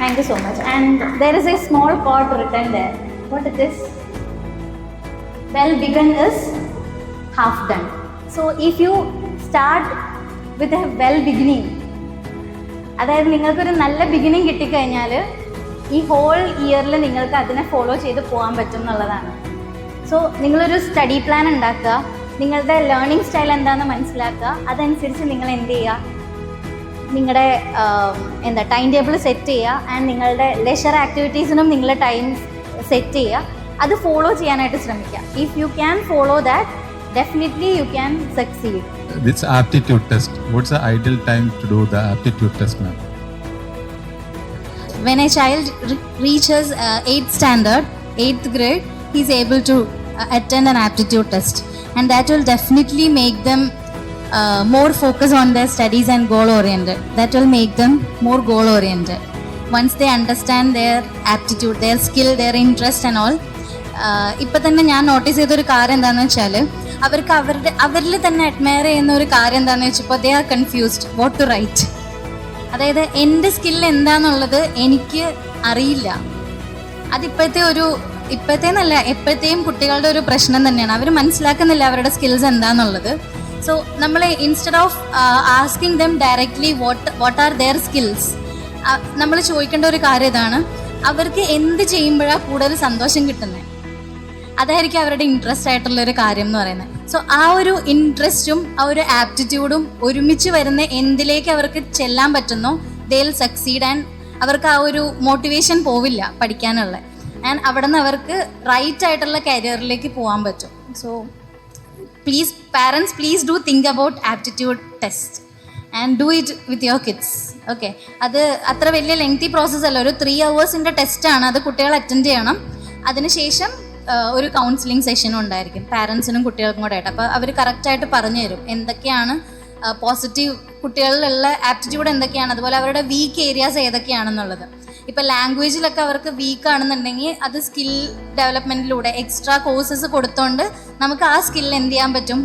S1: Thank you so much. And there is a small quote written there. What it is? Well begun is half done. So if you start with a well beginning, അതായത് നിങ്ങൾക്കൊരു നല്ല beginning കിട്ടിക്കഴിഞ്ഞാൽ ഈ whole ഇയറിൽ നിങ്ങൾക്ക് അതിനെ follow ചെയ്ത് പോകാൻ പറ്റും എന്നുള്ളതാണ്. സോ നിങ്ങളൊരു സ്റ്റഡി പ്ലാൻ ഉണ്ടാക്കുക, നിങ്ങളുടെ ലേണിംഗ് സ്റ്റൈൽ എന്താണെന്ന് മനസ്സിലാക്കുക. അതനുസരിച്ച് നിങ്ങൾ എന്ത് ചെയ്യുക, നിങ്ങളുടെ ടൈം ടേബിൾ സെറ്റ് ചെയ്യുക. ആൻഡ് നിങ്ങളുടെ ലെഷർ ആക്ടിവിറ്റീസിനും നിങ്ങൾ ടൈം സെറ്റ് ചെയ്യുക. അത് ഫോളോ ചെയ്യാനായിട്ട് ശ്രമിക്കുക. If you can follow that, definitely you can succeed.
S2: This aptitude test, what's the ideal time to do the aptitude test, ma'am?
S1: When a child reaches 8th standard, 8th grade, he is able to attend an aptitude test, and that will definitely make them more focus on their studies and goal oriented. That will make them more goal oriented. Once they understand their aptitude, their skill, their interest and all. ഇപ്പം തന്നെ ഞാൻ notice ചെയ്തൊരു കാര്യം എന്താണെന്ന് വെച്ചാൽ, അവർക്ക് അവരിൽ തന്നെ അഡ്മയർ ചെയ്യുന്ന ഒരു കാര്യം എന്താണെന്ന് വെച്ചപ്പോൾ they are confused what to write. അതായത് എൻ്റെ സ്കിൽ എന്താണെന്നുള്ളത് എനിക്ക് അറിയില്ല. ഇപ്പോഴത്തേന്നല്ല എപ്പോഴത്തെയും കുട്ടികളുടെ ഒരു പ്രശ്നം തന്നെയാണ്. അവർ മനസ്സിലാക്കുന്നില്ല അവരുടെ സ്കിൽസ് എന്താണെന്നുള്ളത്. സോ നമ്മൾ instead of asking them directly what are their skills, നമ്മൾ ചോദിക്കേണ്ട ഒരു കാര്യം ഇതാണ്, അവർക്ക് എന്ത് ചെയ്യുമ്പോഴാണ് കൂടുതൽ സന്തോഷം കിട്ടുന്നത്, അതായിരിക്കും അവരുടെ ഇൻട്രസ്റ്റ് ആയിട്ടുള്ളൊരു കാര്യം എന്ന് പറയുന്നത്. സോ ആ ഒരു ഇൻട്രസ്റ്റും ആ ഒരു ആപ്റ്റിറ്റ്യൂഡും ഒരുമിച്ച് വരുന്ന എന്തിലേക്ക് അവർക്ക് ചെല്ലാൻ പറ്റുന്നോ, ദേ വിൽ സക്സീഡ്. ആൻഡ് അവർക്ക് ആ ഒരു മോട്ടിവേഷൻ പോവില്ല പഠിക്കാനുള്ള. ആൻഡ് അവിടെ നിന്ന് അവർക്ക് റൈറ്റ് ആയിട്ടുള്ള കരിയറിലേക്ക് പോകാൻ പറ്റും. So please parents, please do think about aptitude test. And do it with your kids. Okay, അത് അത്ര വലിയ ലെങ്തി പ്രോസസ്സ് അല്ല, ഒരു 3 hours ടെസ്റ്റാണ്, അത് കുട്ടികൾ അറ്റൻഡ് ചെയ്യണം. അതിനുശേഷം ഒരു കൗൺസിലിംഗ് സെഷനും ഉണ്ടായിരിക്കും പാരൻസിനും കുട്ടികൾക്കും കൂടെ ആയിട്ട്. അപ്പോൾ അവർ കറക്റ്റായിട്ട് പറഞ്ഞു തരും എന്തൊക്കെയാണ് പോസിറ്റീവ് കുട്ടികളിലുള്ള ആപ്റ്റിറ്റ്യൂഡ് എന്തൊക്കെയാണ്, അതുപോലെ അവരുടെ വീക്ക് ഏരിയാസ് ഏതൊക്കെയാണെന്നുള്ളത്. ഇപ്പോൾ ലാംഗ്വേജിലൊക്കെ അവർക്ക് വീക്ക് ആണെന്നുണ്ടെങ്കിൽ അത് സ്കിൽ ഡെവലപ്മെൻറ്റിലൂടെ എക്സ്ട്രാ കോഴ്സസ് കൊടുത്തുകൊണ്ട് നമുക്ക് ആ സ്കിൽ എന്ത് ചെയ്യാൻ പറ്റും,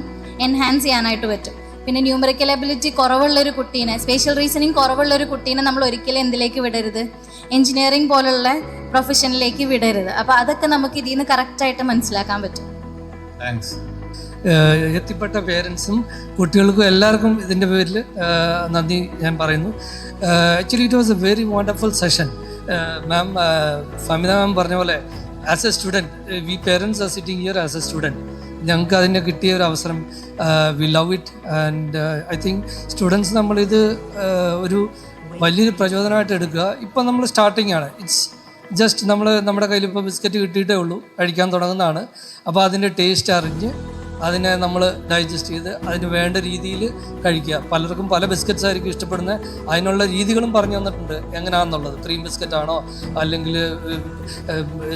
S1: എൻഹാൻസ് ചെയ്യാനായിട്ട് പറ്റും. പിന്നെ ന്യൂമറിക്കൽ എബിലിറ്റി കുറവുള്ളൊരു കുട്ടീനെ, സ്പേഷ്യൽ റീസണിങ് കുറവുള്ളൊരു കുട്ടീനെ നമ്മൾ ഒരിക്കലും എന്തിലേക്ക് വിടരുത്, എൻജിനീയറിംഗ് പോലുള്ള പ്രൊഫഷനിലേക്ക് വിടരുത്. അപ്പോൾ അതൊക്കെ നമുക്ക് ഇതിൽ നിന്ന് കറക്റ്റായിട്ട് മനസ്സിലാക്കാൻ പറ്റും.
S2: താങ്ക്സ്.
S3: എത്തിപ്പെട്ട പേരൻസും കുട്ടികൾക്കും എല്ലാവർക്കും ഇതിൻ്റെ പേരിൽ നന്ദി ഞാൻ പറയുന്നു. Actually it was a very wonderful session. Ma'am Famitha ma'am പറഞ്ഞ പോലെ as a student we parents are sitting here as a student. ഞങ്ങൾക്ക് അതിന് കിട്ടിയ ഒരു അവസരം, we love it. And I think students നമ്മളിത് ഒരു വലിയൊരു പ്രചോദനമായിട്ട് എടുക്കുക. ഇപ്പം നമ്മൾ സ്റ്റാർട്ടിംഗ് ആണ്. ഇറ്റ്സ് ജസ്റ്റ് നമ്മുടെ കയ്യിൽ ഇപ്പോൾ ബിസ്ക്കറ്റ് കിട്ടിയിട്ടേ ഉള്ളൂ, കഴിക്കാൻ തുടങ്ങുന്നതാണ്. അപ്പോൾ അതിൻ്റെ ടേസ്റ്റ് അറിഞ്ഞ് അതിനെ നമ്മൾ ഡൈജസ്റ്റ് ചെയ്ത് അതിന് വേണ്ട രീതിയിൽ കഴിക്കുക. പലർക്കും പല ബിസ്ക്കറ്റ്സ് ആയിരിക്കും ഇഷ്ടപ്പെടുന്നത്. അതിനുള്ള രീതികളും പറഞ്ഞു തന്നിട്ടുണ്ട് എങ്ങനെയാണെന്നുള്ളത്. ക്രീം ബിസ്ക്കറ്റാണോ അല്ലെങ്കിൽ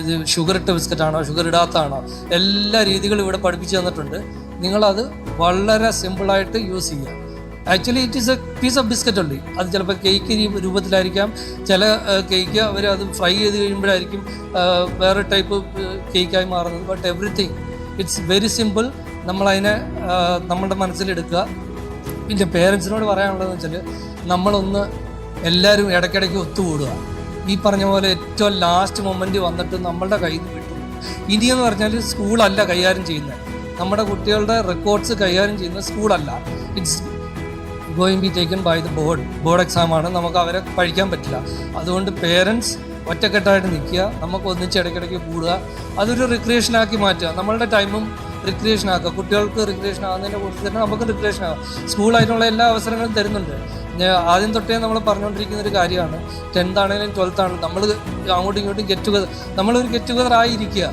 S3: ഇത് ഷുഗർ ഇട്ട ബിസ്ക്കറ്റാണോ ഷുഗർ ഇടാത്തതാണോ, എല്ലാ രീതികളും ഇവിടെ പഠിപ്പിച്ചു തന്നിട്ടുണ്ട്. നിങ്ങളത് വളരെ സിമ്പിളായിട്ട് യൂസ് ചെയ്യുക. Actually it is a piece of biscuit ഉണ്ട്. അത് ചിലപ്പോൾ കേക്ക് രൂപത്തിലായിരിക്കാം, ചില കേക്ക് അവർ അത് ഫ്രൈ ചെയ്ത് കഴിയുമ്പോഴായിരിക്കും വേറെ ടൈപ്പ് കേക്കായി മാറുന്നത്. But everything it's very simple. നമ്മളതിനെ നമ്മുടെ മനസ്സിലെടുക്കുക. പിന്നെ പേരൻസിനോട് പറയാനുള്ളതെന്ന് വെച്ചാൽ നമ്മളൊന്ന് എല്ലാവരും ഇടയ്ക്കിടയ്ക്ക് ഒത്തുകൂടുക. ഈ പറഞ്ഞ പോലെ ഏറ്റവും ലാസ്റ്റ് മൊമെൻറ്റ് വന്നിട്ട് നമ്മളുടെ കയ്യിൽ നിന്ന് വിട്ടു. ഇനിയെന്ന് പറഞ്ഞാൽ സ്കൂളല്ല കൈകാര്യം ചെയ്യുന്നത്, നമ്മുടെ കുട്ടികളുടെ റെക്കോർഡ്സ് കൈകാര്യം ചെയ്യുന്ന സ്കൂളല്ല. It's going be taken by the board എക്സാമാണ്. നമുക്ക് അവരെ പഠിക്കാൻ പറ്റില്ല. അതുകൊണ്ട് പേരൻസ് ഒറ്റക്കെട്ടായിട്ട് നിൽക്കുക, നമുക്ക് ഒന്നിച്ച് ഇടയ്ക്കിടയ്ക്ക് കൂടുക, അതൊരു റിക്രിയേഷനാക്കി മാറ്റുക. നമ്മളുടെ ടൈമും റിക്രിയേഷൻ ആക്കുക. കുട്ടികൾക്ക് റിക്രിയേഷൻ ആകുന്നതിൻ്റെ കൂട്ടത്തിൽ തന്നെ നമുക്ക് റിക്രിയേഷൻ ആകാം. സ്കൂളായിട്ടുള്ള എല്ലാ അവസരങ്ങളും തരുന്നുണ്ട്. ആദ്യം തൊട്ടേ നമ്മൾ പറഞ്ഞുകൊണ്ടിരിക്കുന്ന ഒരു കാര്യമാണ്, 10th ആണെങ്കിലും 12th ആണെങ്കിലും നമ്മൾ അങ്ങോട്ടും ഇങ്ങോട്ടും ഗെറ്റ് ടുഗദർ, നമ്മളൊരു ഗെറ്റ് ടുഗദർ ആയിരിക്കുക.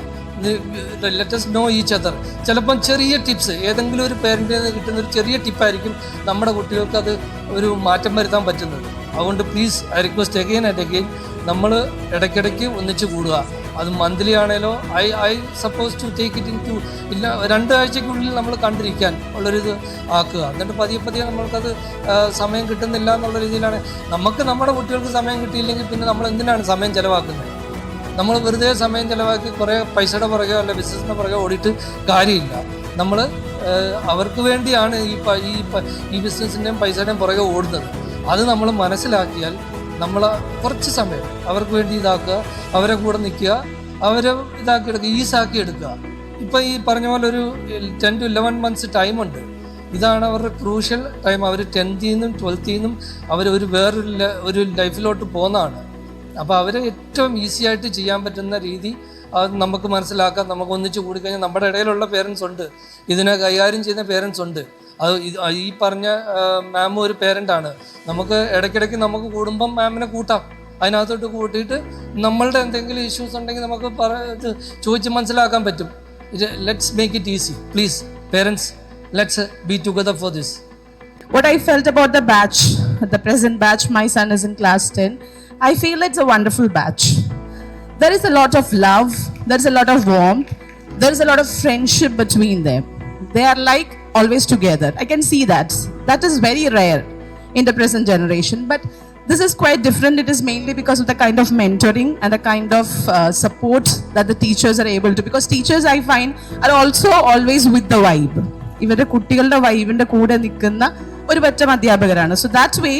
S3: Let us know each other. ചിലപ്പം ചെറിയ ടിപ്സ്, ഏതെങ്കിലും ഒരു പേരൻറ്റിൽ നിന്ന് കിട്ടുന്ന ഒരു ചെറിയ ടിപ്പായിരിക്കും നമ്മുടെ കുട്ടികൾക്ക് അത് ഒരു മാറ്റം വരുത്താൻ പറ്റുന്നത്. അതുകൊണ്ട് please I request again and again, നമ്മൾ ഇടയ്ക്കിടയ്ക്ക് ഒന്നിച്ച് കൂടുക. അത് മന്ത്ലി ആണേലോ I suppose to take it in two, ഇല്ല 2 ആഴ്ചയ്ക്കുള്ളിൽ നമ്മൾ കണ്ടിരിക്കാൻ ഉള്ളൊരിത് ആക്കുക. എന്നിട്ട് പതിയെ നമ്മൾക്കത് സമയം കിട്ടുന്നില്ല എന്നുള്ള രീതിയിലാണ്. നമുക്ക് നമ്മുടെ കുട്ടികൾക്ക് സമയം കിട്ടിയില്ലെങ്കിൽ പിന്നെ നമ്മൾ എന്തിനാണ് സമയം ചിലവാക്കുന്നത്? നമ്മൾ വെറുതെ സമയം ചിലവാക്കി കുറേ പൈസയുടെ പുറകെ അല്ല ബിസിനസ്സിൻ്റെ പുറകെ ഓടിയിട്ട് കാര്യമില്ല. നമ്മൾ അവർക്ക് വേണ്ടിയാണ് ഈ ബിസിനസ്സിൻ്റെയും പൈസയുടെയും പുറകെ ഓടുന്നത്. അത് നമ്മൾ മനസ്സിലാക്കിയാൽ നമ്മൾ കുറച്ച് സമയം അവർക്ക് വേണ്ടി ഇതാക്കുക, അവരെ കൂടെ നിൽക്കുക, അവരെ ഇതാക്കിയെടുക്കുക, ഈസാക്കി എടുക്കുക. ഇപ്പം ഈ പറഞ്ഞ പോലെ ഒരു 10 to 11 months ടൈമുണ്ട്. ഇതാണ് അവരുടെ ക്രൂഷ്യൽ ടൈം. അവർ 10th നിന്നും 12th നിന്നും അവർ വേറൊരു ലൈഫിലോട്ട് പോകുന്നതാണ്. അപ്പോൾ അവരെ ഏറ്റവും ഈസി ആയിട്ട് ചെയ്യാൻ പറ്റുന്ന രീതി അത് നമുക്ക് മനസ്സിലാക്കാം. നമുക്ക് ഒന്നിച്ച് കൂടിക്കഴിഞ്ഞാൽ നമ്മുടെ ഇടയിലുള്ള പേരൻസ് ഉണ്ട്, ഇതിനെ കൈകാര്യം ചെയ്യുന്ന പേരൻസ് ഉണ്ട്. അത് ഈ പറഞ്ഞ മാം ഒരു പേരൻ്റാണ്. നമുക്ക് ഇടയ്ക്കിടയ്ക്ക് നമുക്ക് കൂടുമ്പം മാമിനെ കൂട്ടാം, അതിനകത്തോട്ട് കൂട്ടിയിട്ട് നമ്മളുടെ എന്തെങ്കിലും ഇഷ്യൂസ് ഉണ്ടെങ്കിൽ നമുക്ക് ചോദിച്ച് മനസ്സിലാക്കാൻ പറ്റും. Let's make it easy please parents, let's be together for this.
S4: What I felt about the batch, the present batch, my son is in class 10. I feel it's a wonderful batch. There is a lot of love, there is a lot of warmth, there is a lot of friendship between them. They are like always together. I can see that. That is very rare in the present generation. But this is quite different. It is mainly because of the kind of mentoring and the kind of support that the teachers are able to. Because teachers, I find, are also always with the vibe. ഇവരുടെ കുട്ടികളുടെ വൈബിൻ്റെ കൂടെ നിൽക്കുന്ന ഒരു പറ്റം അധ്യാപകരാണ്. So that way,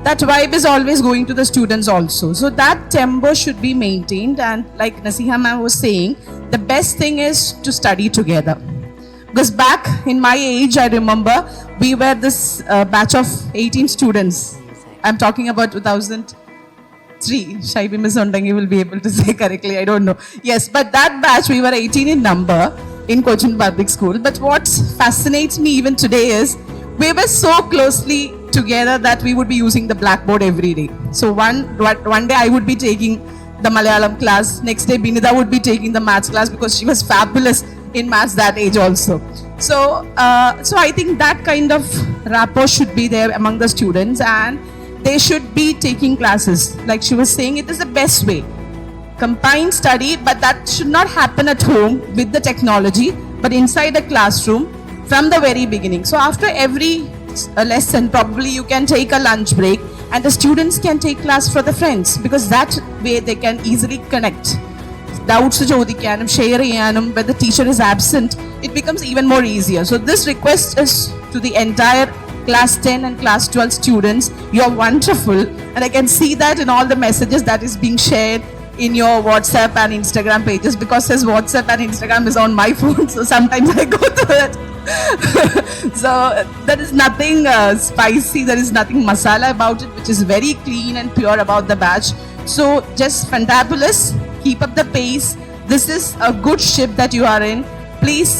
S4: that vibe is always going to the students also. So that tempo should be maintained. And like Nasiha ma'am was saying, the best thing is to study together. Because back in my age, I remember we were this batch of 18 students. I'm talking about 2003. Shaibi Miss Ondangi will be able to say correctly. I don't know. Yes, but that batch, we were 18 in number in Cochin Public School. But what fascinates me even today is we were so closely together that we would be using the blackboard every day. So one day I would be taking the Malayalam class. Next day Binida would be taking the maths class because she was fabulous in maths that age also. So I think that kind of rapport should be there among the students, and they should be taking classes. Like she was saying, it is the best way. Combined study, but that should not happen at home with the technology, but inside the classroom from the very beginning. So after every lesson, probably you can take a lunch break, and the students can take class for the friends, because that way they can easily connect. Doubts ചോദിക്കാനും share ചെയ്യാനും when the teacher is absent, it becomes even more easier. So this request is to the entire class 10 and class 12 students. You are wonderful, and I can see that in all the messages that is being shared in your WhatsApp and Instagram pages, because his WhatsApp and Instagram is on my phone, so sometimes I go through it. So there is nothing spicy, there is nothing masala about it, which is very clean and pure about the batch. So just fantabulous, keep up the pace. This is a good ship that you are in. Please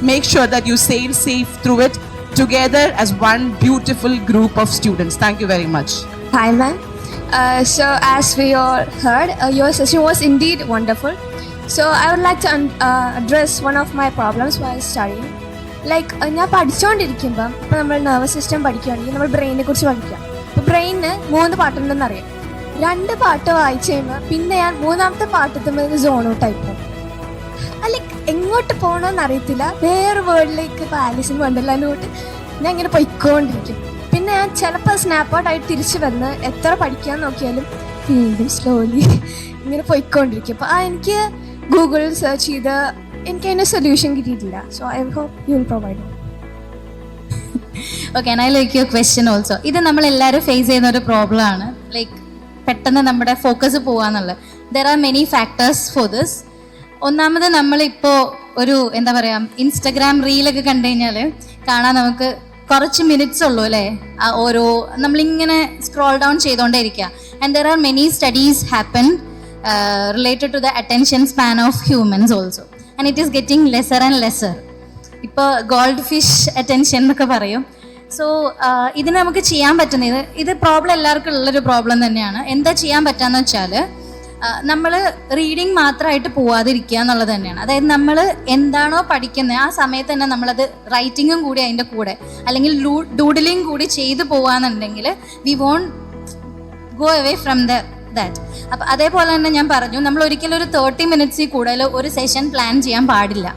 S4: make sure that you sail safe through it together as one beautiful group of students. Thank you very much.
S5: Hi, ma'am. So as we all heard, your session was indeed wonderful. So I would like to address one of my problems while studying. Like ഞാൻ പഠിച്ചുകൊണ്ടിരിക്കുമ്പം ഇപ്പോൾ നമ്മൾ nervous system പഠിക്കുകയാണെങ്കിൽ നമ്മൾ ബ്രെയിനെ കുറിച്ച് പഠിക്കാം. ഇപ്പോൾ ബ്രെയിനിന് 3 പാട്ടുണ്ടെന്ന് അറിയാം. 2 പാട്ട് വായിച്ചു കഴിയുമ്പോൾ പിന്നെ ഞാൻ 3ാമത്തെ പാട്ടത്തുമ്പോൾ സോൺ ഔട്ടായി പോകും. ലൈക്ക് എങ്ങോട്ട് പോകണമെന്ന് അറിയത്തില്ല, വേറെ വേൾഡിലേക്ക് ഇപ്പോൾ ആലീസിൻ വണ്ടർലാൻഡിലോട്ട് ഞാൻ ഇങ്ങനെ പൊയ്ക്കൊണ്ടിരിക്കും. പിന്നെ ഞാൻ ചിലപ്പോൾ സ്നാപ്പ് ഔട്ടായിട്ട് തിരിച്ച് വന്ന് എത്ര പഠിക്കാൻ നോക്കിയാലും വീണ്ടും സ്ലോലി ഇങ്ങനെ പോയിക്കൊണ്ടിരിക്കും. അപ്പോൾ എനിക്ക് ഗൂഗിളിൽ സെർച്ച് ചെയ്ത് എനിക്ക് അതിന് സൊല്യൂഷൻ കിട്ടിയിട്ടില്ല. So I hope you will provide.
S1: Okay, I like your question also. ഇത് നമ്മളെല്ലാവരും ഫേസ് ചെയ്യുന്ന ഒരു പ്രോബ്ലം ആണ്, ലൈക്ക് പെട്ടെന്ന് നമ്മുടെ ഫോക്കസ് പോകാന്നുള്ളത്. There are many factors for this. ഒന്നാമത് നമ്മളിപ്പോൾ ഒരു എന്താ പറയുക, ഇൻസ്റ്റഗ്രാം റീലൊക്കെ കണ്ടു കഴിഞ്ഞാൽ കാണാൻ നമുക്ക് കുറച്ച് മിനിറ്റ്സ് ഉള്ളൂ അല്ലേ, ഓരോ നമ്മളിങ്ങനെ സ്ക്രോൾ ഡൗൺ ചെയ്തുകൊണ്ടേ ഇരിക്കുക. And there are many studies happen related to the attention span of humans also, and it is getting lesser and lesser. ഇപ്പോൾ ഗോൾഡ് ഫിഷ് അറ്റൻഷൻ എന്നൊക്കെ പറയും. സോ ഇതിന് നമുക്ക് ചെയ്യാൻ പറ്റുന്നത്, ഇത് പ്രോബ്ലം എല്ലാവർക്കും ഉള്ളൊരു പ്രോബ്ലം തന്നെയാണ്. എന്താ ചെയ്യാൻ പറ്റാന്ന് വെച്ചാൽ നമ്മൾ റീഡിങ് മാത്രമായിട്ട് പോവാതിരിക്കുക എന്നുള്ളത് തന്നെയാണ്. അതായത് നമ്മൾ എന്താണോ പഠിക്കുന്നത് ആ സമയത്ത് തന്നെ നമ്മളത് റൈറ്റിങ്ങും കൂടി അതിൻ്റെ കൂടെ, അല്ലെങ്കിൽ ഡൂഡിലിങ് കൂടി ചെയ്തു പോവാന്നുണ്ടെങ്കിൽ we won't go away from that. അപ്പം അതേപോലെ തന്നെ ഞാൻ പറഞ്ഞു, നമ്മൾ ഒരിക്കലും ഒരു 30 മിനിറ്റ്സിൽ കൂടുതൽ ഒരു സെഷൻ പ്ലാൻ ചെയ്യാൻ പാടില്ല.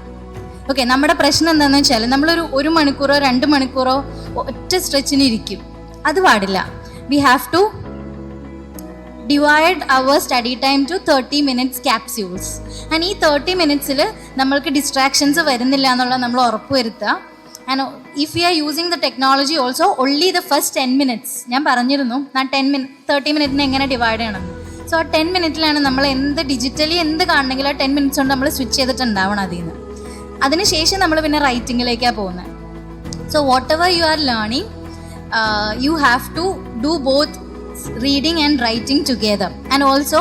S1: ഓക്കെ, നമ്മുടെ പ്രശ്നം എന്താണെന്ന് വെച്ചാൽ നമ്മളൊരു 1 മണിക്കൂറോ 2 മണിക്കൂറോ ഒറ്റ സ്ട്രെച്ചിന് ഇരിക്കും. അത് പാടില്ല. We have to divide our study time to 30 minutes capsules. And ഈ 30 മിനിറ്റ്സിൽ നമ്മൾക്ക് ഡിസ്ട്രാക്ഷൻസ് വരുന്നില്ല എന്നുള്ളത് നമ്മൾ ഉറപ്പ് വരുത്തുക. And if you are using the technology also only the first 10 minutes. ഞാൻ പറഞ്ഞിരുന്നു 30 മിനിറ്റിനെ എങ്ങനെ ഡിവൈഡ് ചെയ്യണം. സോ ആ 10 മിനിറ്റിലാണ് നമ്മൾ ഡിജിറ്റലി എന്ത് കാണണമെങ്കിലും ആ 10 മിനിറ്റ്സ് കൊണ്ട് നമ്മൾ സ്വിച്ച് ചെയ്തിട്ടുണ്ടാവണം അതിൽ നിന്ന്. അതിനുശേഷം നമ്മൾ പിന്നെ റൈറ്റിങ്ങിലേക്കാണ് പോകുന്നത്. So whatever you are learning, you have to do both reading and writing together. And also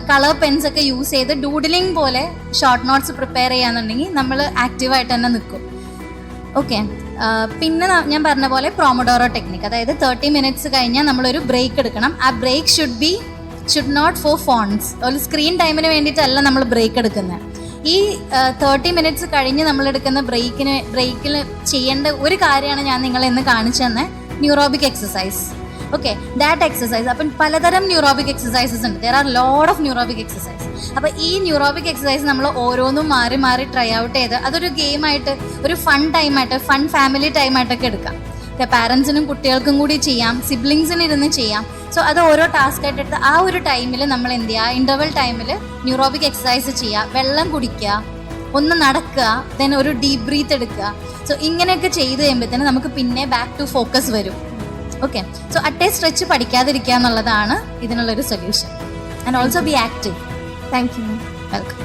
S1: colour pens ഒക്കെ യൂസ് ചെയ്ത് ഡൂഡിലിംഗ് പോലെ ഷോർട്ട് നോട്ട്സ് പ്രിപ്പയർ ചെയ്യാന്നുണ്ടെങ്കിൽ നമ്മൾ ആക്റ്റീവായിട്ട് തന്നെ നിൽക്കും. ഓക്കെ, പിന്നെ ഞാൻ പറഞ്ഞ പോലെ പ്രോമോഡോറോ ടെക്നിക്ക്, അതായത് 30 മിനിറ്റ്സ് കഴിഞ്ഞാൽ നമ്മളൊരു ബ്രേക്ക് എടുക്കണം. ആ break should not for phones. ഒരു സ്ക്രീൻ ടൈമിന് വേണ്ടിയിട്ടല്ല നമ്മൾ ബ്രേക്ക് എടുക്കുന്നത്. ഈ 30 മിനിറ്റ്സ് കഴിഞ്ഞ് നമ്മളെടുക്കുന്ന ബ്രേക്കിൽ ചെയ്യേണ്ട ഒരു കാര്യമാണ് ഞാൻ നിങ്ങളെ ഇന്ന് കാണിച്ചു തന്നെ, neurobic exercise. Okay, that exercise. അപ്പം പലതരം ന്യൂറോബിക് എക്സസൈസസ് ഉണ്ട്. There are lot of neurobic exercise. അപ്പോൾ ഈ ന്യൂറോബിക് എക്സസൈസ് നമ്മൾ ഓരോന്നും മാറി മാറി ട്രൈ ഔട്ട് ചെയ്ത് അതൊരു ഗെയിമായിട്ട്, ഒരു ഫൺ ടൈമായിട്ട്, ഫൺ ഫാമിലി ടൈമായിട്ടൊക്കെ എടുക്കാം. പാരൻസിനും കുട്ടികൾക്കും കൂടി ചെയ്യാം, സിബ്ലിങ്സിന് ഇരുന്ന് ചെയ്യാം. സോ അത് ഓരോ ടാസ്ക് ആയിട്ട് എടുത്ത് ആ ഒരു ടൈമിൽ നമ്മൾ എന്ത് ചെയ്യുക, ഇൻ്റർവൽ ടൈമിൽ ന്യൂറോബിക് എക്സസൈസ് ചെയ്യുക, വെള്ളം കുടിക്കുക, ഒന്ന് നടക്കുക, ദെൻ ഒരു ഡീപ് ബ്രീത്ത് എടുക്കുക. സോ ഇങ്ങനെയൊക്കെ ചെയ്ത് കഴിയുമ്പോഴത്തേന് നമുക്ക് പിന്നെ ബാക്ക് ടു ഫോക്കസ് വരും. Okay, so at a stretch പഠിക്കാതിരിക്കുക എന്നുള്ളതാണ് ഇതിനുള്ളൊരു solution. And also be active.
S5: Thank you.
S1: Welcome.